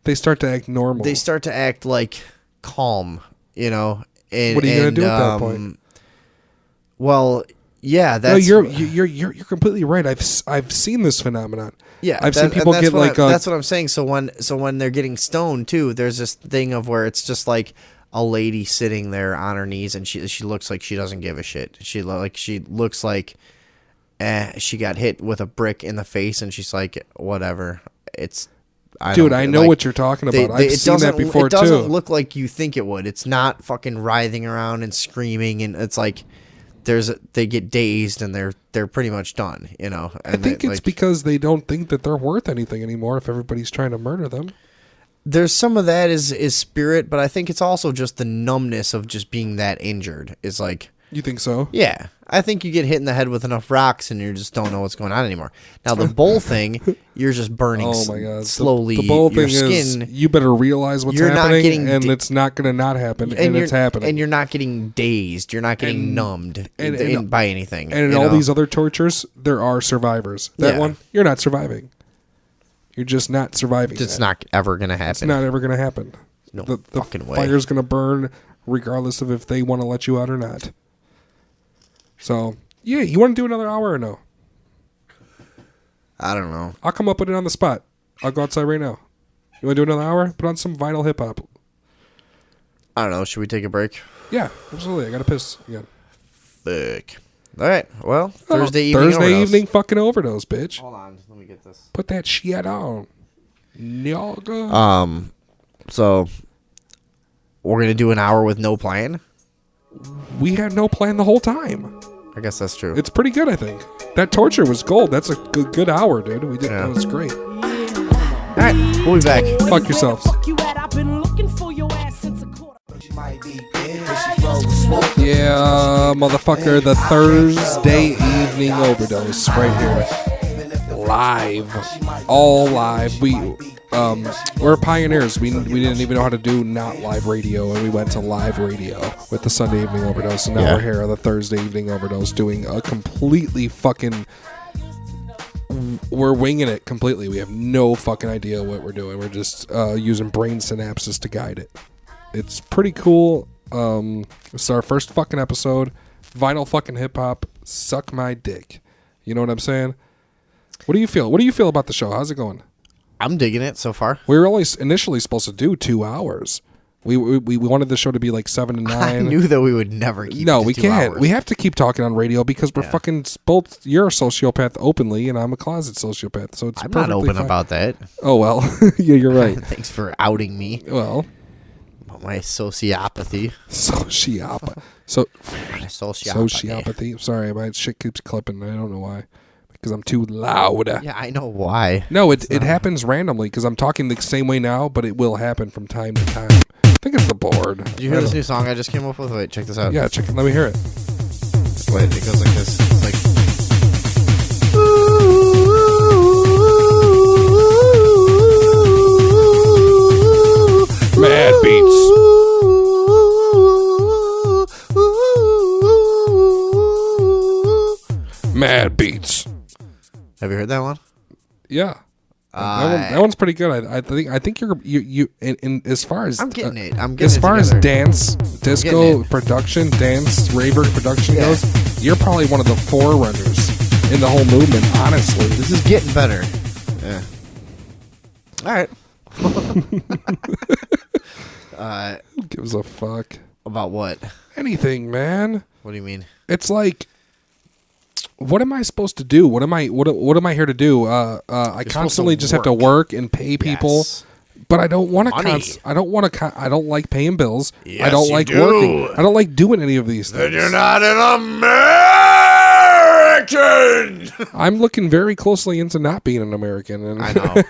They start to act normal. they start to act like calm, you know. And, What are you gonna do at that point? Well, yeah, No, that's you're completely right. I've seen this phenomenon. yeah. I've seen people get like that's what I'm saying. So when they're getting stoned too, there's this thing of where it's just like a lady sitting there on her knees and she looks like she doesn't give a shit. She looks like she got hit with a brick in the face and she's like, whatever. It's I know what you're talking about. I've seen that before It doesn't too. look like you think it would. It's not fucking writhing around and screaming, and it's like they get dazed and they're pretty much done. You know. I And think they, it's like, because they don't think that they're worth anything anymore. If everybody's trying to murder them, there's some of that is spirit, but I think it's also just the numbness of just being that injured. Is like. you think so? Yeah, I think you get hit in the head with enough rocks and you just don't know what's going on anymore. Now the bowl thing, you're just burning Oh my god! slowly. The bowl your thing skin, is you better realize what's You're not happening, getting and da- it's not going to not happen, and it's happening. and you're not getting dazed. You're not getting numbed by anything. And in you all know? these other tortures, there are survivors. That Yeah. one, you're not surviving. You're just not surviving. it's that. not ever gonna happen. It's not ever going to happen. No the fucking way. Fire's going to burn, regardless of if they want to let you out or not. So yeah, you want to do another hour or no? I don't know. I'll come up with it on the spot. I'll go outside right now. You want to do another hour? Put on some vinyl hip hop. I don't know. Should we take a break? Yeah, absolutely. I got to piss again. Fuck. All right. Well, Thursday evening. Thursday overdose. evening fucking overdose, bitch. Hold on. Let me get this. Put that shit on. Nyaga. So we're gonna do an hour with no plan. we had no plan the whole time. I guess that's true. It's pretty good, I think. That torture was gold. That's a good hour, dude. We did. Yeah. That was great. All right, we'll be back. Fuck yourselves. Yeah, motherfucker. The Thursday evening overdose right here, live, all live. We're pioneers. We didn't even know how to do not live radio, and we went to live radio with the Sunday evening overdose, and now we're here on the Thursday evening overdose doing a completely fucking. We're winging it completely. We have no fucking idea what we're doing. We're just using brain synapses to guide it. It's pretty cool. It's our first fucking episode. Vinyl fucking hip hop. Suck my dick. You know what I'm saying? What do you feel? What do you feel about the show? How's it going? I'm digging it so far. We were only initially supposed to do 2 hours. We wanted the show to be like 7 to 9. I knew that we would never keep No, it to we 2 can't. hours. We have to keep talking on radio because we're fucking both. You're a sociopath openly, and I'm a closet sociopath. So it's I'm not perfectly open fine. about that. Oh well, yeah, you're right. Thanks for outing me Well, about my sociopathy. sociopathy. My sociopathy. Sociopathy. Sorry, my shit keeps clipping. I don't know why. Because I'm too loud. Yeah, I know why. No, it happens randomly because I'm talking the same way now, but it will happen from time to time. I think it's the board. Did you hear this new song I just came up with? Wait, check this out. Yeah, check it. Let me hear it. Wait, it goes like this. It's like. Mad beats. Mad beats. Have you heard that one? Yeah. That one's pretty good. I think you in as far as I'm getting it. I'm getting as it far as together. dance, disco getting it. production, dance, raver production Yeah. goes. You're probably one of the forerunners in the whole movement. Honestly, This is getting better. Yeah. All right. who gives a fuck? About what? Anything, man. What do you mean? It's like, what am I supposed to do? What am I here to do? I supposed constantly to just have to work. work and pay people. Yes. But I don't want Money. to. I don't want to. I don't like paying bills. I Yes, don't you like do. working. I don't like doing any of these things. You're not an American. I'm looking very closely into not being an American. And I know.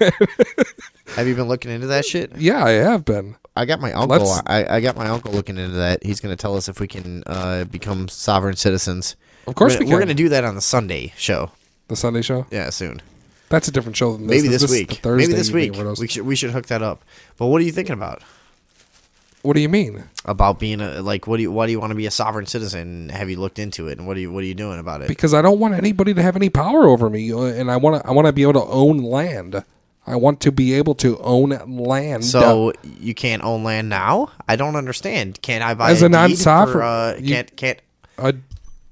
Have you been looking into that shit? yeah, I have been. I got my uncle. Let's- I got my uncle looking into that. He's going to tell us if we can become sovereign citizens. Of course we We're can. going to do that on the Sunday show. The Sunday show. Yeah, soon. That's a different show than this. Maybe this is the week. Thursday Maybe this evening week. overdose. We should hook that up. But what are you thinking about? What do you mean? About being why do you want to be a sovereign citizen? Have you looked into it, and what are you doing about it? Because I don't want anybody to have any power over me, and I want to be able to own land. I want to be able to own land. So you can't own land now? I don't understand. Can't I buy As a a deed non-sovereign, for, you- can't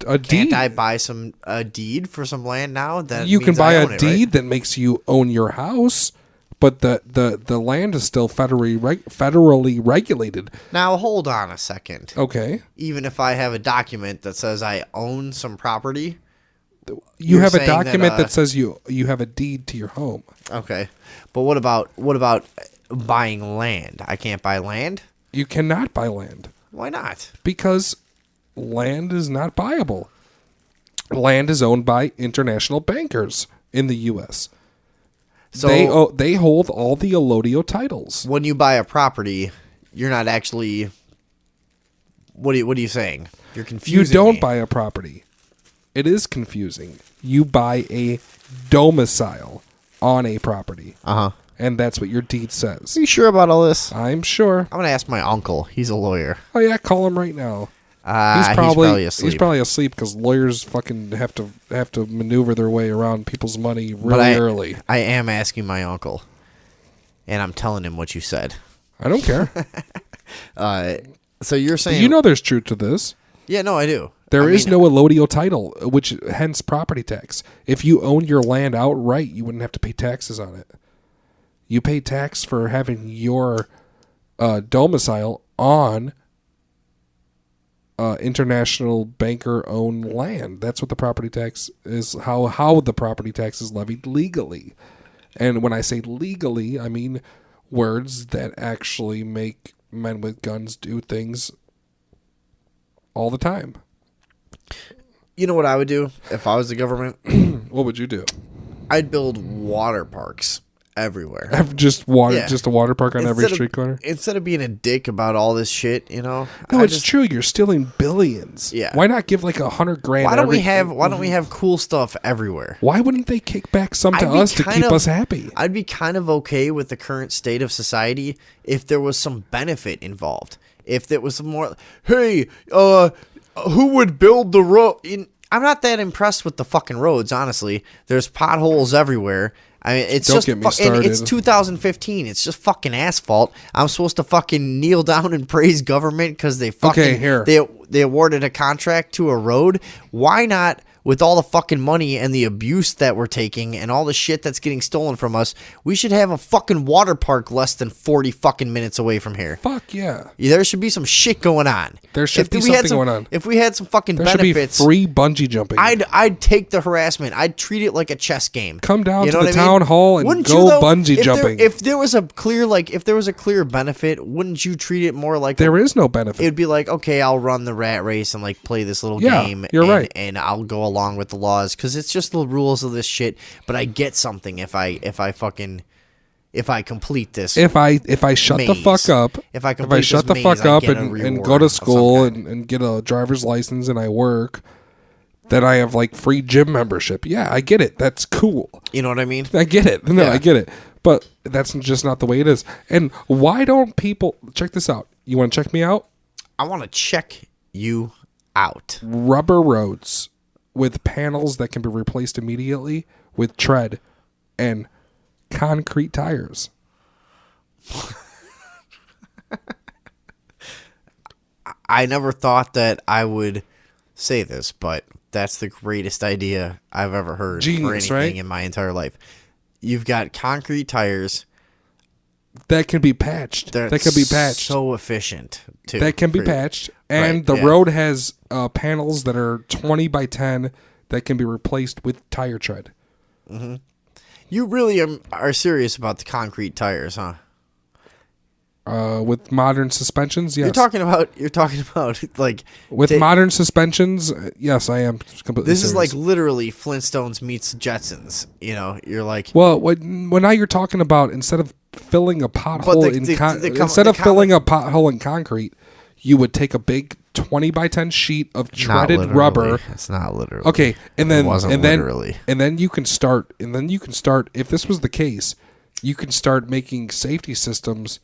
a deed. I buy a deed for some land now? That You can means buy I a own it, deed right? that makes you own your house, but the land is still federally regulated. Now hold on a second. Okay, Even if I have a document that says I own some property, you You're have a saying that, document that says you have a deed to your home. okay. But what about buying land? I can't buy land? You cannot buy land Why not? because land is not buyable. Land is owned by international bankers in the U.S. So They hold all the allodial titles. when you buy a property, you're not actually. What are you saying? You're You confusing. don't me. buy a property. It is confusing. You buy a domicile on a property, Uh huh. and that's what your deed says. Are you sure about all this? I'm sure. I'm gonna ask my uncle. He's a lawyer. Oh yeah, call him right now. He's probably asleep. He's probably asleep because lawyers fucking have to maneuver their way around people's money really early. I am asking my uncle, and I'm telling him what you said. I don't care. So you're saying You know there's truth to this. Yeah, no, I do. There I is mean, no allodial title, which hence property tax. If you own your land outright, you wouldn't have to pay taxes on it. You pay tax for having your domicile on international banker-owned land. That's what the property tax is. How the property tax is levied legally. And when I say legally, I mean words that actually make men with guns do things all the time. You know what I would do if I was the government? What would you do? I'd build water parks everywhere. Have just water, Yeah. just a water park on every Instead of- street corner. Instead of being a dick about all this shit, you know. No, I it's just- true. You're stealing billions. Yeah. Why not give like $100,000? Why don't we have cool stuff everywhere? Why wouldn't they kick back some to I'd be us to kind keep of- us happy? I'd be kind of okay with the current state of society if there was some benefit involved. If there was some more, hey, who would build the road? I'm not that impressed with the fucking roads, honestly. There's potholes everywhere. I mean, it's Don't just get me and it's started. 2015. It's just fucking asphalt. I'm supposed to fucking kneel down and praise government because they fucking Okay, here. they awarded a contract to a road. Why not? With all the fucking money and the abuse that we're taking and all the shit that's getting stolen from us, we should have a fucking water park less than 40 fucking minutes away from here. Fuck yeah. There should be some shit going on. There should be we had something some- going on. If we had some fucking There should benefits, be free bungee jumping. I'd take the harassment. I'd treat it like a chess game. Come down to what the I mean? town hall and Wouldn't go you, though? bungee If jumping. if there was a clear benefit, wouldn't you treat it more like There is no benefit. It'd be like, okay, I'll run the rat race and like play this little Yeah, game. you're and, right. and I'll go along with the laws because it's just the rules of this shit. But I get something if I complete this. If I shut the maze. fuck up, If I complete shut this the fuck maze, I up get a and reward go to of some school kind. and get a driver's license and I work, then I have like free gym membership. Yeah, I get it. That's cool. You know what I mean? I get it. No, Yeah. I get it. But that's just not the way it is. And why don't people check this out? You want to check me out? I want to check you out. Rubber roads with panels that can be replaced immediately with tread and concrete tires. I never thought that I would say this, but that's the greatest idea I've ever heard for Genius, anything right? in my entire life. You've got concrete tires. That can be patched. That can be patched. So efficient, too. That can be for- patched. And Right, the yeah. road has panels that are 20 by 10 that can be replaced with tire tread. You really are serious about the concrete tires, huh? With modern suspensions, yes. You're talking about like With ta- modern suspensions, yes, I am completely This is serious. like literally Flintstones meets Jetsons. You know, you're like, Well, when now you're talking about instead of filling a pothole the filling a pothole in concrete, you would take a big 20 by 10 sheet of not treaded literally. rubber. It's not literally. Okay, and then It wasn't and then literally. and then you can start if this was the case, you can start making safety systems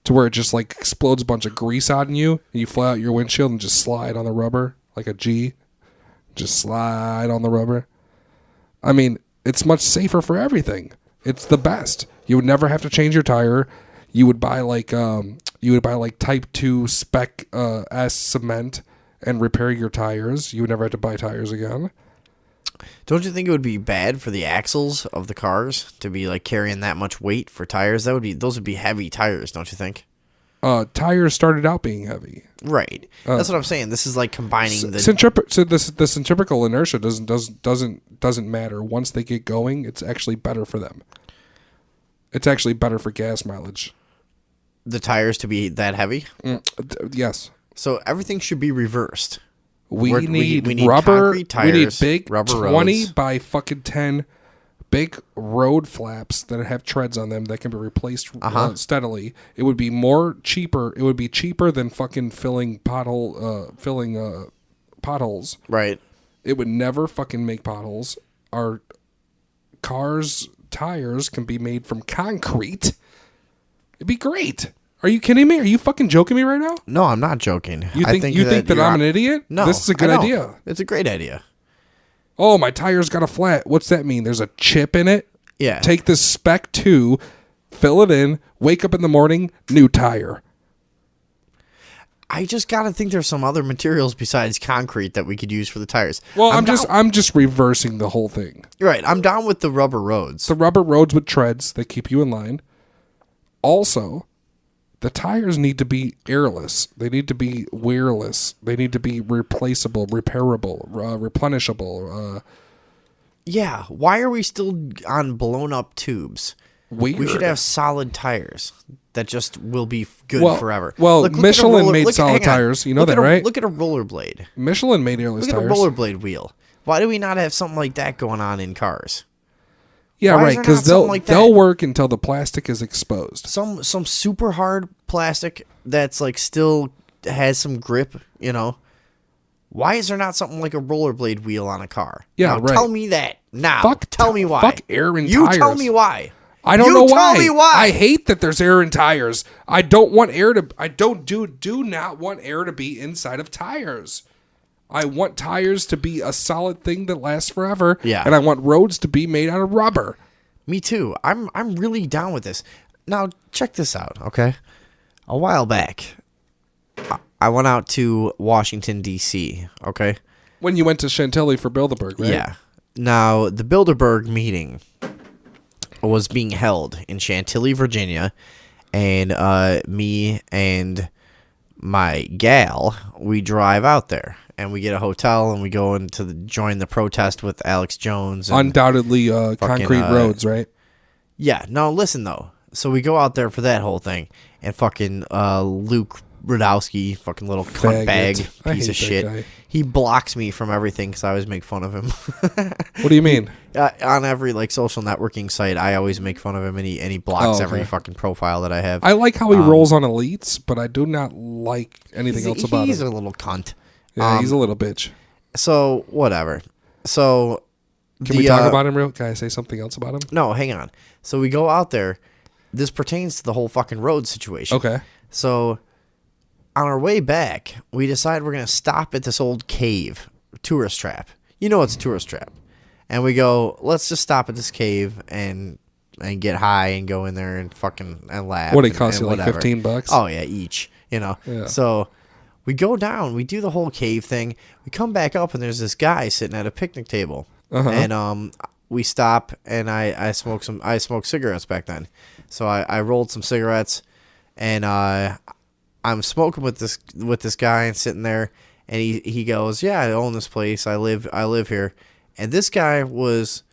to where it just like explodes a bunch of grease on you and you fly out your windshield and just slide on the rubber like a G. Just slide on the rubber. I mean, it's much safer for everything. It's the best. You would never have to change your tire. You would buy like type 2 spec S cement and repair your tires. You would never have to buy tires again. Don't you think it would be bad for the axles of the cars to be like carrying that much weight for tires? Those would be heavy tires, don't you think? Tires started out being heavy. Right. That's what I'm saying. This is like combining the The centripetal inertia doesn't matter. Once they get going, it's actually better for them. It's actually better for gas mileage. tires to be that heavy. Yes. So everything should be reversed. We need we need rubber. concrete tires, we need big rubber 20 roads. by fucking 10 big road flaps that have treads on them that can be replaced steadily. It would be cheaper. It would be cheaper than fucking filling potholes. Right. It would never fucking make potholes. Our cars' tires can be made from concrete. It'd be great. Are you kidding me? Are you fucking joking me right now? No, I'm not joking. You think that I'm an idiot? No. This is a good I know. idea. It's a great idea. Oh, my tire's got a flat. What's that mean? There's a chip in it? Yeah. Take this Spec 2, fill it in, wake up in the morning, new tire. I just gotta think there's some other materials besides concrete that we could use for the tires. Well, down- I'm just reversing the whole thing. right. I'm down with the rubber roads. The rubber roads with treads that keep you in line. Also, the tires need to be airless. They need to be wearless. They need to be replaceable, repairable, replenishable. Yeah. Why are we still on blown up tubes? We should have solid tires. that just will be good Well- forever. well, look at a Michelin made hang solid on. tires. You know Look that, at a- right? Look at a rollerblade. Michelin made airless Look at a tires. rollerblade wheel. Why do we not have something like that going on in cars? Yeah, Why is right. there Because not something like that? they'll work until the plastic is exposed. Some super hard plastic that's like still has some grip, you know. Why is there not something like a rollerblade wheel on a car? Yeah, now, right. Tell me that now. Fuck- tell me why. fuck air in you tell tires. me why. I don't You know tell why. me why. I hate that there's air in tires. I don't want air to. I do not want air to be inside of tires. I want tires to be a solid thing that lasts forever. Yeah. And I want roads to be made out of rubber. Me too. I'm really down with this. Now check this out, okay? A while back, I went out to Washington D.C. Okay. When you went to Chantilly for Bilderberg, right? Yeah. Now the Bilderberg meeting was being held in Chantilly, Virginia, and me and my gal, we drive out there and we get a hotel and we go into join the protest with Alex Jones. And, Undoubtedly concrete roads, right? yeah. No, listen though. So we go out there for that whole thing, and fucking Luke Rudowski, fucking little cunt Faggot. bag I piece hate of that shit. guy. He blocks me from everything because I always make fun of him. What do you mean? On every like social networking site, I always make fun of him, and he blocks Oh, every okay. fucking profile that I have. I like how he rolls on elites, but I do not like anything else about he's him. a little cunt. Yeah, he's a little bitch. So whatever. So Can we talk about him real? Can I say something else about him? No, hang on. So we go out there. This pertains to the whole fucking road situation. Okay. So on our way back, we decide we're going to stop at this old cave, tourist trap. You know it's a tourist trap. And we go, let's just stop at this cave and get high and go in there and fucking and laugh. What did it and- cost and you, like whatever. $15? Oh, yeah, each, you know. Yeah. So we go down, we do the whole cave thing. We come back up and there's this guy sitting at a picnic table. Uh-huh. And we stop and I smoked cigarettes back then. So I rolled some cigarettes and I'm smoking with this guy and sitting there, and he goes, "Yeah, I own this place. I live here." And this guy was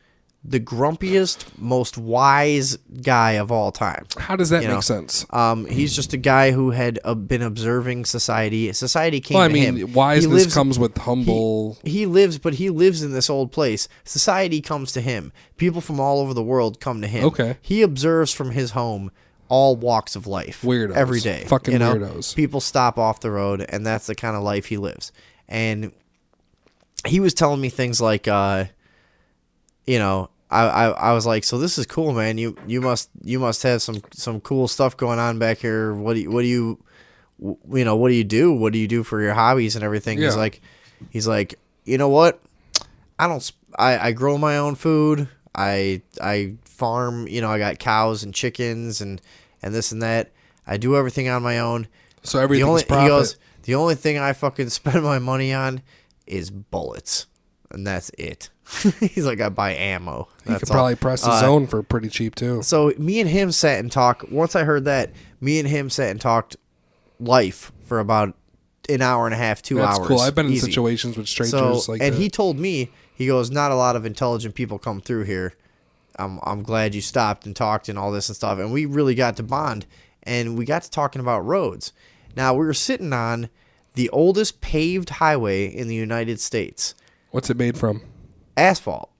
the grumpiest, most wise guy of all time. How does that You make know, sense? He's just a guy who had been observing society. Society came Well, I to mean, him. wiseness He lives- comes with humble. He lives in this old place. Society comes to him. People from all over the world come to him. Okay. He observes from his home all walks of life. Weirdos. Every day. Fucking you know? weirdos. People stop off the road, and that's the kind of life he lives. And he was telling me things like, you know, I was like, so this is cool, man. You must have some cool stuff going on back here. What do you do? What do you do for your hobbies and everything? Yeah. He's like, you know what? I grow my own food. I farm. You know, I got cows and chickens and this and that. I do everything on my own. So everything's profit. He goes, the only thing I fucking spend my money on is bullets, and that's it. He's like, I buy ammo. He could probably press his own for pretty cheap too. So me and him sat and talked. Once I heard that, me and him sat and talked life for about an hour and a half, 2 That's hours. cool. I've been in easy. situations with strangers like and that. he told me, he goes, not a lot of intelligent people come through here. I'm glad you stopped and talked and all this and stuff. And we really got to bond, and we got to talking about roads. Now we were sitting on the oldest paved highway in the United States. What's it made from? Asphalt.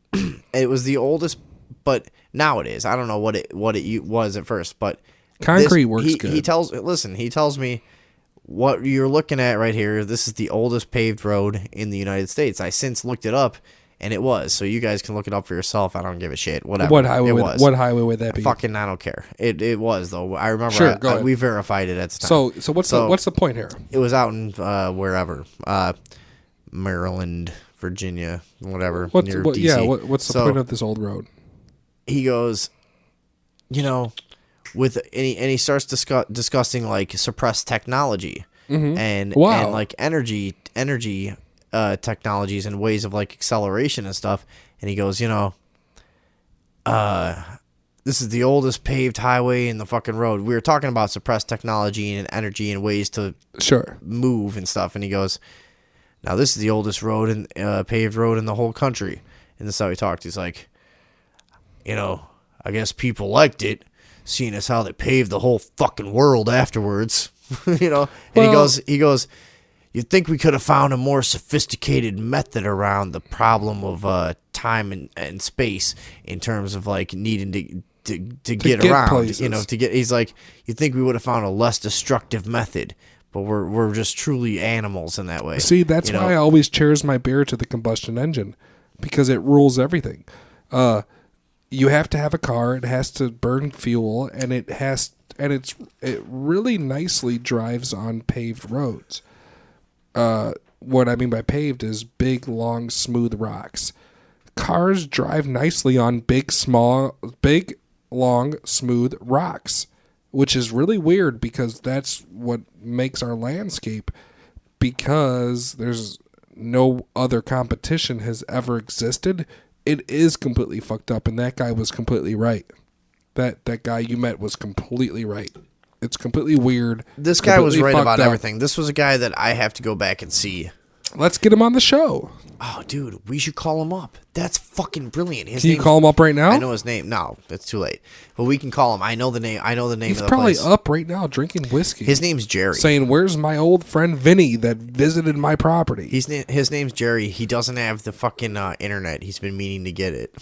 It was the oldest, but now it is. I don't know what it was at first, but Concrete works good. He tells me what you're looking at right here. This is the oldest paved road in the United States. I since looked it up, and it was. So you guys can look it up for yourself. I don't give a shit. Whatever. What highway? What highway would that be? Fucking, I don't care. It was though. I remember. Sure, go ahead. We verified it at the time. So what's the point here? It was out in wherever, Maryland, Virginia, whatever. Near DC. What's the So point of this old road? he goes, you know, and he starts discussing like suppressed technology and Wow. and like energy technologies and ways of like acceleration and stuff. And he goes, you know, this is the oldest paved highway in the fucking road. We were talking about suppressed technology and energy and ways to Sure. move and stuff. And he goes, now this is the oldest road and paved road in the whole country. And this is how he talked. He's like, you know, I guess people liked it, seeing as how they paved the whole fucking world afterwards, you know. And Well- he goes, you'd think we could have found a more sophisticated method around the problem of time and space in terms of like needing to get get around, places. you know, to get. He's like, you'd think we would have found a less destructive method, but we're just truly animals in that way. See, that's you know? why I always cheers my beer to the combustion engine, because it rules everything. You have to have a car. It has to burn fuel, and it really nicely drives on paved roads. What I mean by paved is big, long, smooth rocks. Cars drive nicely on big, long, smooth rocks, which is really weird because that's what makes our landscape, because there's no other competition has ever existed. It is completely fucked up, and that guy was completely right. That guy you met was completely right. It's completely weird. This guy was completely right fucked about up. everything. This was a guy that I have to go back and see. Let's get him on the show. Oh, dude, we should call him up. That's fucking brilliant. Can you call him up right now? I know his name. No, it's too late. But we can call him. I know the name. He's of the probably place. up right now drinking whiskey. His name's Jerry. saying, "Where's my old friend Vinny that visited my property?" His name's Jerry. He doesn't have the fucking internet. He's been meaning to get it.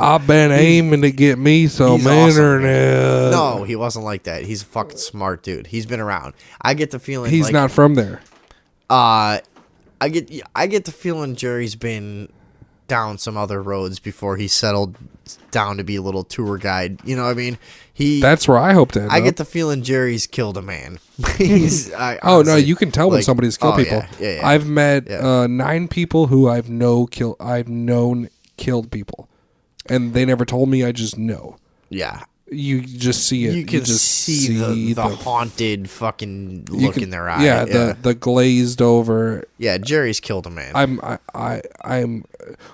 I've been aiming to get me some He's awesome, internet. No, he wasn't like that. He's a fucking smart dude. He's been around. I get the feeling He's like, not from there. I get the feeling Jerry's been down some other roads before he settled down to be a little tour guide. You know what I mean? That's where I hope to end I up. get the feeling Jerry's killed a man. He's Oh no, honestly, you can tell when like, somebody's killed oh, people. Yeah. I've met Yeah. 9 people who I've known killed people, and they never told me. I just know. Yeah. You just see it. You can just see the haunted fucking look in their eye. Yeah, the glazed over. Yeah, Jerry's killed a man. I'm.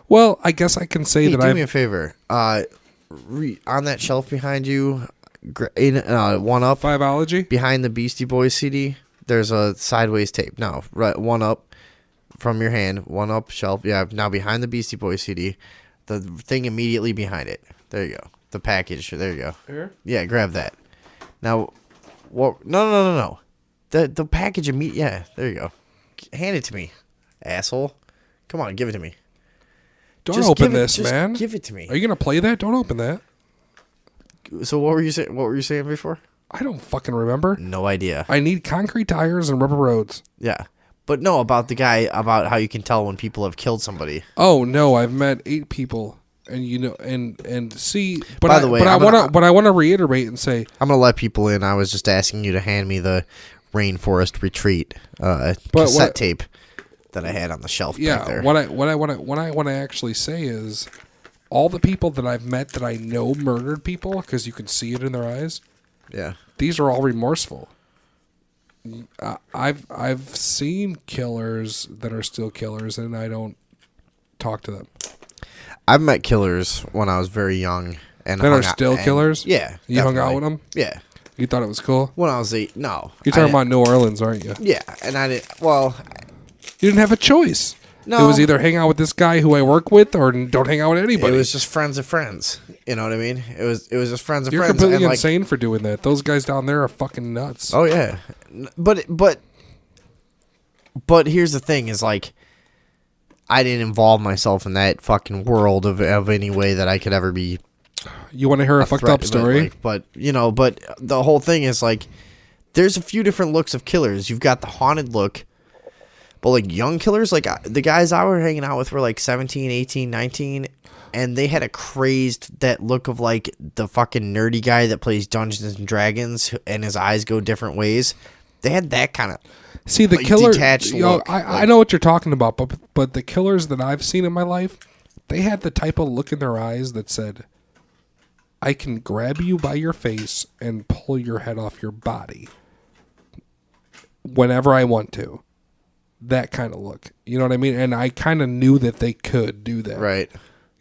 Well, I guess I can say Hey, that do I've. me a favor. On that shelf behind you, one up Fiveology? behind the Beastie Boys CD. There's a sideways tape. No, right, one up from your hand, one up shelf. Yeah, now behind the Beastie Boys CD, the thing immediately behind it. There you go. The package. There you go. Here? Yeah, grab that. Now, what? No. The package immediately. Yeah, there you go. Hand it to me, asshole. Come on, give it to me. Don't Just open give it- this, just man. give it to me. Are you gonna play that? Don't open that. So what were you saying? What were you saying before? I don't fucking remember. No idea. I need concrete tires and rubber roads. Yeah, but no, about the guy, about how you can tell when people have killed somebody. Oh no, I've met 8 people, and and see. But By the way, I I'm gonna- want to reiterate and say, I'm gonna let people in. I was just asking you to hand me the Rainforest Retreat cassette what- tape that I had on the shelf back yeah. there. What I want to actually say is, all the people that I've met that I know murdered people, because you can see it in their eyes. Yeah. These are all remorseful. I've seen killers that are still killers, and I don't talk to them. I've met killers when I was very young, and That are hung out- still and- killers? Yeah, You hung out definitely. with them? Yeah, You thought it was cool? when I was 8. No, You're I talking didn't- about New Orleans, aren't you? Yeah, and I didn't. Well, You didn't have a choice. No. It was either hang out with this guy who I work with, or don't hang out with anybody. it was just friends of friends. You know what I mean? It was just friends of You're friends. completely and, like, insane for doing that. Those guys down there are fucking nuts. Oh yeah, but here's the thing: is like, I didn't involve myself in that fucking world of any way that I could ever be. You want to hear a fucked threat, up story? but the whole thing is like, there's a few different looks of killers. You've got the haunted look, but like young killers, like the guys I were hanging out with were like 17, 18, 19, and they had a crazed that look of like the fucking nerdy guy that plays Dungeons and Dragons, and his eyes go different ways. They had that kind of. See, the like, killer. detached look, I like- know what you're talking about, but the killers that I've seen in my life, they had the type of look in their eyes that said, "I can grab you by your face and pull your head off your body whenever I want to." That kind of look. You know what I mean? And I kind of knew that they could do that. Right.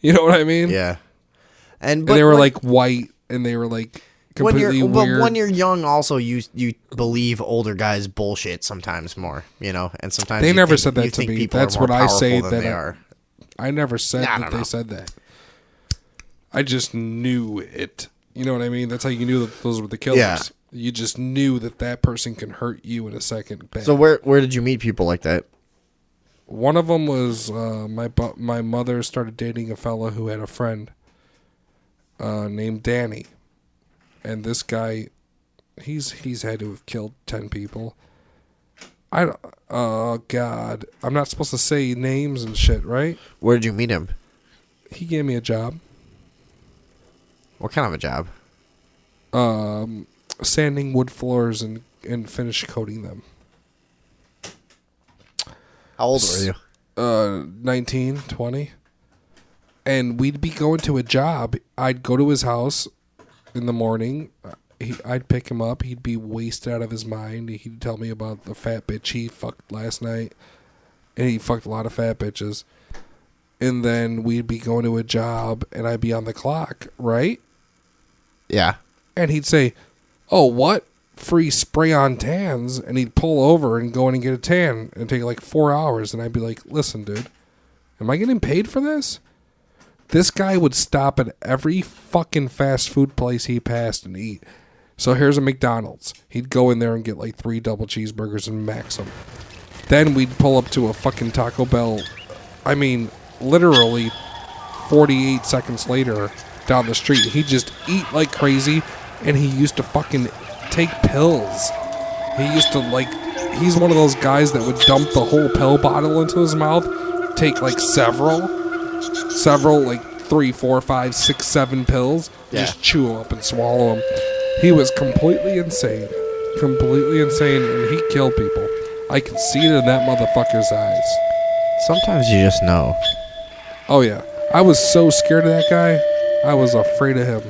You know what I mean? Yeah. And they were like white, and they were like completely weird. But when you're young, also you believe older guys bullshit sometimes more, you know, and sometimes They you never think- said that you to think me. people That's are more what I say powerful than that they I- are. I never said I that don't they know. said that. I just knew it You know what I mean? That's how you knew that those were the killers. Yeah. You just knew that person can hurt you in a second. Bam. So where did you meet people like that? One of them was my mother started dating a fella who had a friend named Danny, and this guy, he's had to have killed 10 people. Oh God, I'm not supposed to say names and shit, right? Where did you meet him? He gave me a job. What kind of a job? Sanding wood floors and finish coating them. How old were you? 19, 20. And we'd be going to a job. I'd go to his house in the morning. I'd pick him up. He'd be wasted out of his mind. He'd tell me about the fat bitch he fucked last night. And he fucked a lot of fat bitches. And then we'd be going to a job, and I'd be on the clock, right? Yeah. And he'd say, "Oh, what? Free spray-on tans?" And he'd pull over and go in and get a tan and take like 4 hours. And I'd be like, "Listen, dude, am I getting paid for this?" This guy would stop at every fucking fast food place he passed and eat. So here's a McDonald's. He'd go in there and get like 3 double cheeseburgers and max them. Then we'd pull up to a fucking Taco Bell. I mean, literally 48 seconds later down the street. He'd just eat like crazy, and he used to fucking take pills. He used to he's one of those guys that would dump the whole pill bottle into his mouth, take like several, like 3, 4, 5, 6, 7 pills, just chew them up and swallow them. He was completely insane, and he killed people. I can see it in that motherfucker's eyes. Sometimes you just know. Oh yeah, I was so scared of that guy. I was afraid of him.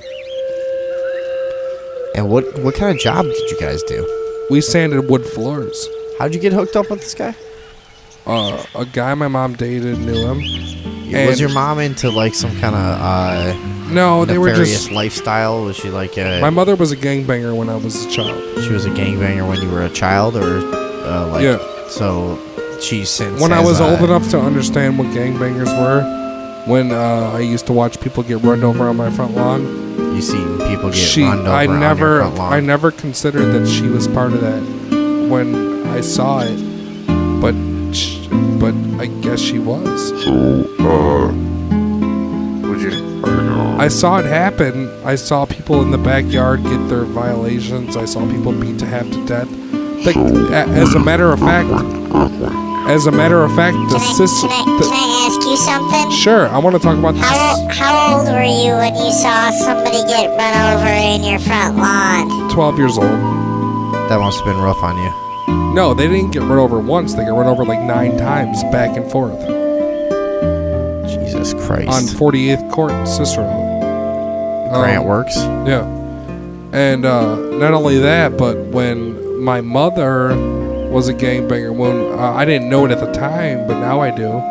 And what kind of job did you guys do? We sanded wood floors. How'd you get hooked up with this guy? A guy my mom dated knew him. Was your mom into like some kind of no? They were nefarious just lifestyle. Was she like a? My mother was a gangbanger when I was a child. She was a gangbanger when you were a child, or yeah. So she since when I was old enough to understand what gangbangers were, when I used to watch people get run over on my front lawn. You seen people get run over I on your front lawn. I never considered that she was part of that when I saw it, but I guess she was. Would you? I saw it happen. I saw people in the backyard get their violations. I saw people beat to half to death. Like, as a matter of fact, the sister. Can I ask you something? Sure, I want to talk about this. How old were you when you saw somebody get run over in your front lawn? 12 years old. That must have been rough on you. No, they didn't get run over once. They got run over like 9 times, back and forth. Jesus Christ. On 48th Court in Cicero. Grant Works? Yeah. And not only that, but when my mother was a gangbanger, when I didn't know it at the time, but now I do.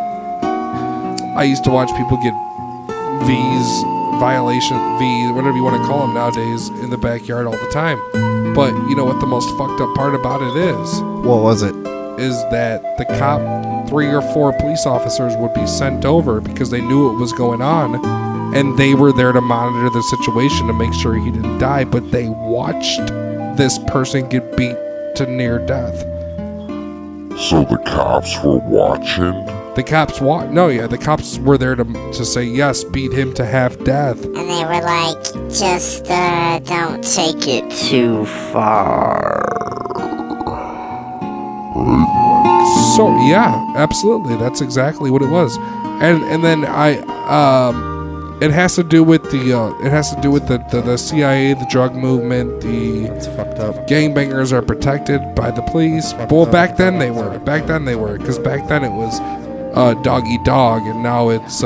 I used to watch people get whatever you want to call them nowadays, in the backyard all the time. But you know what the most fucked up part about it is? What was it? Is that the 3 or 4 police officers would be sent over because they knew what was going on, and they were there to monitor the situation to make sure he didn't die, but they watched this person get beat to near death. So the cops were watching? The cops the cops were there to say, yes, beat him to half death. And they were like, just don't take it too far. So yeah, absolutely, that's exactly what it was. And then it has to do with the CIA, the drug movement, That's fucked up. gangbangers are protected by the police. Well, back then they were, because back then it was dog eat dog, and now it's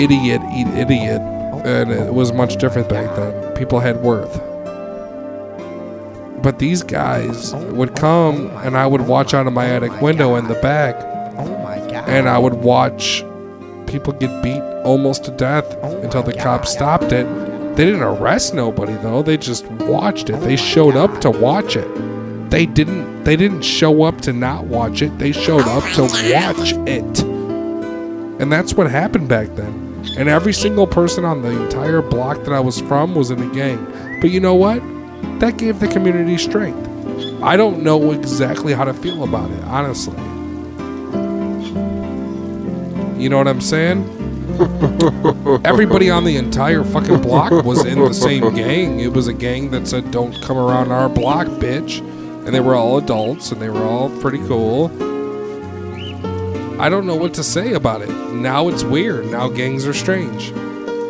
idiot eat idiot, and it was much different back then. People had worth. But these guys would come, and I would watch out of my attic window in the back, and I would watch people get beat almost to death until the cops stopped it. They didn't arrest nobody though. They just watched it. They showed up to watch it. They didn't show up to not watch it. They showed up to watch it. And that's what happened back then. And every single person on the entire block that I was from was in a gang. But you know what? That gave the community strength. I don't know exactly how to feel about it, honestly. You know what I'm saying? Everybody on the entire fucking block was in the same gang. It was a gang that said, "Don't come around our block, bitch." And they were all adults, and they were all pretty cool. I don't know what to say about it. Now it's weird. Now gangs are strange.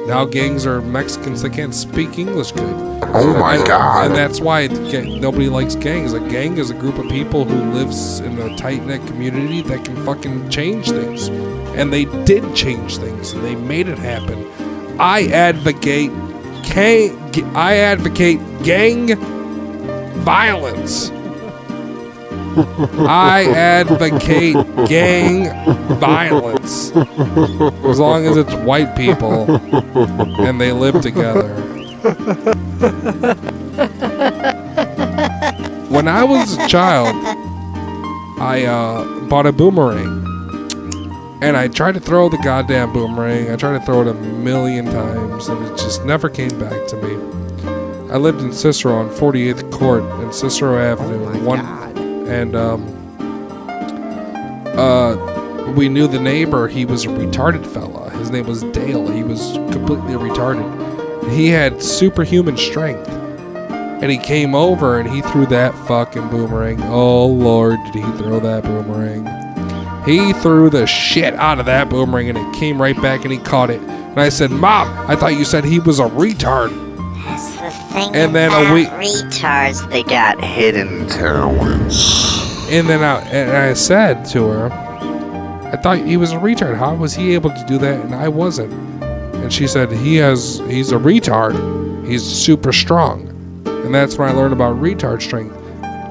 Now gangs are Mexicans that can't speak English good. Oh my God. And that's why nobody likes gangs. A gang is a group of people who lives in a tight-knit community that can fucking change things. And they did change things, and they made it happen. I advocate gang violence. I advocate gang violence. As long as it's white people and they live together. When I was a child, I bought a boomerang. And I tried to throw the goddamn boomerang. I tried to throw it a million times, and it just never came back to me. I lived in Cicero on 48th Court and Cicero Avenue. We knew the neighbor. He was a retarded fella. His name was Dale. He was completely retarded. He had superhuman strength. And he came over and he threw that fucking boomerang. Oh, Lord, did he throw that boomerang. He threw the shit out of that boomerang and it came right back and he caught it. And I said, "Mom, I thought you said he was a retard." That's the thing And then about a week- retards, they got hidden talents. And then I said to her, "I thought he was a retard. How was he able to do that and I wasn't?" And she said, he's a retard. He's super strong. And that's when I learned about retard strength.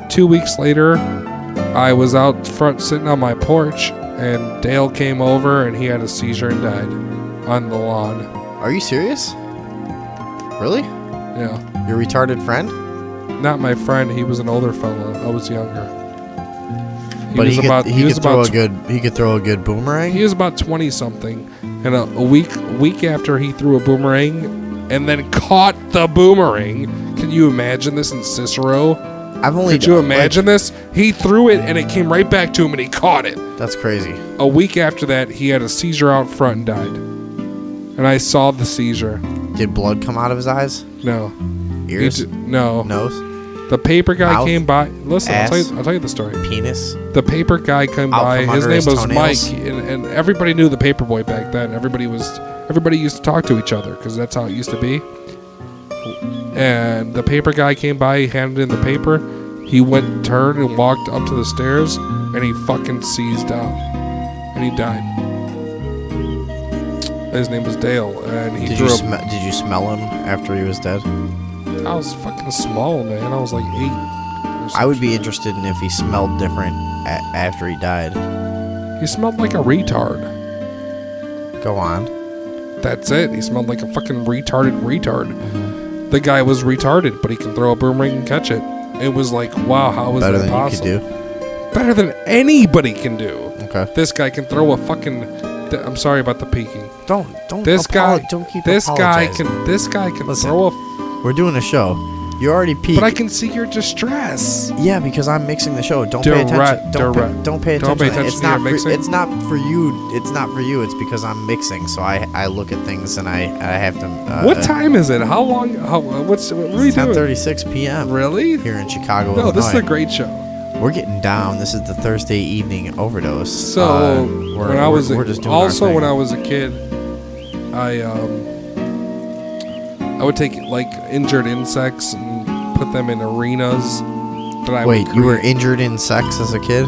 2 weeks later, I was out front sitting on my porch, and Dale came over, and he had a seizure and died on the lawn. Are you serious? Really? Yeah. Your retarded friend? Not my friend. He was an older fella. I was younger. But he could throw a good boomerang? He was about 20 something, and a week after he threw a boomerang, and then caught the boomerang. Can you imagine this in Cicero? Could you imagine this? He threw it and it came right back to him and he caught it. That's crazy. A week after that, he had a seizure out front and died. And I saw the seizure. Did blood come out of his eyes? No. Ears? No. Nose? The paper guy Mouth? came by. Listen, Ass? I'll tell you the story. Penis? The paper guy came Out by. from His under name his was toenails? Mike, and everybody knew the paper boy back then. Everybody used to talk to each other because that's how it used to be. And the paper guy came by. He handed in the paper. He went, turned, and walked up to the stairs, and he fucking seized out, and he died. His name was Dale, and he Did threw you smell him after he was dead? I was fucking small, man. I was like 8. I would be interested in if he smelled different after he died. He smelled like a retard. Go on. That's it. He smelled like a fucking retard. The guy was retarded, but he can throw a boomerang and catch it. It was like, wow, how is Better that than possible? you could do. Better than anybody can do. Okay. This guy can throw a fucking. I'm sorry about the peeking. Don't. This guy. Don't keep This guy apologizing. can Listen, throw a. We're doing a show. You already peaked. But I can see your distress. Yeah, because I'm mixing the show. Don't Direct, pay attention. Don't pay attention. Don't pay attention It's to not your mixing? it's not for you. It's not for you. It's because I'm mixing. So I look at things and I have to. What time is it? How long? What are we doing? 10:36 p.m. Really? Here in Chicago, No, this is a Illinois. great show. We're getting down. This is the Thursday evening overdose. So when I was we're just doing our thing. when I was a kid, I would take like injured insects and put them in arenas. Wait, you were injured in sex as a kid?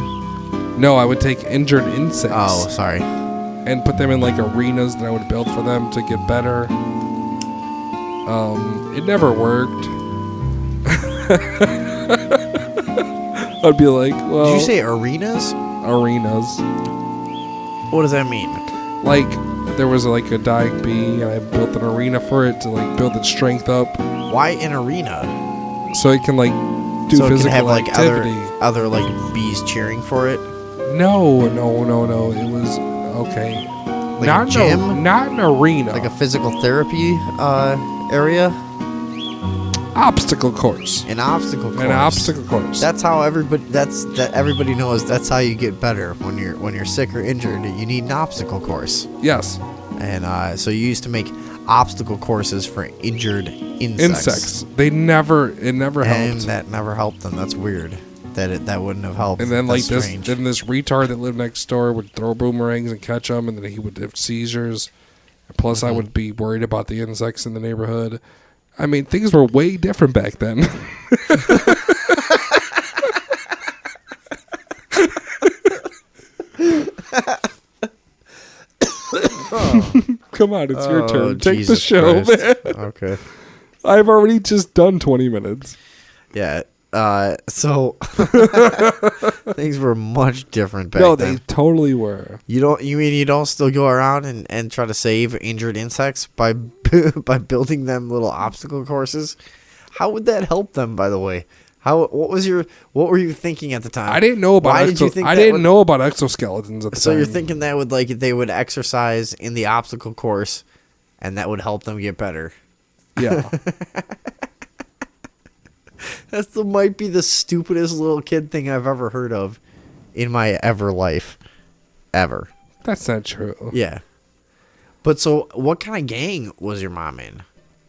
No, I would take injured insects. Oh, sorry. And put them in like arenas that I would build for them to get better. It never worked. I'd be like, well. Did you say arenas? Arenas. What does that mean? Like, there was like a dying bee, and I built an arena for it to like build its strength up. Why an arena? So it can like do so it physical can have like activity. other like bees cheering for it. No. It was okay. Like not a gym? not an arena. Like a physical therapy area? obstacle course. An obstacle course. An obstacle course. That's how everybody knows that's how you get better when you're sick or injured. You need an obstacle course. Yes. And so you used to make obstacle courses for injured insects. It never helped. And that never helped them. That's weird. That wouldn't have helped. And then That's this strange. retard that lived next door would throw boomerangs and catch them, and then he would have seizures. Plus, I would be worried about the insects in the neighborhood. I mean, things were way different back then. Come on, it's your turn. Take the Jesus show, Christ. man. Okay. I've already just done 20 minutes. Yeah. So things were much different back No, then. they totally were. You mean you don't still go around and try to save injured insects by building them little obstacle courses? How would that help them, by the way? What were you thinking at the time? I didn't know about Why did you think I that didn't would- know about exoskeletons at the So time. you're thinking that would they would exercise in the obstacle course and that would help them get better. Yeah. Might be the stupidest little kid thing I've ever heard of in my ever life. Ever. That's not true. Yeah. But so what kind of gang was your mom in?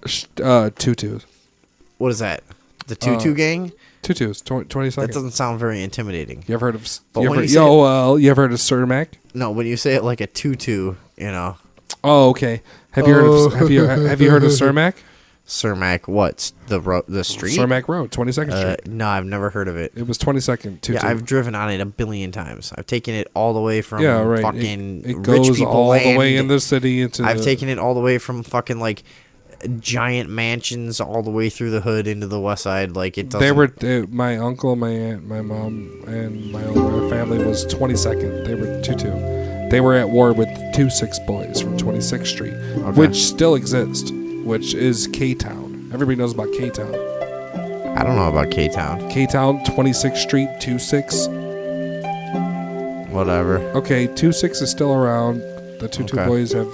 Tutus. What is that? The tutu gang? Tutus, 20 That seconds. doesn't sound very intimidating. You ever heard of But you when ever, you say it- you ever heard of Cermak? No, when you say it like a tutu, you know. Oh, okay. Have you heard of have you heard of Cermak? Cermak, what? The street? Cermak Road, 22nd Street. No, I've never heard of it. It was 22nd. Tutu. Yeah, I've driven on it a billion times. I've taken it all the way from Yeah, right. fucking It rich goes people all land. the way in the city. I've taken it all the way from fucking like giant mansions all the way through the hood into the west side. Like it doesn't. My uncle, my aunt, my mom, and my older family was 22nd. They were Tutu. They were at war with 26 boys from 26th Street, which still exists, which is K-Town. Everybody knows about K-Town. I don't know about K-Town. K-Town, 26th Street, 26. Whatever. Okay, 26 is still around. The Tutu Okay. boys have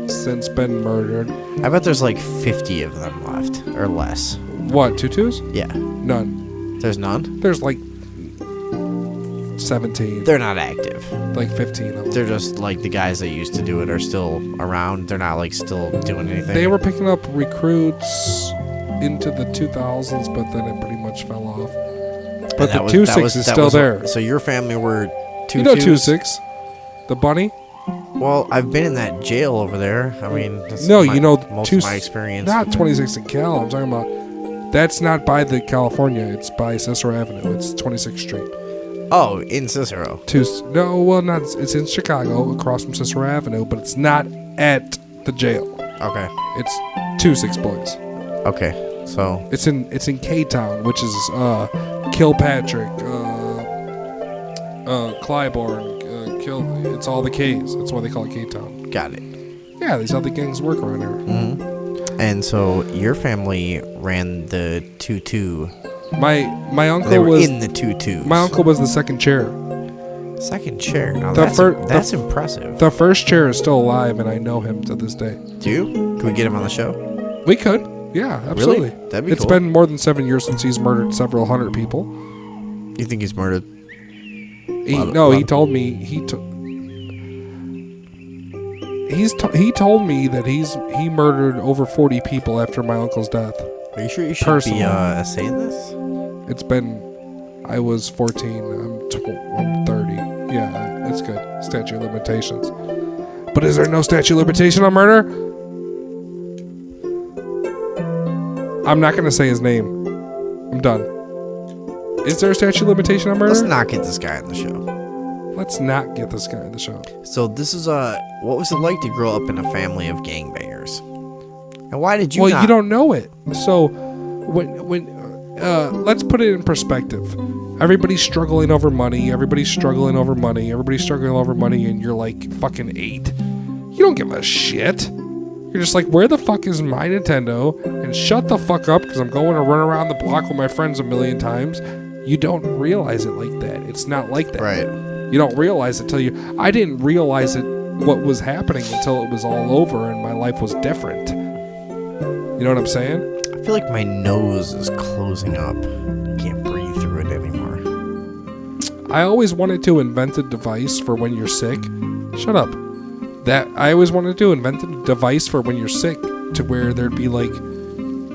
since been murdered. I bet there's like 50 of them left or less. What, Tutus? Yeah. None. There's none? There's like 17. They're not active. Like 15 of them. They're just like the guys that used to do it are still around. They're not like still doing anything. They were picking up recruits into the 2000s, but then it pretty much fell off. But the 26 is still there. So your family were two. You know 26? The bunny? Well, I've been in that jail over there. I mean, that's No, my- you know, most of my experience. Not 26 in Cal. I'm talking about. That's not by the California. It's by Cicero Avenue. It's 26th Street. Oh, in Cicero. No, well, not. It's in Chicago, across from Cicero Avenue, but it's not at the jail. Okay. It's 26 boys. Okay. So It's in K-Town, which is Kilpatrick, Clybourne, it's all the K's. That's why they call it K-Town. got it. Yeah, these other gangs work around here. And so your family ran the tutu. My uncle They were was in the tutus. my uncle was the second chair. Second chair. Now The that's impressive. The first chair is still alive, and I know him to this day. Do you? Can we get him on the show? We could, yeah, absolutely. That'd be It's cool. been more than 7 years since he's murdered several hundred people. You think he's murdered? He told me he told me that he murdered over 40 people after my uncle's death. Are you sure you should Personally. be saying this? It's been I was 14. I'm 30. Yeah, it's good. Statute of limitations. But is there no statute of limitation on murder? I'm not gonna say his name. I'm done. Is there a statute of limitation on murder? Let's not get this guy on the show. Let's not get this guy on the show. So this is what was it like to grow up in a family of gangbangers? And why did you? Well, not? you don't know it. So when let's put it in perspective. Everybody's struggling over money. Everybody's struggling over money. Everybody's struggling over money, and you're like fucking 8. You don't give a shit. You're just like, where the fuck is my Nintendo? And shut the fuck up, because I'm going to run around the block with my friends a million times. You don't realize it like that. It's not like that. Right. You don't realize it till you. I didn't realize it what was happening until it was all over and my life was different. You know what I'm saying? I feel like my nose is closing up. I can't breathe through it anymore. I always wanted to invent a device for when you're sick. Shut up. I always wanted to invent a device for when you're sick, to where there'd be like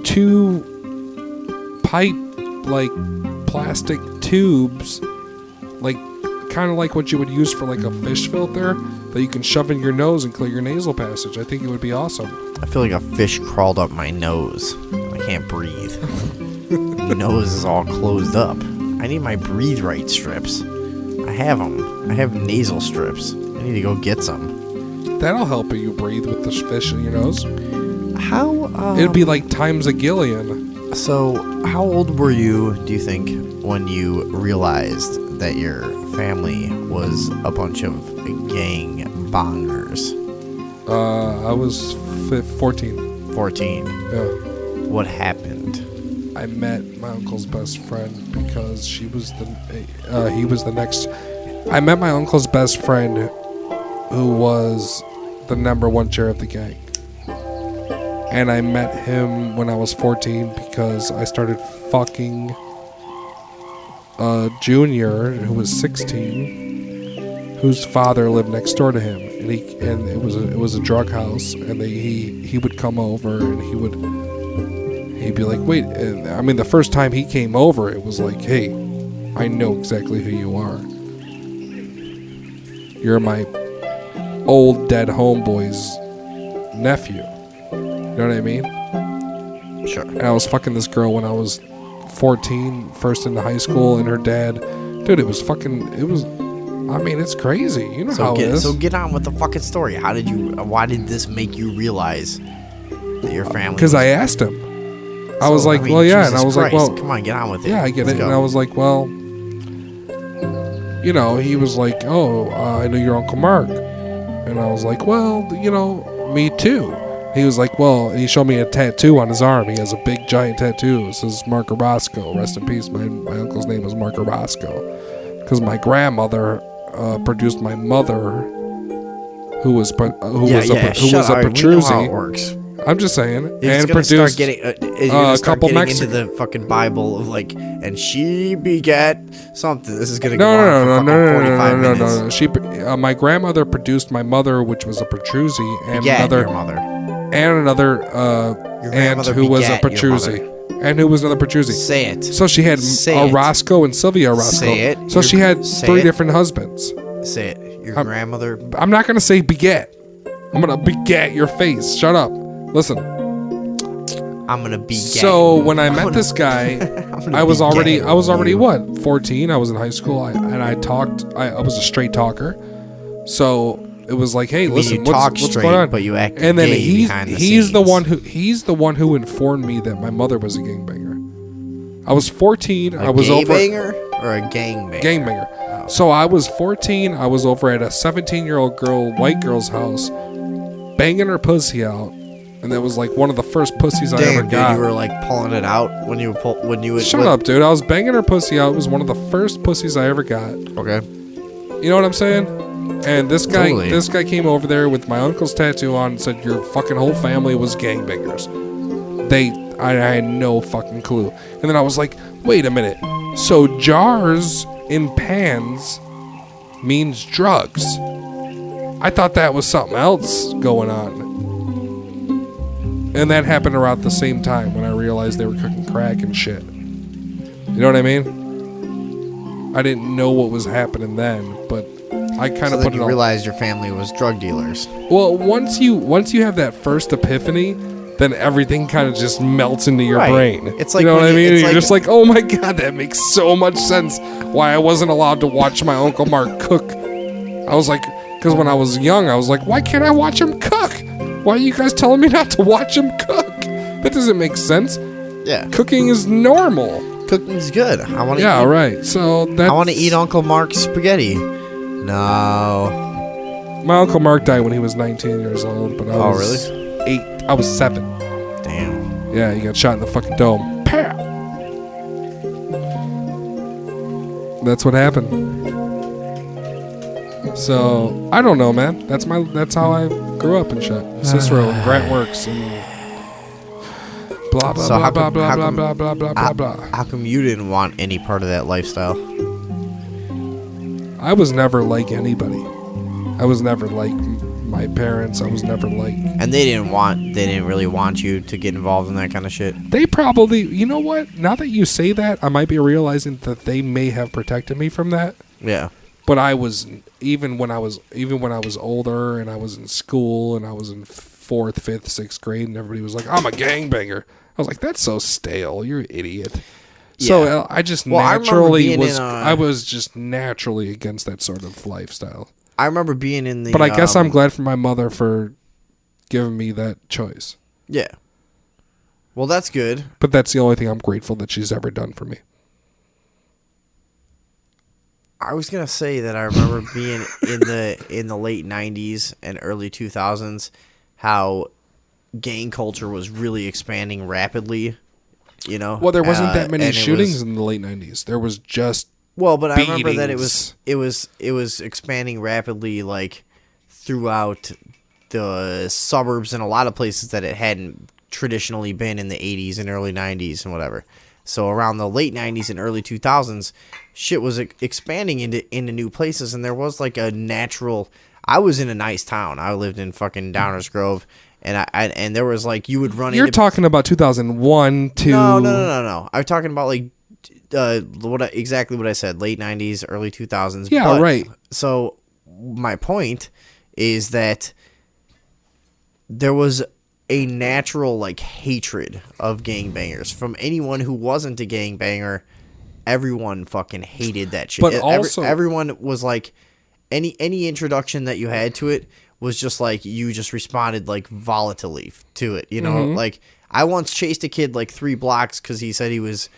2 pipe, like plastic tubes, like kind of like what you would use for like a fish filter that you can shove in your nose and clear your nasal passage. I think it would be awesome. I feel like a fish crawled up my nose. I can't breathe. My nose is all closed up. I need my breathe right strips. I have them. I have nasal strips. I need to go get some. That'll help you breathe with the fish in your nose. How? It'd be like times a gillion. So, how old were you, do you think, when you realized that your family was a bunch of gang bongers? I was 14. 14. Yeah. What happened? I met my uncle's best friend because he was the next. I met my uncle's best friend, who was the #1 chair of the gang. And I met him when I was 14 because I started fucking a junior who was 16, whose father lived next door to him, and it was a drug house, and he would come over and he'd be like, wait, I mean, the first time he came over, it was like, hey, I know exactly who you are. You're my old dead homeboy's nephew. You know what I mean? Sure. And I was fucking this girl when I was 14, first into high school, and her dad, dude, it's crazy. You know how it is. So get on with the fucking story. Why did this make you realize that your family? Because I asked him. I was like, well, yeah. And I was like, well, come on, get on with it. Yeah, I get Let's it. go. And I was like, well, you know, he was like, oh, I know your Uncle Mark. And I was like, well, you know, me too. He was like, well, and he showed me a tattoo on his arm. He has a big, giant tattoo. It says Mark Orozco. Rest in peace. My uncle's name is Mark Orozco. Because my grandmother produced my mother, who was a Petrucci. We know how it works. I'm just saying. You're and gonna produced start getting couple into the fucking Bible of like, and she begat something. This is gonna go on no, for fucking 45 minutes. no. She, my grandmother produced my mother, which was a Petrucci, and Begat your another Your aunt grandmother who was a begat your Petrucci, and who was another Petrucci. Say it. So she had Orozco and Sylvia Orozco. Say it. So she had 3 different husbands. Say it. Your grandmother. I'm not gonna say beget. I'm gonna begat your face. Shut up. Listen. I'm gonna begat. So when I met this guy, I was already what, 14? I was in high school, and I talked. I was a straight talker. So it was like, hey, listen, what's straight, going on? but you act and then gay he's behind the the scenes. he's the one who informed me that my mother was a gangbanger. I was 14. I was over banger or a gangbanger. Gangbanger. So I was 14. I was over at a 17-year-old white girl's house, banging her pussy out, and that was like one of the first pussies I ever got. Dude, you were like pulling it out when you would. Shut up, dude. I was banging her pussy out. It was one of the first pussies I ever got. Okay. You know what I'm saying? And this guy, Totally. this guy came over there with my uncle's tattoo on and said your fucking whole family was gangbangers. I had no fucking clue. And then I was like, wait a minute. So jars in pans means drugs. I thought that was something else going on. And that happened around the same time when I realized they were cooking crack and shit. You know what I mean? I didn't know what was happening then, but I kind of put it you on. realized your family was drug dealers. Well, once you have that first epiphany, then everything kind of just melts into your Right. brain. It's like you know when what I mean? it's You're like- just like, oh my god, that makes so much sense. Why I wasn't allowed to watch my Uncle Mark cook. I was like, because when I was young, I was like, why can't I watch him cook? Why are you guys telling me not to watch him cook? That doesn't make sense. Yeah. Cooking is normal. Cooking's good. I want to. Yeah, right. So that's, I want to eat Uncle Mark's spaghetti. No. My Uncle Mark died when he was 19 years old, but I Oh, was 8. I was 7. Damn. Yeah, he got shot in the fucking dome. Pow! That's what happened. So I don't know, man. That's how I grew up and shit. Cicero and Grant Works and blah blah So blah how blah come- blah how blah come- blah blah blah blah blah. How come you didn't want any part of that lifestyle? I was never like anybody. I was never like my parents. I was never like. And they didn't really want you to get involved in that kind of shit. They probably, you know what? Now that you say that, I might be realizing that they may have protected me from that. Yeah. But I was even when I was older and I was in school and I was in 4th, 5th, 6th grade and everybody was like, "I'm a gangbanger." I was like, "That's so stale. You're an idiot." Yeah. So I just Well, I remember naturally being was. in, I was just naturally against that sort of lifestyle. I remember being in the. But I guess I'm glad for my mother for giving me that choice. Yeah. Well, that's good. But that's the only thing I'm grateful that she's ever done for me. I was gonna say that I remember being in the late '90s and early 2000s, how gang culture was really expanding rapidly. You know. Well, there wasn't that many and it shootings was- in the late 90s. There was just Well, but I remember that beatings. it was expanding rapidly, like throughout the suburbs and a lot of places that it hadn't traditionally been in the 80s and early 90s and whatever. So around the late 90s and early 2000s, shit was expanding into new places, and there was like a natural. I was in a nice town. I lived in fucking Downers Grove, and and there was like you would run. You're into, talking about 2001 to No. I'm talking about like exactly what I said, late 90s, early 2000s. Yeah, But- right. So my point is that there was a natural like hatred of gangbangers from anyone who wasn't a gangbanger. Everyone fucking hated that shit. But also- everyone was like any introduction that you had to it was just like you just responded like volatilely to it, you know? Mm-hmm. Like I once chased a kid like 3 blocks cuz he said he was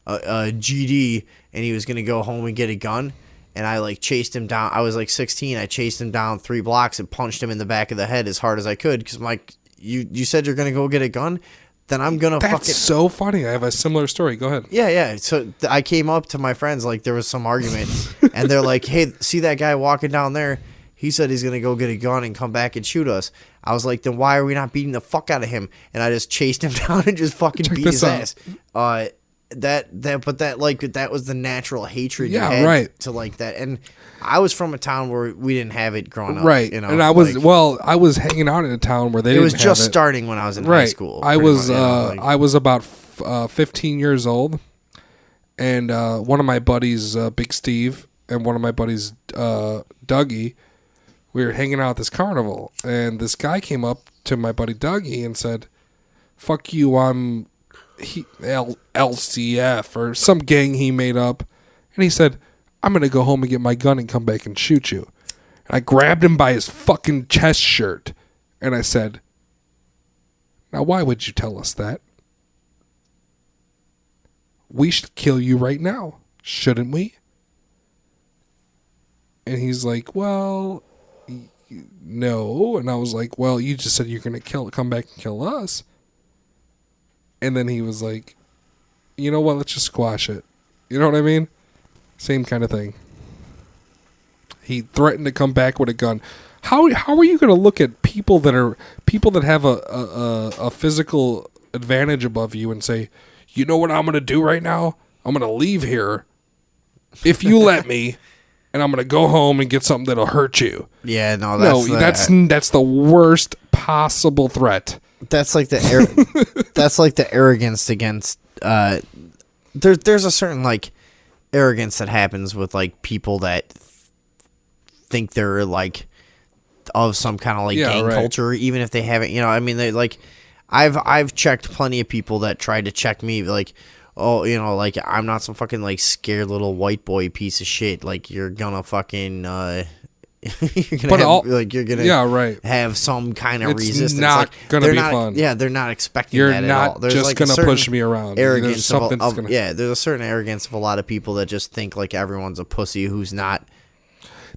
a GD and he was going to go home and get a gun, and I like chased him down. I was like 16. I chased him down 3 blocks and punched him in the back of the head as hard as I could cuz I'm like you said you're going to go get a gun, then I'm going to That's fucking so funny. I have a similar story. Go ahead. Yeah. So I came up to my friends like there was some argument, and they're like, "Hey, see that guy walking down there? He said he's gonna go get a gun and come back and shoot us." I was like, "Then why are we not beating the fuck out of him?" And I just chased him down and just fucking Check beat this his out. ass. That was the natural hatred Yeah, you had right. to like that. And I was from a town where we didn't have it growing up, Right. You know, and I was like, I was hanging out in a town where they it didn't was have just it. starting when I was in high Right. school. I pretty was much, you know, like- I was about 15 years old, and one of my buddies, Big Steve, and one of my buddies, Dougie, we were hanging out at this carnival, and this guy came up to my buddy Dougie and said, "Fuck you, I'm LCF," or some gang he made up, and he said, "I'm gonna go home and get my gun and come back and shoot you." And I grabbed him by his fucking chest shirt, and I said, "Now why would you tell us that? We should kill you right now, shouldn't we?" And he's like, "Well, no." And I was like, "Well, you just said you're gonna come back and kill us." And then he was like, "You know what? Let's just squash it." You know what I mean? Same kind of thing. He threatened to come back with a gun. How are you going to look at people that have a physical advantage above you and say, "You know what I'm going to do right now? I'm going to leave here if you let me, and I'm going to go home and get something that'll hurt you." Yeah, no, That's the worst possible threat. That's like that's like the arrogance against there's a certain like arrogance that happens with like people that think they're like of some kind of like Yeah, gang right. culture, even if they haven't, you know, I mean, they like I've checked plenty of people that tried to check me like, oh, you know, like I'm not some fucking like scared little white boy piece of shit, like you're gonna fucking you're gonna Yeah, right. have some kind of It's resistance. not like, gonna they're be not- fun. Yeah, they're not expecting You're that at not all. There's just like gonna a certain push me around. Arrogance There's something that's gonna- yeah, there's a certain arrogance of a lot of people that just think like everyone's a pussy who's not.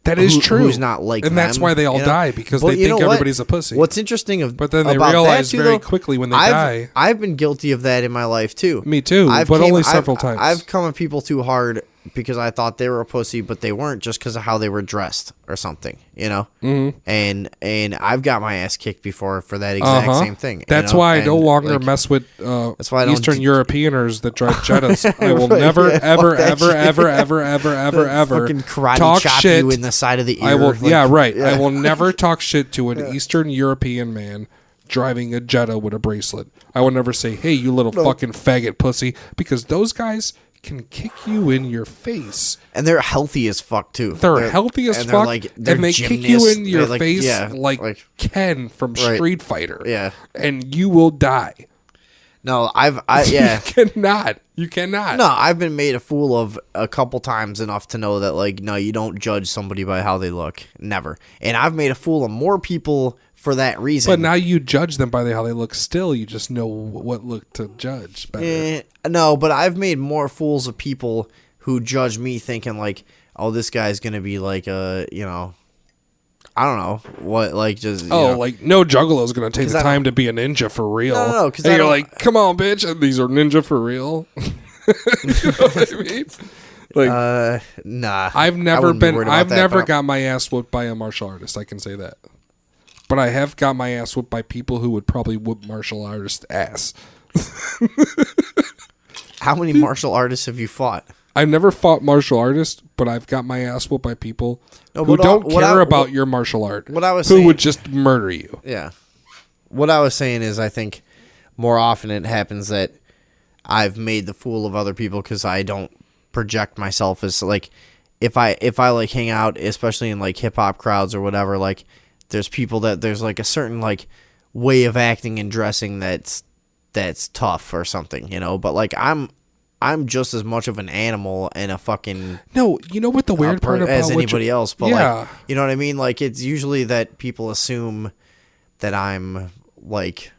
That is true. Who's not like and that's them, why they all you know? die, because But they you think know what? everybody's a pussy. What's interesting But then they about realize that too, very though, quickly when they I've, die. I've been guilty of that in my life too. Me too, but only several times. I've come at people too hard because I thought they were a pussy, but they weren't just because of how they were dressed or something, you know. Mm-hmm. And I've got my ass kicked before for that exact same thing. That's you know? why I And, no longer like, mess with that's why I don't Eastern d- Europeaners that drive Jettas. I will Right, never, yeah, ever, fuck that ever, shit. ever, ever, ever, ever, ever fucking karate talk chop shit. you in the side of the ear. I will, like, yeah, right. I will never talk shit to an Eastern European man driving a Jetta with a bracelet. I will never say, "Hey, you little fucking faggot pussy," because those guys can kick you in your face. And they're healthy as fuck too. They're healthy as and fuck, they're and they kick you gymnasts. in your They, face yeah, like Ken from Right. Street Fighter. Yeah. And you will die. No, yeah. You cannot. No, I've been made a fool of a couple times enough to know that, like, no, you don't judge somebody by how they look. Never. And I've made a fool of more people for that reason. But now you judge them by how they look still. You just know what look to judge better. No, but I've made more fools of people who judge me thinking, like, oh, this guy's going to be like a, you know, I don't know what, like, just, you know. Like no juggalo's gonna take 'Cause the I time to be a ninja for real. No, 'cause and I you're don't- like, come on, bitch, and these are ninja for real. You know what I mean? Like, Nah. I've never wouldn't be worried about that, never but- got my ass whooped by a martial artist. I can say that. But I have got my ass whooped by people who would probably whoop martial artist ass. How many martial artists have you fought? I've never fought martial artists, but I've got my ass whooped by people No, who but don't what care I- about what- your martial art. what I was who saying- would just murder you. Yeah. What I was saying is I think more often it happens that I've made the fool of other people because I don't project myself as, like, if I like hang out, especially in like hip hop crowds or whatever, like there's people that there's like a certain like way of acting and dressing that's tough or something, you know, but like I'm just as much of an animal and a fucking No, you know what the weird part about as what anybody you- else, but yeah. like, you know what I mean? Like, it's usually that people assume that I'm like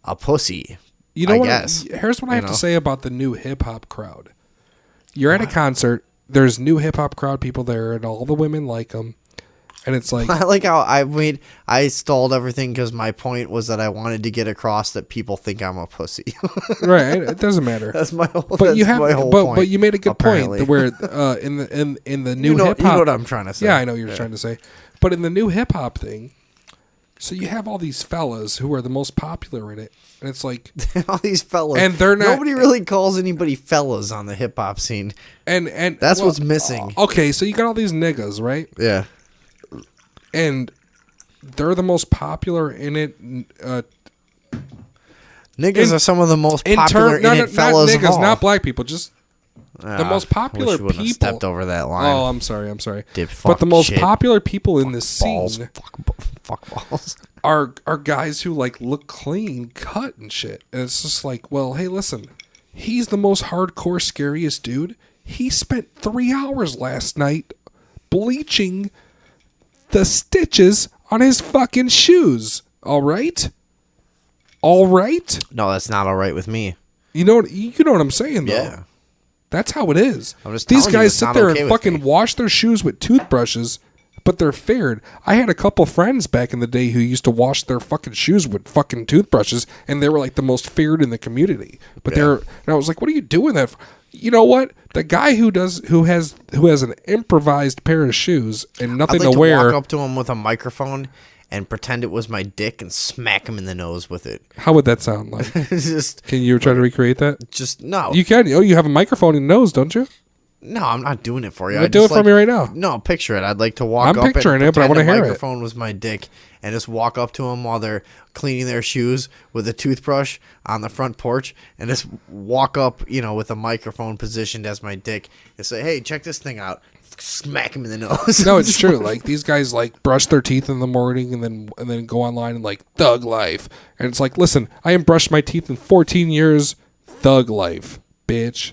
a pussy. You know I what? guess. Here's what I You have know? to say about the new hip hop crowd. You're at a concert. There's new hip hop crowd people there, and all the women like them. And it's like, I like how I stalled everything because my point was that I wanted to get across that people think I'm a pussy. right? It doesn't matter. That's my whole. But that's you have, my whole but point, but you made a good apparently. point where in the new you know, hip you know hop. what I'm trying to say. Yeah, I know what you're trying to say. But in the new hip hop thing, so you have all these fellas who are the most popular in it, and it's like, All these fellas, And they're not- Nobody really calls anybody fellas on the hip hop scene. and That's what's missing. Okay, so you got all these niggas, right? Yeah. And they're the most popular in it. Niggas are some of the most popular Not fellas of niggas, all. not black people, just the most popular wish you wouldn't have people. stepped over that line. Oh, I'm sorry. Dip, But the fuck, most shit, popular people in this balls, scene fuck balls. are guys who like look clean cut and shit. And it's just like, well, hey, listen, he's the most hardcore, scariest dude. He spent 3 hours last night bleaching the stitches on his fucking shoes. All right? All right? No, that's not all right with me. You know what I'm saying, though? Yeah. That's how it is. I'm just These telling you, guys it's sit not there okay and with fucking me. wash their shoes with toothbrushes, but they're fared. I had a couple friends back in the day who used to wash their fucking shoes with fucking toothbrushes, and they were like the most feared in the community. But and I was like, what are you doing that for? You know what? The guy who has an improvised pair of shoes and nothing I'd like to wear. walk up to him with a microphone and pretend it was my dick and smack him in the nose with it. How would that sound like? just Can you try to recreate that? no. You can. Oh, you have a microphone in your nose, don't you? No, I'm not doing it for you. Do it for me right now. No, picture it. I'd like to walk I'm up picturing and it, but I pretend wanna the hear it. microphone was my dick and just walk up to them while they're cleaning their shoes with a toothbrush on the front porch and just walk up, with a microphone positioned as my dick and say, "Hey, check this thing out." Smack him in the nose. No, it's true. Like these guys like brush their teeth in the morning and then go online and like thug life. And it's like, listen, I haven't brushed my teeth in 14 years. Thug life, bitch.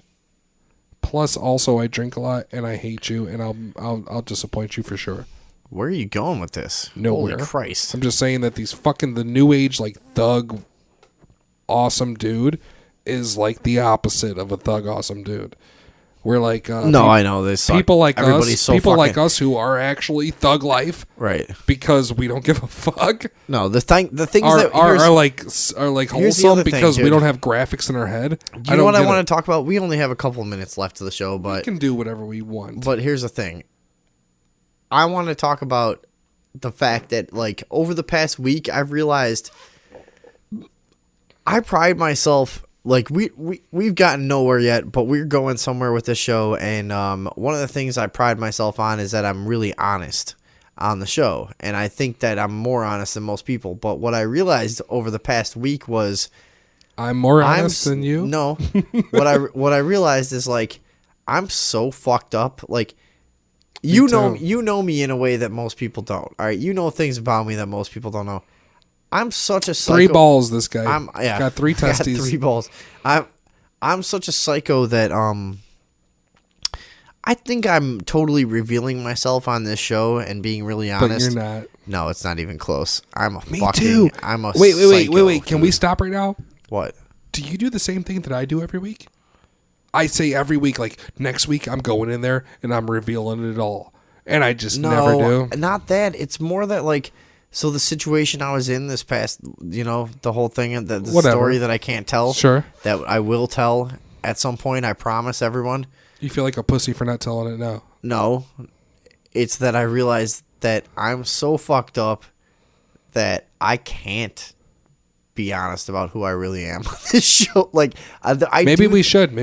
Plus, also, I drink a lot and I hate you, and I'll disappoint you for sure. Where are you going with this? Nowhere. Holy Christ. I'm just saying that the new age like thug, awesome dude, is like the opposite of a thug awesome dude. We're like No, I know this. people like Everybody's us, so people like fucking- us who are actually thug life, right? because we don't give a fuck. No, the things Are that are like here's the wholesome other thing, because we dude. don't have graphics in our head. You know what I want to talk about? We only have a couple minutes left of the show, We but can do whatever we want. here's the thing. I want to talk about the fact that, like, over the past week, I've realized I pride myself. Like, we've gotten nowhere yet, but we're going somewhere with this show. And one of the things I pride myself on is that I'm really honest on the show. And I think that I'm more honest than most people. But what I realized over the past week was I'm more honest than you. No. what I realized is, like, I'm so fucked up. Like, you know me in a way that most people don't. All right, you know things about me that most people don't know. I'm such a psycho. 3 balls, this guy. Got 3 I got testes. 3 balls. I'm such a psycho that I think I'm totally revealing myself on this show and being really honest. But you're not. No, it's not even close. I'm a Me fucking. too. I'm a wait. psycho, Can we dude. stop right now? What? Do you do the same thing that I do every week? I say every week, like, next week I'm going in there and I'm revealing it all. And I just never do. Not that. It's more that, like, so the situation I was in this past, the whole thing, the Whatever. story that I can't tell. Sure. That I will tell at some point, I promise everyone. You feel like a pussy for not telling it now. No. It's that I realized that I'm so fucked up that I can't be honest about who I really am on this show. Like, Maybe we should.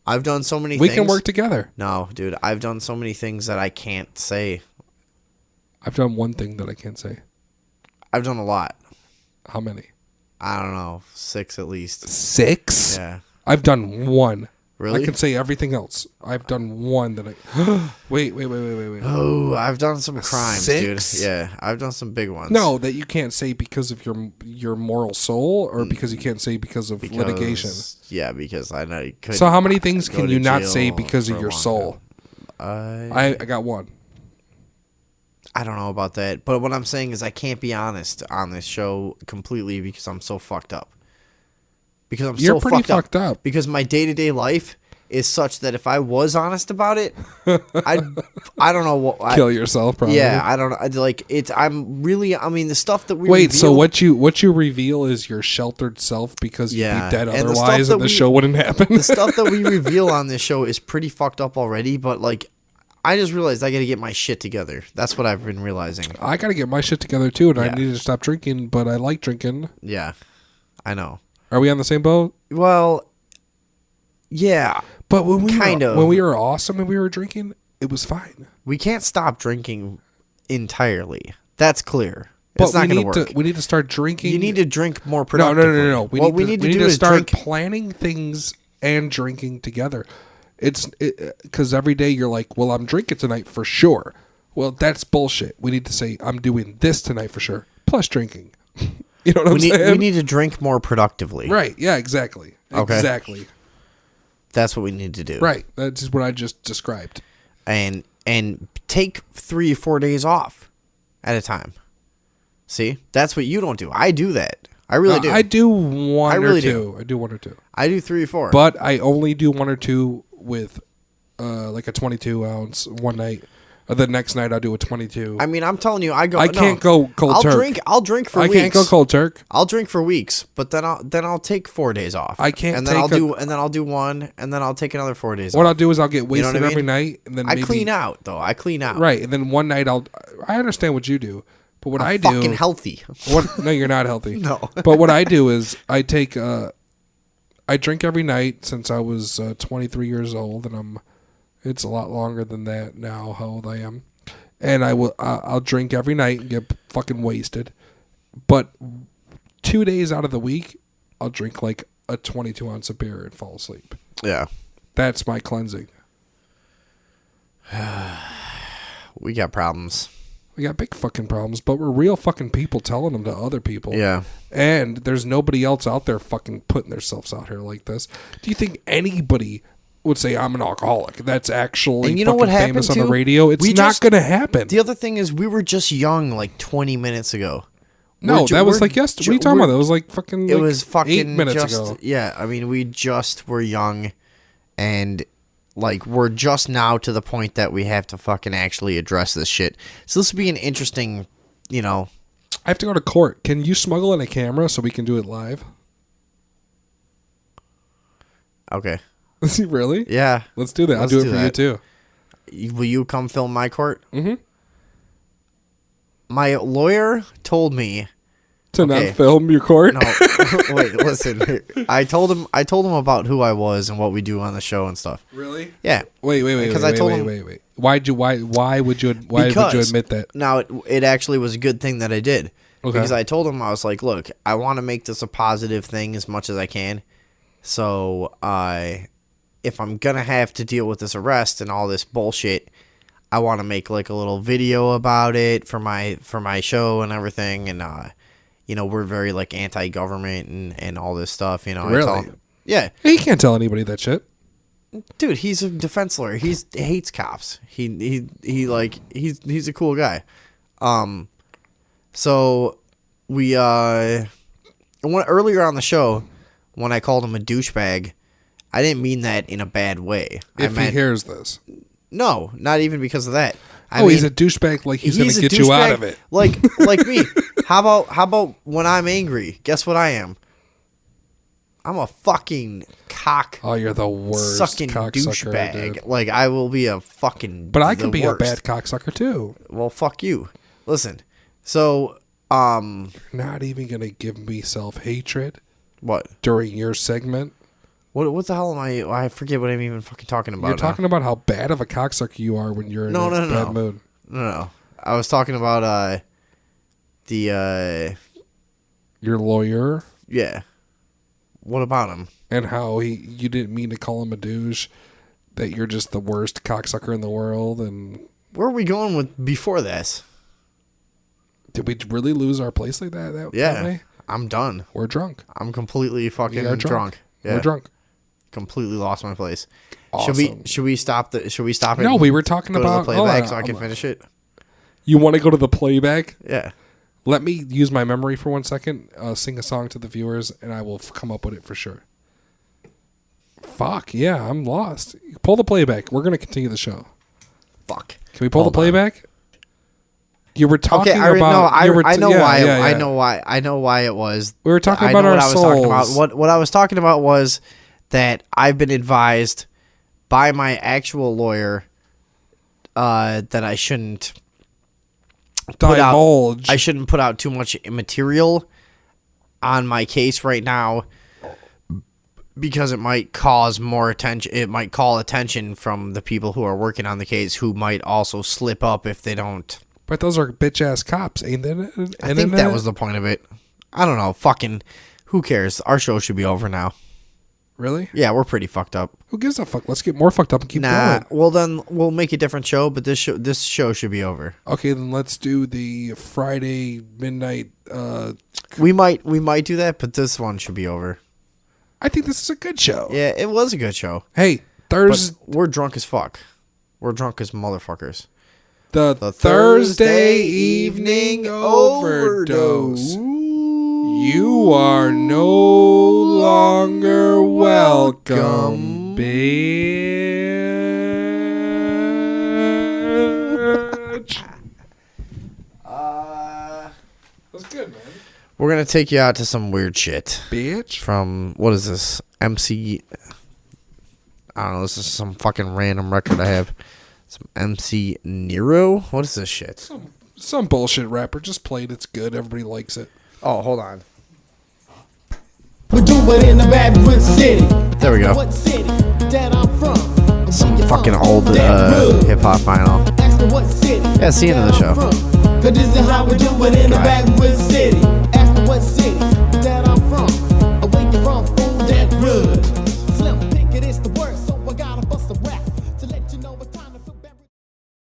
I've done so many We things. can work together. No, dude, I've done so many things that I can't say. I've done one thing that I can't say. I've done a lot. How many? I don't know, 6 at least. 6? Yeah. I've done 1. Really? I can say everything else. I've done 1 that I... Wait. Oh, I've done some crimes, 6? dude. Yeah, I've done some big ones. No, that you can't say because of your moral soul, or because you can't say because of litigation. Yeah, because I know you could. So how many things go can to you not jail say because for of a your long soul? time. I got 1. I don't know about that, but what I'm saying is I can't be honest on this show completely because I'm so fucked up. Because I'm You're so pretty fucked fucked up. Because my day-to-day life is such that if I was honest about it, I don't know what Kill yourself, probably. Yeah, I don't know. Like, the stuff that we Wait, so reveal- what you reveal is your sheltered self because you'd Yeah, be dead and the stuff otherwise, that and the we- show wouldn't happen. the stuff that we reveal on this show is pretty fucked up already, but, like, I just realized I got to get my shit together. That's what I've been realizing. I got to get my shit together too, and I Yeah. need to stop drinking. But I like drinking. Yeah, I know. Are we on the same boat? Well, yeah. But when we were awesome and we were drinking, it was fine. We can't stop drinking entirely. That's clear. But It's not going to work. We need to start drinking. You need to drink more No. productively. What we need to do is start drink. planning things and drinking together. It's because every day you're like, well, I'm drinking tonight for sure. Well, that's bullshit. We need to say I'm doing this tonight for sure, plus drinking. You know what I'm saying? We need to drink more productively. Right? Yeah. Exactly. Okay. Exactly. That's what we need to do. Right. That's what I just described. And take 3 or 4 days off at a time. See, that's what you don't do. I do that. I really do. I do one I really or two. do. I do 1 or 2. I do 3 or 4. But I only do 1 or 2 with like a 22 ounce one night. The next night I'll do a 22. I mean, I'm telling you, I can't go cold turk. I'll drink for weeks. I can't go cold turk. I'll drink for weeks, but then I'll take 4 days off. I can't and then take I'll do 1, and then I'll take another 4 days What off. I'll do is I'll get You know wasted what I every mean? night, and then I maybe, clean out though. I clean out. Right, and then one night I understand what you do, but what I do Fucking healthy. No, you're not healthy. No. But what I do is I take I drink every night since I was 23 years old, and it's a lot longer than that now. How old I am, and I'll drink every night and get fucking wasted. But 2 days out of the week, I'll drink like a 22 ounce of beer and fall asleep. Yeah. That's my cleansing. We got problems. We got big fucking problems, but we're real fucking people telling them to other people. Yeah. And there's nobody else out there fucking putting themselves out here like this. Do you think anybody would say I'm an alcoholic? That's actually And you know fucking what happened famous on the too? radio. It's We not just- going to happen. The other thing is we were just young like 20 minutes ago. No, that was like yesterday. What are you talking about? That was like fucking. It was fucking 8 minutes just, ago. Yeah, I mean, we just were young, and Like, we're just now to the point that we have to fucking actually address this shit. So this would be an interesting, you know... I have to go to court. Can you smuggle in a camera so we can do it live? Okay. Really? Yeah. Let's do that. I'll Let's do it do for that. you, too. Will you come film my court? Mm-hmm. My lawyer told me... To Okay. not film your court? No, wait, listen. I told him about who I was and what we do on the show and stuff. Really? Yeah. Wait. Because I told him- Wait. Why would you admit that? Now, it actually was a good thing that I did. Okay. Because I told him, I was like, look, I want to make this a positive thing as much as I can. So, if I'm going to have to deal with this arrest and all this bullshit, I want to make like a little video about it for my show and everything. And, you know, we're very like anti-government and all this stuff, you know. Really? I tell him, yeah. He can't tell anybody that shit. Dude, he's a defense lawyer. He hates cops. He's a cool guy. So we earlier on the show when I called him a douchebag, I didn't mean that in a bad way. If he hears this. No, not even because of that. He's a douchebag. Like he's gonna a get you out douchebag of it. Like me. How about when I'm angry? Guess what I am? I'm a fucking cock. Oh, you're the worst sucking cocksucker, douchebag. dude. Like I will be a fucking. But I can be worst. a bad cocksucker too. Well, fuck you. Listen. So, You're not even gonna give me self-hatred what during your segment. What the hell am I? I forget what I'm even fucking talking about. You're talking about how bad of a cocksucker you are when you're in a bad mood. No. I was talking about your lawyer. Yeah. What about him? And how you didn't mean to call him a douche, that you're just the worst cocksucker in the world, and Where are we going with before this? did we really lose our place like that? That Yeah. way? I'm done. We're drunk. I'm completely fucking We are drunk. Yeah. We're drunk. Completely lost my place. Awesome. Should we stop it? No, we were talking go about to the playback hold so on, I can I'm- finish it. You want to go to the playback? Yeah. Let me use my memory for 1 second. Sing a song to the viewers, and I will come up with it for sure. Fuck yeah, I'm lost. Pull the playback. We're gonna continue the show. Fuck. Can we pull Hold the playback? You were talking Okay, about. I know why. yeah. I know why it was. We were talking I about know our what I was talking about. souls. What I was talking about was that I've been advised by my actual lawyer that I shouldn't Divulge. I shouldn't put out too much material on my case right now because it might cause more attention. It might call attention from the people who are working on the case who might also slip up if they don't. But those are bitch ass cops, ain't they? I think that was the point of it. I don't know. Fucking who cares? Our show should be over now. Really? Yeah, we're pretty fucked up. Who gives a fuck? Let's get more fucked up and keep going. Well then we'll make a different show, but this show should be over. Okay, then let's do the Friday midnight. We might do that, but this one should be over. I think this is a good show. Yeah, it was a good show. Hey, But Thursday. we're drunk as fuck. We're drunk as motherfuckers. The Thursday evening overdose. You are no longer welcome, bitch. That's good, man. We're gonna take you out to some weird shit. Bitch. From what is this? MC. I don't know. This is some fucking random record I have. Some MC Nero. What is this shit? Some bullshit rapper just played. It's good. Everybody likes it. Oh, hold on. We do it in the Bad City. There we go. What city that I'm from? Some fucking old hip hop vinyl. Ask me what city. Yeah, it's the end of the that show. I'm from.